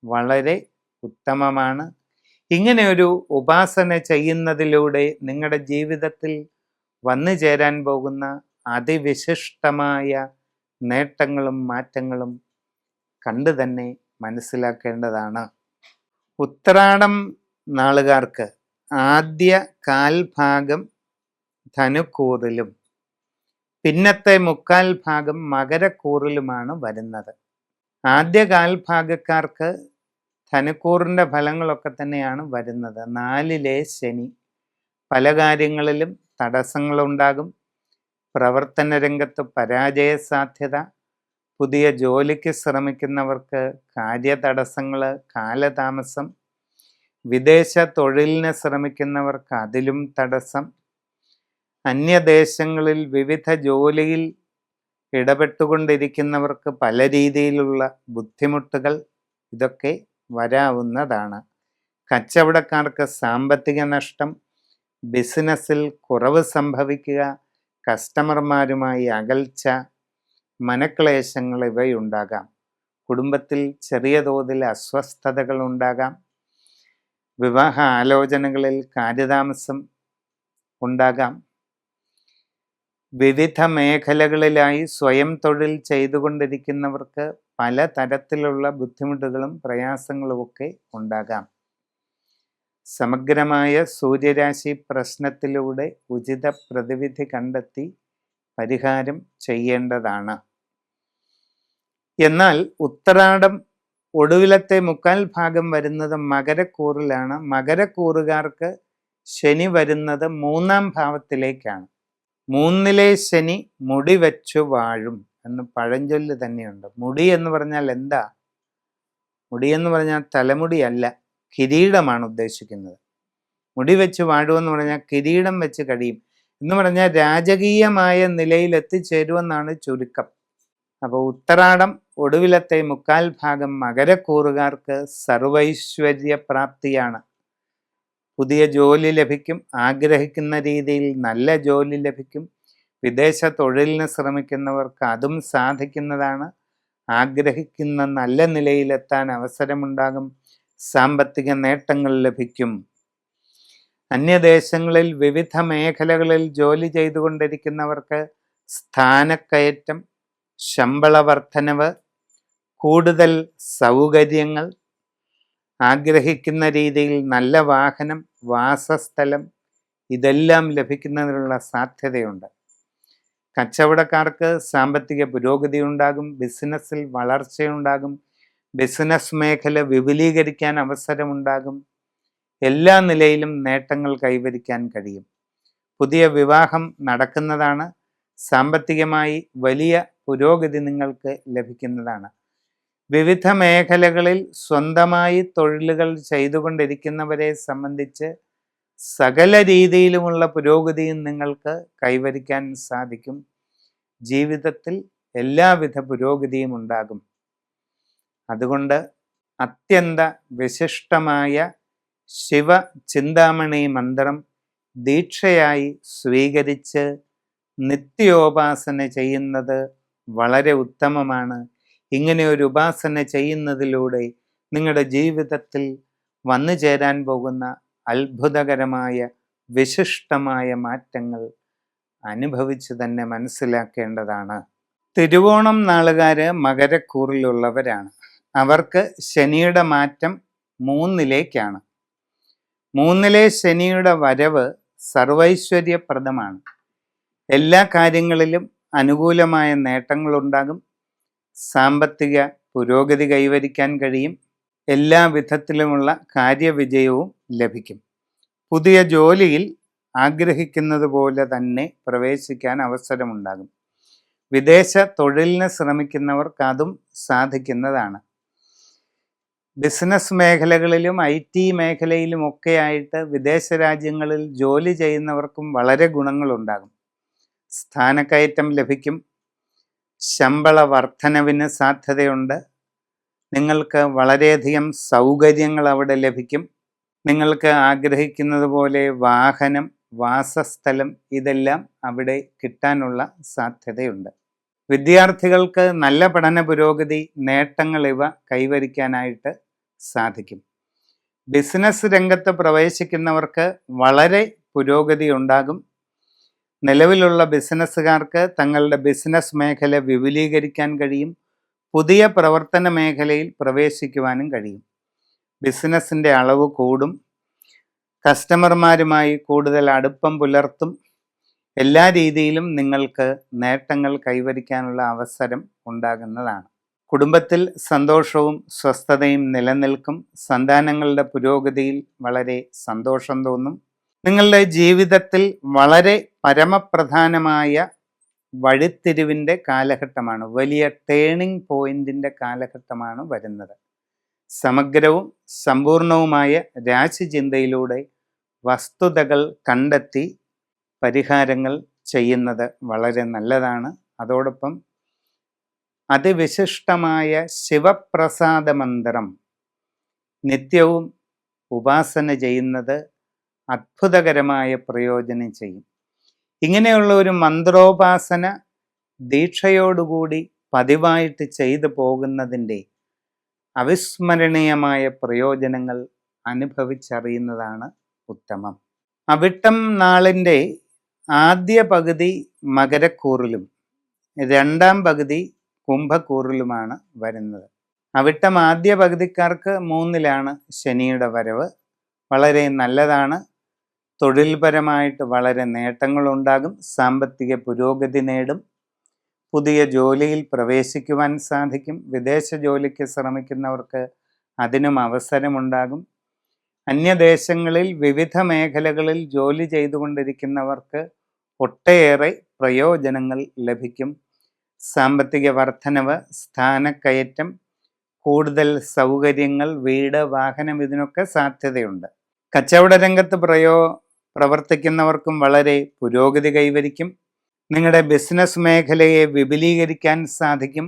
വളരെ ഉത്തമമാണ്. ഇങ്ങനെ ഒരു ഉപാസന ചെയ്യുന്നതിലൂടെ നിങ്ങളുടെ ജീവിതത്തിൽ വന്നു ചേരാൻ പോകുന്ന അതിവിശിഷ്ടമായ നേട്ടങ്ങളും മാറ്റങ്ങളും കണ്ടു തന്നെ മനസ്സിലാക്കേണ്ടതാണ്. ഉത്രാടം നാളുകാർക്ക് ആദ്യ കാൽഭാഗം ധനുക്കൂറിലും പിന്നത്തെ മുക്കാൽ ഭാഗം മകരക്കൂറിലുമാണ് വരുന്നത്. ആദ്യ കാൽഭാഗക്കാർക്ക് ധനുക്കൂറിൻ്റെ ഫലങ്ങളൊക്കെ തന്നെയാണ് വരുന്നത്. 4ലെ ശനി. പല കാര്യങ്ങളിലും തടസ്സങ്ങളുണ്ടാകും. പ്രവർത്തന രംഗത്ത് പരാജയ സാധ്യത. പുതിയ ജോലിക്ക് ശ്രമിക്കുന്നവർക്ക് കാര്യതടസ്സങ്ങൾ, കാലതാമസം. വിദേശ തൊഴിലിന് ശ്രമിക്കുന്നവർക്ക് അതിലും തടസ്സം. അന്യദേശങ്ങളിൽ വിവിധ ജോലിയിൽ ഇടപെട്ടുകൊണ്ടിരിക്കുന്നവർക്ക് പല രീതിയിലുള്ള ബുദ്ധിമുട്ടുകൾ ഇതൊക്കെ വരാവുന്നതാണ്. കച്ചവടക്കാർക്ക് സാമ്പത്തിക നഷ്ടം, ബിസിനസ്സിൽ കുറവ് സംഭവിക്കുക, കസ്റ്റമർമാരുമായി അകൽച്ച, മനക്ലേശങ്ങൾ ഇവയുണ്ടാകാം. കുടുംബത്തിൽ ചെറിയ തോതിൽ അസ്വസ്ഥതകൾ ഉണ്ടാകാം. വിവാഹ ആലോചനകളിൽ കാര്യതാമസം ഉണ്ടാകാം. വിവിധ മേഖലകളിലായി സ്വയം തൊഴിൽ ചെയ്തുകൊണ്ടിരിക്കുന്നവർക്ക് പല തരത്തിലുള്ള ബുദ്ധിമുട്ടുകളും പ്രയാസങ്ങളുമൊക്കെ ഉണ്ടാകാം. സമഗ്രമായ സൂര്യരാശി പ്രശ്നത്തിലൂടെ ഉചിത പ്രതിവിധി കണ്ടെത്തി പരിഹാരം ചെയ്യേണ്ടതാണ്. എന്നാൽ ഉത്രാടം ഒടുവിലത്തെ മുക്കാൽ ഭാഗം വരുന്നത് മകരക്കൂറിലാണ്. മകരക്കൂറുകാർക്ക് ശനി വരുന്നത് 3ാം ഭാവത്തിലേക്കാണ്. 3ലെ ശനി മുടി വെച്ചു വാഴും എന്ന് പഴഞ്ചൊല്ല് തന്നെയുണ്ട്. മുടി എന്ന് പറഞ്ഞാൽ എന്താ? മുടി എന്ന് പറഞ്ഞാൽ തലമുടിയല്ല, കിരീടമാണ് ഉദ്ദേശിക്കുന്നത്. മുടി വെച്ച് വാഴുമെന്ന് പറഞ്ഞാൽ കിരീടം വെച്ച് കഴിയും എന്ന് പറഞ്ഞാൽ രാജകീയമായ നിലയിൽ എത്തിച്ചേരുമെന്നാണ് ചുരുക്കം. അപ്പോൾ ഉത്രാടം ഒടുവിലത്തെ മുക്കാൽ ഭാഗം മകരക്കൂറുകാർക്ക് സർവൈശ്വര്യ പ്രാപ്തിയാണ്. പുതിയ ജോലി ലഭിക്കും. ആഗ്രഹിക്കുന്ന രീതിയിൽ നല്ല ജോലി ലഭിക്കും. വിദേശ തൊഴിലിന് ശ്രമിക്കുന്നവർക്ക് അതും സാധിക്കുന്നതാണ്. ആഗ്രഹിക്കുന്ന നല്ല നിലയിലെത്താൻ അവസരമുണ്ടാകും. സാമ്പത്തിക നേട്ടങ്ങൾ ലഭിക്കും. അന്യദേശങ്ങളിൽ വിവിധ മേഖലകളിൽ ജോലി ചെയ്തുകൊണ്ടിരിക്കുന്നവർക്ക് സ്ഥാനക്കയറ്റം, ശമ്പള വർധനവ്, കൂടുതൽ സൗകര്യങ്ങൾ, ആഗ്രഹിക്കുന്ന രീതിയിൽ നല്ല വാഹനം, വാസസ്ഥലം ഇതെല്ലാം ലഭിക്കുന്നതിനുള്ള സാധ്യതയുണ്ട്. കച്ചവടക്കാർക്ക് സാമ്പത്തിക പുരോഗതി ഉണ്ടാകും. ബിസിനസ്സിൽ വളർച്ചയുണ്ടാകും. ബിസിനസ് മേഖല വിപുലീകരിക്കാൻ അവസരമുണ്ടാകും. എല്ലാ നിലയിലും നേട്ടങ്ങൾ കൈവരിക്കാൻ കഴിയും. പുതിയ വിവാഹം നടക്കുന്നതാണ്. സാമ്പത്തികമായി വലിയ പുരോഗതി നിങ്ങൾക്ക് ലഭിക്കുന്നതാണ്. വിവിധ മേഖലകളിൽ സ്വന്തമായി തൊഴിലുകൾ ചെയ്തുകൊണ്ടിരിക്കുന്നവരെ സംബന്ധിച്ച് സകല രീതിയിലുമുള്ള പുരോഗതിയും നിങ്ങൾക്ക് കൈവരിക്കാൻ സാധിക്കും. ജീവിതത്തിൽ എല്ലാവിധ പുരോഗതിയും ഉണ്ടാകും. അതുകൊണ്ട് അത്യന്ത വിശിഷ്ടമായ ശിവ ചിന്താമണി മന്ത്രം ദീക്ഷയായി സ്വീകരിച്ച് നിത്യോപാസന ചെയ്യുന്നത് വളരെ ഉത്തമമാണ്. ഇങ്ങനെ ഒരു ഉപാസന ചെയ്യുന്നതിലൂടെ നിങ്ങളുടെ ജീവിതത്തിൽ വന്നു ചേരാൻ പോകുന്ന അത്ഭുതകരമായ വിശിഷ്ടമായ മാറ്റങ്ങൾ അനുഭവിച്ച് തന്നെ മനസ്സിലാക്കേണ്ടതാണ്. തിരുവോണം നാളുകാര് മകരക്കൂറിലുള്ളവരാണ്. അവർക്ക് ശനിയുടെ മാറ്റം 3-ലേക്കാണ്. 3-ലെ ശനിയുടെ വരവ് സർവൈശ്വര്യപ്രദമാണ്. എല്ലാ കാര്യങ്ങളിലും അനുകൂലമായ നേട്ടങ്ങളുണ്ടാകും. സാമ്പത്തിക പുരോഗതി കൈവരിക്കാൻ കഴിയും. എല്ലാ വിധത്തിലുമുള്ള കാര്യവിജയവും ലഭിക്കും. പുതിയ ജോലിയിൽ ആഗ്രഹിക്കുന്നത് പോലെ തന്നെ പ്രവേശിക്കാൻ അവസരമുണ്ടാകും. വിദേശ തൊഴിലിന് ശ്രമിക്കുന്നവർക്ക് അതും സാധിക്കുന്നതാണ്. ബിസിനസ് മേഖലകളിലും IT മേഖലയിലുമൊക്കെ ആയിട്ട് വിദേശ രാജ്യങ്ങളിൽ ജോലി ചെയ്യുന്നവർക്കും വളരെ ഗുണങ്ങളുണ്ടാകും. സ്ഥാനക്കയറ്റം ലഭിക്കും. ശമ്പള വർധനവിന് സാധ്യതയുണ്ട്. നിങ്ങൾക്ക് വളരെയധികം സൗകര്യങ്ങൾ അവിടെ ലഭിക്കും. നിങ്ങൾക്ക് ആഗ്രഹിക്കുന്നത് പോലെ വാഹനം, വാസസ്ഥലം ഇതെല്ലാം അവിടെ കിട്ടാനുള്ള സാധ്യതയുണ്ട്. വിദ്യാർത്ഥികൾക്ക് നല്ല പഠന പുരോഗതി, നേട്ടങ്ങൾ ഇവ കൈവരിക്കാനായിട്ട് സാധിക്കും. ബിസിനസ് രംഗത്ത് പ്രവേശിക്കുന്നവർക്ക് വളരെ പുരോഗതി ഉണ്ടാകും. നിലവിലുള്ള ബിസിനസ്സുകാർക്ക് തങ്ങളുടെ ബിസിനസ് മേഖല വിപുലീകരിക്കാൻ കഴിയും. പുതിയ പ്രവർത്തന മേഖലയിൽ പ്രവേശിക്കുവാനും കഴിയും. ബിസിനസ്സിൻ്റെ അളവ് കൂടും. കസ്റ്റമർമാരുമായി കൂടുതൽ അടുപ്പം പുലർത്തും. എല്ലാ രീതിയിലും നിങ്ങൾക്ക് നേട്ടങ്ങൾ കൈവരിക്കാനുള്ള അവസരം ഉണ്ടാകുന്നതാണ്. കുടുംബത്തിൽ സന്തോഷവും സ്വസ്ഥതയും നിലനിൽക്കും. സന്താനങ്ങളുടെ പുരോഗതിയിൽ വളരെ സന്തോഷം തോന്നും. നിങ്ങളുടെ ജീവിതത്തിൽ വളരെ പരമപ്രധാനമായ വഴിത്തിരിവിൻ്റെ കാലഘട്ടമാണ്. വലിയ ടേണിംഗ് പോയിന്റിൻ്റെ കാലഘട്ടമാണ് വരുന്നത്. സമഗ്രവും സമ്പൂർണവുമായ രാശിചിന്തയിലൂടെ വസ്തുതകൾ കണ്ടെത്തി പരിഹാരങ്ങൾ ചെയ്യുന്നത് വളരെ നല്ലതാണ്. അതോടൊപ്പം അതിവിശിഷ്ടമായ ശിവപ്രസാദ മന്ത്രം നിത്യവും ഉപാസന ചെയ്യുന്നത് അത്ഭുതകരമായ പ്രയോജനം ചെയ്യും. ഇങ്ങനെയുള്ള ഒരു മന്ത്രോപാസന ദീക്ഷയോടുകൂടി പതിവായിട്ട് ചെയ്തു പോകുന്നതിൻ്റെ അവിസ്മരണീയമായ പ്രയോജനങ്ങൾ അനുഭവിച്ചറിയുന്നതാണ് ഉത്തമം. അവിട്ടം നാളിൻ്റെ ആദ്യ പകുതി മകരക്കൂറിലും 2ാം പകുതി കുംഭക്കൂറിലുമാണ് വരുന്നത്. അവിട്ടം ആദ്യ പകുതിക്കാർക്ക് 3-ലാണ് ശനിയുടെ വരവ്. വളരെ നല്ലതാണ്. തൊഴിൽപരമായിട്ട് വളരെ നേട്ടങ്ങളുണ്ടാകും. സാമ്പത്തിക പുരോഗതി നേടും. പുതിയ ജോലിയിൽ പ്രവേശിക്കുവാൻ സാധിക്കും. വിദേശ ജോലിക്ക് ശ്രമിക്കുന്നവർക്ക് അതിനും അവസരമുണ്ടാകും. അന്യദേശങ്ങളിൽ വിവിധ മേഖലകളിൽ ജോലി ചെയ്തുകൊണ്ടിരിക്കുന്നവർക്ക് ഒട്ടേറെ പ്രയോജനങ്ങൾ ലഭിക്കും. സാമ്പത്തിക വർധനവ്, സ്ഥാനക്കയറ്റം, കൂടുതൽ സൗകര്യങ്ങൾ, വീട്, വാഹനം ഇതിനൊക്കെ സാധ്യതയുണ്ട്. കച്ചവട രംഗത്ത് പ്രവർത്തിക്കുന്നവർക്കും വളരെ പുരോഗതി കൈവരിക്കും. നിങ്ങളുടെ ബിസിനസ് മേഖലയെ വിപുലീകരിക്കാൻ സാധിക്കും.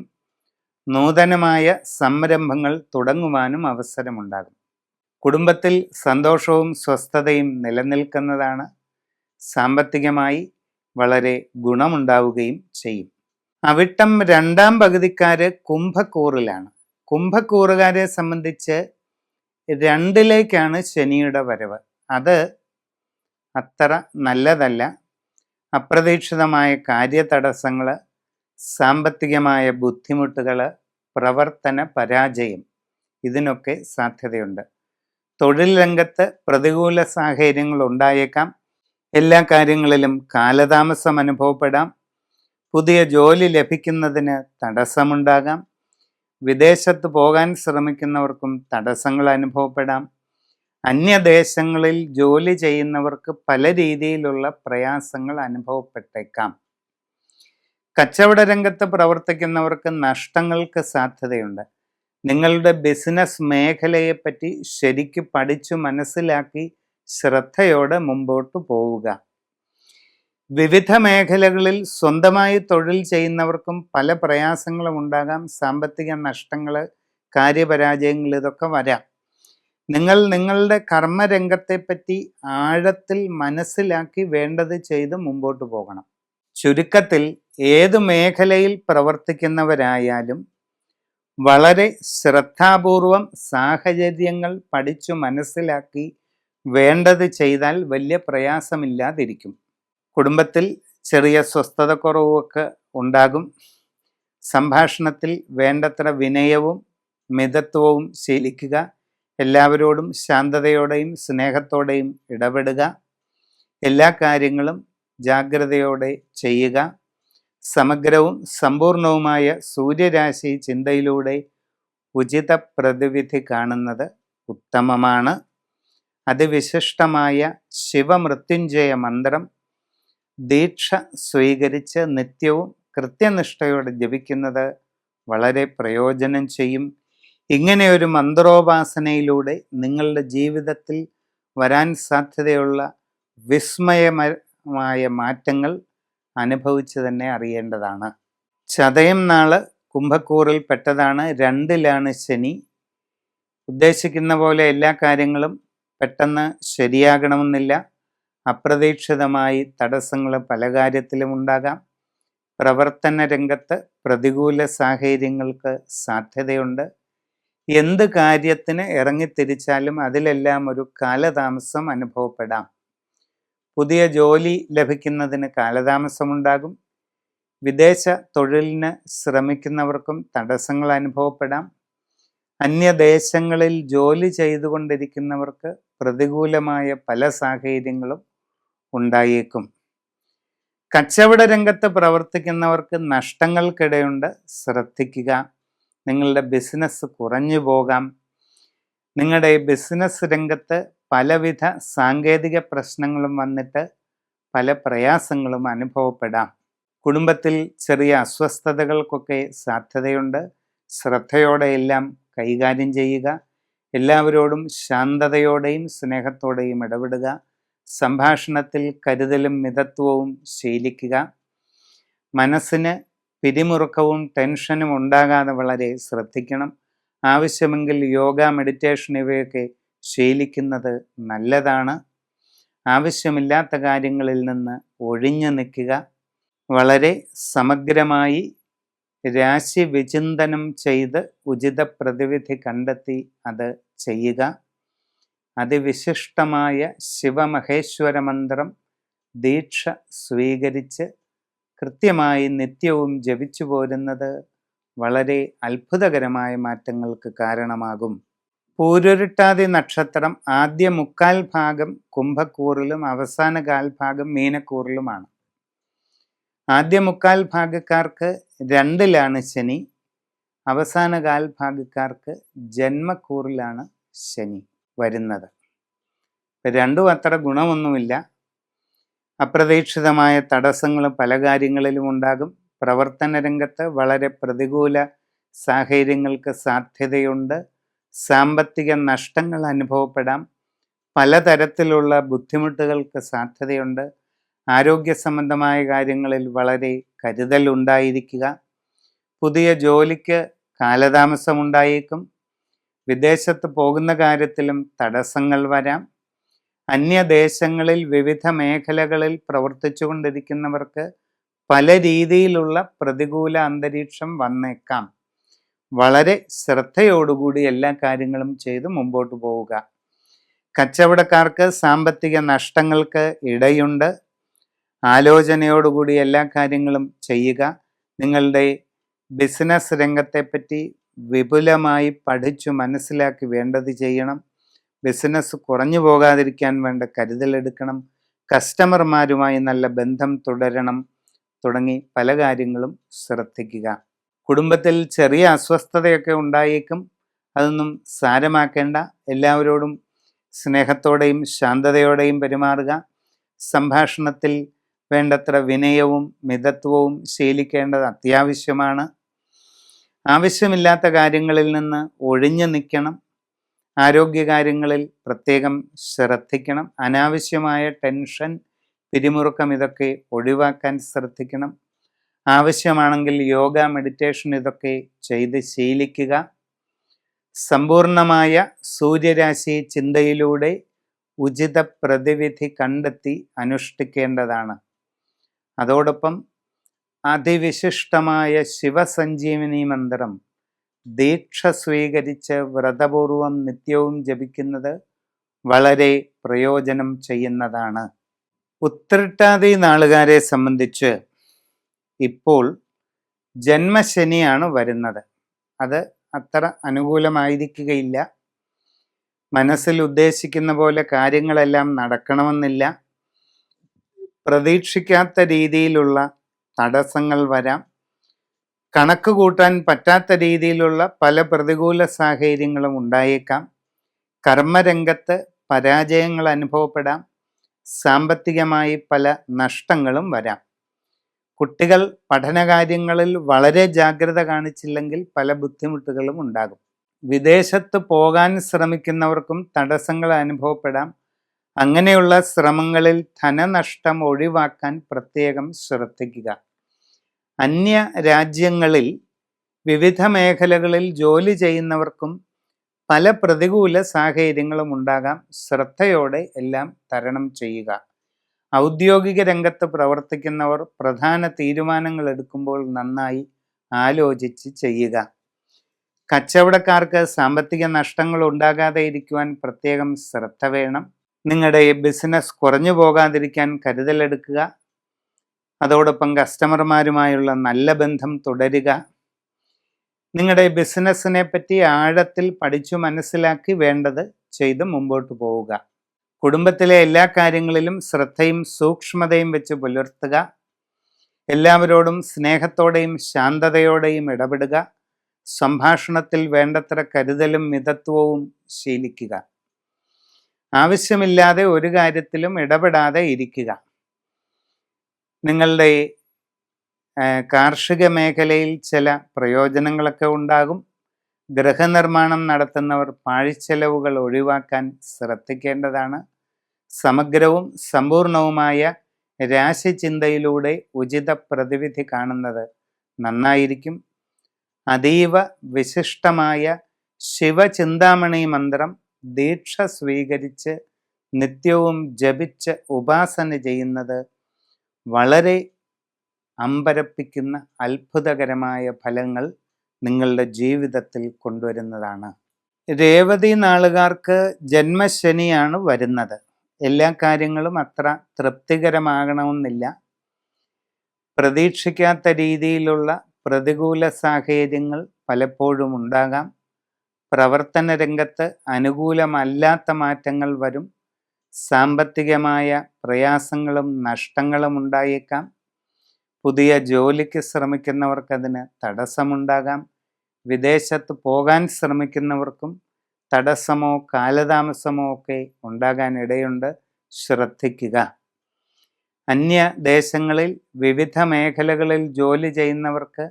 നൂതനമായ സംരംഭങ്ങൾ തുടങ്ങുവാനും അവസരമുണ്ടാകും. കുടുംബത്തിൽ സന്തോഷവും സ്വസ്ഥതയും നിലനിൽക്കുന്നതാണ്. സാമ്പത്തികമായി വളരെ ഗുണമുണ്ടാവുകയും ചെയ്യും. അവിട്ടം രണ്ടാം പകുതിക്കാര് കുംഭക്കൂറിലാണ്. കുംഭക്കൂറുകാരെ സംബന്ധിച്ച് 2ലേക്കാണ് ശനിയുടെ വരവ്. അത് അത്ര നല്ലതല്ല. അപ്രതീക്ഷിതമായ കാര്യതടസ്സങ്ങൾ, സാമ്പത്തികമായ ബുദ്ധിമുട്ടുകൾ, പ്രവർത്തന പരാജയം, ഇതിനൊക്കെ സാധ്യതയുണ്ട്. തൊഴിൽ രംഗത്ത് പ്രതികൂല സാഹചര്യങ്ങൾ ഉണ്ടായേക്കാം. എല്ലാ കാര്യങ്ങളിലും കാലതാമസം അനുഭവപ്പെടാം. പുതിയ ജോലി ലഭിക്കുന്നതിന് തടസ്സമുണ്ടാകാം. വിദേശത്ത് പോകാൻ ശ്രമിക്കുന്നവർക്കും തടസ്സങ്ങൾ അനുഭവപ്പെടാം. അന്യദേശങ്ങളിൽ ജോലി ചെയ്യുന്നവർക്ക് പല രീതിയിലുള്ള പ്രയാസങ്ങൾ അനുഭവപ്പെട്ടേക്കാം. കച്ചവട രംഗത്ത് പ്രവർത്തിക്കുന്നവർക്ക് നഷ്ടങ്ങൾക്ക് സാധ്യതയുണ്ട്. നിങ്ങളുടെ ബിസിനസ് മേഖലയെപ്പറ്റി ശരിക്ക് പഠിച്ചു മനസ്സിലാക്കി ശ്രദ്ധയോടെ മുമ്പോട്ട് പോവുക. വിവിധ മേഖലകളിൽ സ്വന്തമായി തൊഴിൽ ചെയ്യുന്നവർക്കും പല പ്രയാസങ്ങളും ഉണ്ടാകാം. സാമ്പത്തിക നഷ്ടങ്ങൾ, കാര്യപരാജയങ്ങൾ, ഇതൊക്കെ വരാം. നിങ്ങൾ നിങ്ങളുടെ കർമ്മരംഗത്തെപ്പറ്റി ആഴത്തിൽ മനസ്സിലാക്കി വേണ്ടത് ചെയ്ത് മുമ്പോട്ട് പോകണം. ചുരുക്കത്തിൽ ഏത് മേഖലയിൽ പ്രവർത്തിക്കുന്നവരായാലും വളരെ ശ്രദ്ധാപൂർവം സാഹചര്യങ്ങൾ പഠിച്ചു മനസ്സിലാക്കി വേണ്ടത് ചെയ്താൽ വലിയ പ്രയാസമില്ലാതിരിക്കും. കുടുംബത്തിൽ ചെറിയ സ്വസ്ഥതക്കുറവൊക്കെ ഉണ്ടാകും. സംഭാഷണത്തിൽ വേണ്ടത്ര വിനയവും മിതത്വവും ശീലിക്കുക. എല്ലാവരോടും ശാന്തതയോടെയും സ്നേഹത്തോടെയും ഇടപെടുക. എല്ലാ കാര്യങ്ങളും ജാഗ്രതയോടെ ചെയ്യുക. സമഗ്രവും സമ്പൂർണവുമായ സൂര്യരാശി ചിന്തയിലൂടെ ഉചിത പ്രതിവിധി കാണുന്നത് ഉത്തമമാണ്. അതിവിശിഷ്ടമായ ശിവമൃത്യുഞ്ജയ മന്ത്രം ദീക്ഷ സ്വീകരിച്ച് നിത്യവും കൃത്യനിഷ്ഠയോടെ ജപിക്കുന്നത് വളരെ പ്രയോജനം ചെയ്യും. ഇങ്ങനെ ഒരു മന്ത്രോപാസനയിലൂടെ നിങ്ങളുടെ ജീവിതത്തിൽ വരാൻ സാധ്യതയുള്ള വിസ്മയമായ മാറ്റങ്ങൾ അനുഭവിച്ച് തന്നെ അറിയേണ്ടതാണ്. ചതയം നാള് കുംഭക്കൂറിൽ പെട്ടതാണ്. 2ലാണ് ശനി. ഉദ്ദേശിക്കുന്ന പോലെ എല്ലാ കാര്യങ്ങളും പെട്ടെന്ന് ശരിയാകണമെന്നില്ല. അപ്രതീക്ഷിതമായി തടസ്സങ്ങൾ പല കാര്യത്തിലും ഉണ്ടാകാം. പ്രവർത്തന രംഗത്ത് പ്രതികൂല സാഹചര്യങ്ങൾക്ക് സാധ്യതയുണ്ട്. എന്ത് കാര്യത്തിന് ഇറങ്ങിത്തിരിച്ചാലും അതിലെല്ലാം ഒരു കാലതാമസം അനുഭവപ്പെടാം. പുതിയ ജോലി ലഭിക്കുന്നതിന് കാലതാമസമുണ്ടാകും. വിദേശ തൊഴിലിന് ശ്രമിക്കുന്നവർക്കും തടസ്സങ്ങൾ അനുഭവപ്പെടാം. അന്യദേശങ്ങളിൽ ജോലി ചെയ്തുകൊണ്ടിരിക്കുന്നവർക്ക് പ്രതികൂലമായ പല സാഹചര്യങ്ങളും ഉണ്ടായേക്കും. കച്ചവട രംഗത്ത് പ്രവർത്തിക്കുന്നവർക്ക് നഷ്ടങ്ങൾക്കിടയുണ്ട്. ശ്രദ്ധിക്കുക. നിങ്ങളുടെ ബിസിനസ് കുറഞ്ഞു പോകാം. നിങ്ങളുടെ ബിസിനസ് രംഗത്ത് പലവിധ സാങ്കേതിക പ്രശ്നങ്ങളും വന്നിട്ട് പല പ്രയാസങ്ങളും അനുഭവപ്പെടാം. കുടുംബത്തിൽ ചെറിയ അസ്വസ്ഥതകൾക്കൊക്കെ സാധ്യതയുണ്ട്. ശ്രദ്ധയോടെ എല്ലാം കൈകാര്യം ചെയ്യുക. എല്ലാവരോടും ശാന്തതയോടെയും സ്നേഹത്തോടെയും ഇടപെടുക. സംഭാഷണത്തിൽ കരുതലും മിതത്വവും ശീലിക്കുക. മനസ്സിന് പിരിമുറുക്കവും ടെൻഷനും ഉണ്ടാകാതെ വളരെ ശ്രദ്ധിക്കണം. ആവശ്യമെങ്കിൽ യോഗ, മെഡിറ്റേഷൻ ഇവയൊക്കെ ശീലിക്കുന്നത് നല്ലതാണ്. ആവശ്യമില്ലാത്ത കാര്യങ്ങളിൽ നിന്ന് ഒഴിഞ്ഞു നിൽക്കുക. വളരെ സമഗ്രമായി രാശി വിചിന്തനം ചെയ്ത് ഉചിത പ്രതിവിധി കണ്ടെത്തി അത് ചെയ്യുക. അതിവിശിഷ്ടമായ ശിവമഹേശ്വര മന്ത്രം ദീക്ഷ സ്വീകരിച്ച് കൃത്യമായി നിത്യവും ജപിച്ചു പോരുന്നത് വളരെ അത്ഭുതകരമായ മാറ്റങ്ങൾക്ക് കാരണമാകും. പൂരുരുട്ടാതി നക്ഷത്രം ആദ്യ 3/4 ഭാഗം കുംഭക്കൂറിലും അവസാന 1/4 ഭാഗം മീനക്കൂറിലുമാണ്. ആദ്യ 3/4 ഭാഗക്കാർക്ക് 2ലാണ് ശനി. അവസാന 1/4 ഭാഗക്കാർക്ക് ജന്മക്കൂറിലാണ് ശനി വരുന്നത്. രണ്ടും അത്ര ഗുണമൊന്നുമില്ല. അപ്രതീക്ഷിതമായ തടസ്സങ്ങൾ പല കാര്യങ്ങളിലും ഉണ്ടാകും. പ്രവർത്തന രംഗത്ത് വളരെ പ്രതികൂല സാഹചര്യങ്ങൾക്ക് സാധ്യതയുണ്ട്. സാമ്പത്തിക നഷ്ടങ്ങൾ അനുഭവപ്പെടാം. പലതരത്തിലുള്ള ബുദ്ധിമുട്ടുകൾക്ക് സാധ്യതയുണ്ട്. ആരോഗ്യ സംബന്ധമായ കാര്യങ്ങളിൽ വളരെ കരുതലുണ്ടായിരിക്കുക. പുതിയ ജോലിക്ക് കാലതാമസമുണ്ടായേക്കും. വിദേശത്ത് പോകുന്ന കാര്യത്തിലും തടസ്സങ്ങൾ വരാം. അന്യദേശങ്ങളിൽ വിവിധ മേഖലകളിൽ പ്രവർത്തിച്ചു കൊണ്ടിരിക്കുന്നവർക്ക് പല രീതിയിലുള്ള പ്രതികൂല അന്തരീക്ഷം വന്നേക്കാം. വളരെ ശ്രദ്ധയോടുകൂടി എല്ലാ കാര്യങ്ങളും ചെയ്ത് മുമ്പോട്ട് പോവുക. കച്ചവടക്കാർക്ക് സാമ്പത്തിക നഷ്ടങ്ങൾക്ക് ഇടയുണ്ട്. ആലോചനയോടുകൂടി എല്ലാ കാര്യങ്ങളും ചെയ്യുക. നിങ്ങളുടെ ബിസിനസ് രംഗത്തെപ്പറ്റി വിപുലമായി പഠിച്ചു മനസ്സിലാക്കി വേണ്ടത് ചെയ്യണം. ബിസിനസ് കുറഞ്ഞു പോകാതിരിക്കാൻ വേണ്ട കരുതലെടുക്കണം. കസ്റ്റമർമാരുമായി നല്ല ബന്ധം തുടരണം. തുടങ്ങി പല കാര്യങ്ങളും ശ്രദ്ധിക്കുക. കുടുംബത്തിൽ ചെറിയ അസ്വസ്ഥതയൊക്കെ ഉണ്ടായേക്കും. അതൊന്നും സാരമാക്കേണ്ട. എല്ലാവരോടും സ്നേഹത്തോടെയും ശാന്തതയോടെയും പെരുമാറുക. സംഭാഷണത്തിൽ വേണ്ടത്ര വിനയവും മിതത്വവും ശീലിക്കേണ്ടത് അത്യാവശ്യമാണ്. ആവശ്യമില്ലാത്ത കാര്യങ്ങളിൽ നിന്ന് ഒഴിഞ്ഞു നിൽക്കണം. ആരോഗ്യകാര്യങ്ങളിൽ പ്രത്യേകം ശ്രദ്ധിക്കണം. അനാവശ്യമായ ടെൻഷൻ, പിരിമുറുക്കം ഇതൊക്കെ ഒഴിവാക്കാൻ ശ്രദ്ധിക്കണം. ആവശ്യമാണെങ്കിൽ യോഗ, മെഡിറ്റേഷൻ ഇതൊക്കെ ചെയ്ത് ശീലിക്കുക. സമ്പൂർണമായ സൂര്യരാശി ചിന്തയിലൂടെ ഉചിത പ്രതിവിധി കണ്ടെത്തി അനുഷ്ഠിക്കേണ്ടതാണ്. അതോടൊപ്പം അതിവിശിഷ്ടമായ ശിവസഞ്ജീവനി മന്ത്രം ദീക്ഷ സ്വീകരിച്ച് വ്രതപൂർവം നിത്യവും ജപിക്കുന്നത് വളരെ പ്രയോജനം ചെയ്യുന്നതാണ്. ഉത്രട്ടാതി നാളുകാരെ സംബന്ധിച്ച് ഇപ്പോൾ ജന്മശനിയാണ് വരുന്നത്. അത് അത്ര അനുകൂലമായിരിക്കുകയില്ല. മനസ്സിൽ ഉദ്ദേശിക്കുന്ന പോലെ കാര്യങ്ങളെല്ലാം നടക്കണമെന്നില്ല. പ്രതീക്ഷിക്കാത്ത രീതിയിലുള്ള തടസ്സങ്ങൾ വരാം. കണക്ക് കൂട്ടാൻ പറ്റാത്ത രീതിയിലുള്ള പല പ്രതികൂല സാഹചര്യങ്ങളും ഉണ്ടായേക്കാം. കർമ്മരംഗത്ത് പരാജയങ്ങൾ അനുഭവപ്പെടാം. സാമ്പത്തികമായി പല നഷ്ടങ്ങളും വരാം. കുട്ടികൾ പഠനകാര്യങ്ങളിൽ വളരെ ജാഗ്രത കാണിച്ചില്ലെങ്കിൽ പല ബുദ്ധിമുട്ടുകളും ഉണ്ടാകും. വിദേശത്ത് പോകാൻ ശ്രമിക്കുന്നവർക്കും തടസ്സങ്ങൾ അനുഭവപ്പെടാം. അങ്ങനെയുള്ള ശ്രമങ്ങളിൽ ധനനഷ്ടം ഒഴിവാക്കാൻ പ്രത്യേകം ശ്രദ്ധിക്കുക. അന്യ രാജ്യങ്ങളിൽ വിവിധ മേഖലകളിൽ ജോലി ചെയ്യുന്നവർക്കും പല പ്രതികൂല സാഹചര്യങ്ങളും ഉണ്ടാകാം. ശ്രദ്ധയോടെ എല്ലാം തരണം ചെയ്യുക. ഔദ്യോഗിക രംഗത്ത് പ്രവർത്തിക്കുന്നവർ പ്രധാന തീരുമാനങ്ങൾ എടുക്കുമ്പോൾ നന്നായി ആലോചിച്ച് ചെയ്യുക. കച്ചവടക്കാർക്ക് സാമ്പത്തിക നഷ്ടങ്ങൾ ഉണ്ടാകാതെ ഇരിക്കുവാൻ പ്രത്യേകം ശ്രദ്ധ വേണം. നിങ്ങളുടെ ബിസിനസ് കുറഞ്ഞു പോകാതിരിക്കാൻ കരുതലെടുക്കുക. അതോടൊപ്പം കസ്റ്റമർമാരുമായുള്ള നല്ല ബന്ധം തുടരുക. നിങ്ങളുടെ ബിസിനസ്സിനെ പറ്റി ആഴത്തിൽ പഠിച്ചു മനസ്സിലാക്കി വേണ്ടത് ചെയ്ത് മുമ്പോട്ട് പോവുക. കുടുംബത്തിലെ എല്ലാ കാര്യങ്ങളിലും ശ്രദ്ധയും സൂക്ഷ്മതയും വെച്ച് പുലർത്തുക. എല്ലാവരോടും സ്നേഹത്തോടെയും ശാന്തതയോടെയും ഇടപെടുക. സംഭാഷണത്തിൽ വേണ്ടത്ര കരുതലും മിതത്വവും ശീലിക്കുക. ആവശ്യമില്ലാതെ ഒരു കാര്യത്തിലും ഇടപെടാതെ ഇരിക്കുക. നിങ്ങളുടെ കാർഷിക മേഖലയിൽ ചില പ്രയോജനങ്ങളൊക്കെ ഉണ്ടാകും. ഗൃഹനിർമ്മാണം നടത്തുന്നവർ പാഴ്ചെലവുകൾ ഒഴിവാക്കാൻ ശ്രദ്ധിക്കേണ്ടതാണ്. സമഗ്രവും സമ്പൂർണവുമായ രാശിചിന്തയിലൂടെ ഉചിത പ്രതിവിധി കാണുന്നത് നന്നായിരിക്കും. അതീവ വിശിഷ്ടമായ ശിവചിന്താമണി മന്ത്രം ദീക്ഷ സ്വീകരിച്ച് നിത്യവും ജപിച്ച് ഉപാസന ചെയ്യുന്നത് വളരെ അമ്പരപ്പിക്കുന്ന അത്ഭുതകരമായ ഫലങ്ങൾ നിങ്ങളുടെ ജീവിതത്തിൽ കൊണ്ടുവരുന്നതാണ്. രേവതി നാളുകാർക്ക് ജന്മശനിയാണ് വരുന്നത്. എല്ലാ കാര്യങ്ങളും അത്ര തൃപ്തികരമാകണമെന്നില്ല. പ്രതീക്ഷിക്കാത്ത രീതിയിലുള്ള പ്രതികൂല സാഹചര്യങ്ങൾ പലപ്പോഴും ഉണ്ടാകാം. പ്രവർത്തന രംഗത്ത് അനുകൂലമല്ലാത്ത മാറ്റങ്ങൾ വരും. സാമ്പത്തികമായ പ്രയാസങ്ങളും നഷ്ടങ്ങളും ഉണ്ടായേക്കാം. പുതിയ ജോലിക്ക് ശ്രമിക്കുന്നവർക്കതിന് തടസ്സമുണ്ടാകാം. വിദേശത്ത് പോകാൻ ശ്രമിക്കുന്നവർക്കും തടസ്സമോ കാലതാമസമോ ഒക്കെ ഉണ്ടാകാൻ ഇടയുണ്ട്. ശ്രദ്ധിക്കുക. അന്യദേശങ്ങളിൽ വിവിധ മേഖലകളിൽ ജോലി ചെയ്യുന്നവർക്ക്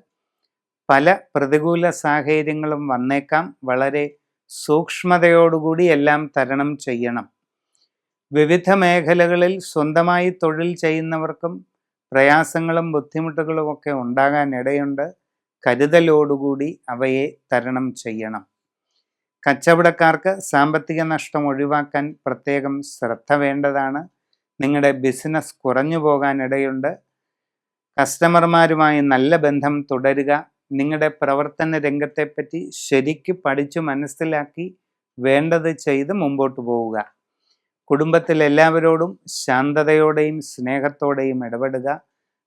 പല പ്രതികൂല സാഹചര്യങ്ങളും വന്നേക്കാം. വളരെ സൂക്ഷ്മതയോടുകൂടി എല്ലാം തരണം ചെയ്യണം. വിവിധ മേഖലകളിൽ സ്വന്തമായി തൊഴിൽ ചെയ്യുന്നവർക്കും പ്രയാസങ്ങളും ബുദ്ധിമുട്ടുകളും ഒക്കെ ഉണ്ടാകാൻ ഇടയുണ്ട്. കരുതലോടുകൂടി അവയെ തരണം ചെയ്യണം. കച്ചവടക്കാർക്ക് സാമ്പത്തിക നഷ്ടം ഒഴിവാക്കാൻ പ്രത്യേകം ശ്രദ്ധ വേണ്ടതാണ്. നിങ്ങളുടെ ബിസിനസ് കുറഞ്ഞു പോകാൻ ഇടയുണ്ട്. കസ്റ്റമർമാരുമായി നല്ല ബന്ധം തുടരുക. നിങ്ങളുടെ പ്രവർത്തന രംഗത്തെപ്പറ്റി ശരിക്ക് പഠിച്ചു മനസ്സിലാക്കി വേണ്ടത് ചെയ്ത് മുമ്പോട്ട് പോവുക. കുടുംബത്തിൽ എല്ലാവരോടും ശാന്തതയോടെയും സ്നേഹത്തോടെയും ഇടപെടുക.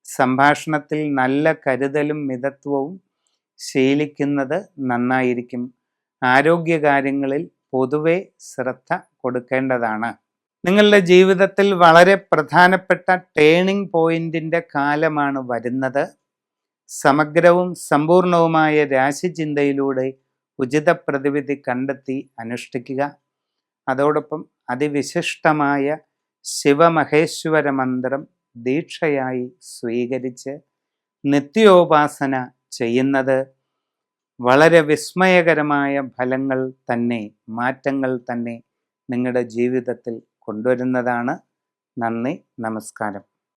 സംഭാഷണത്തിൽ നല്ല കരുതലും മിതത്വവും ശീലിക്കുന്നത് നന്നായിരിക്കും. ആരോഗ്യകാര്യങ്ങളിൽ പൊതുവെ ശ്രദ്ധ കൊടുക്കേണ്ടതാണ്. നിങ്ങളുടെ ജീവിതത്തിൽ വളരെ പ്രധാനപ്പെട്ട ടേണിംഗ് പോയിന്റിൻ്റെ കാലമാണ് വരുന്നത്. സമഗ്രവും സമ്പൂർണവുമായ രാശിചിന്തയിലൂടെ ഉചിത പ്രതിവിധി കണ്ടെത്തി അനുഷ്ഠിക്കുക. അതോടൊപ്പം അതിവിശിഷ്ടമായ ശിവമഹേശ്വര മന്ത്രം ദീക്ഷയായി സ്വീകരിച്ച് നിത്യോപാസന ചെയ്യുന്നത് വളരെ വിസ്മയകരമായ ഫലങ്ങൾ തന്നെ, മാറ്റങ്ങൾ തന്നെ നിങ്ങളുടെ ജീവിതത്തിൽ കൊണ്ടുവരുന്നതാണ്. നന്ദി, നമസ്കാരം.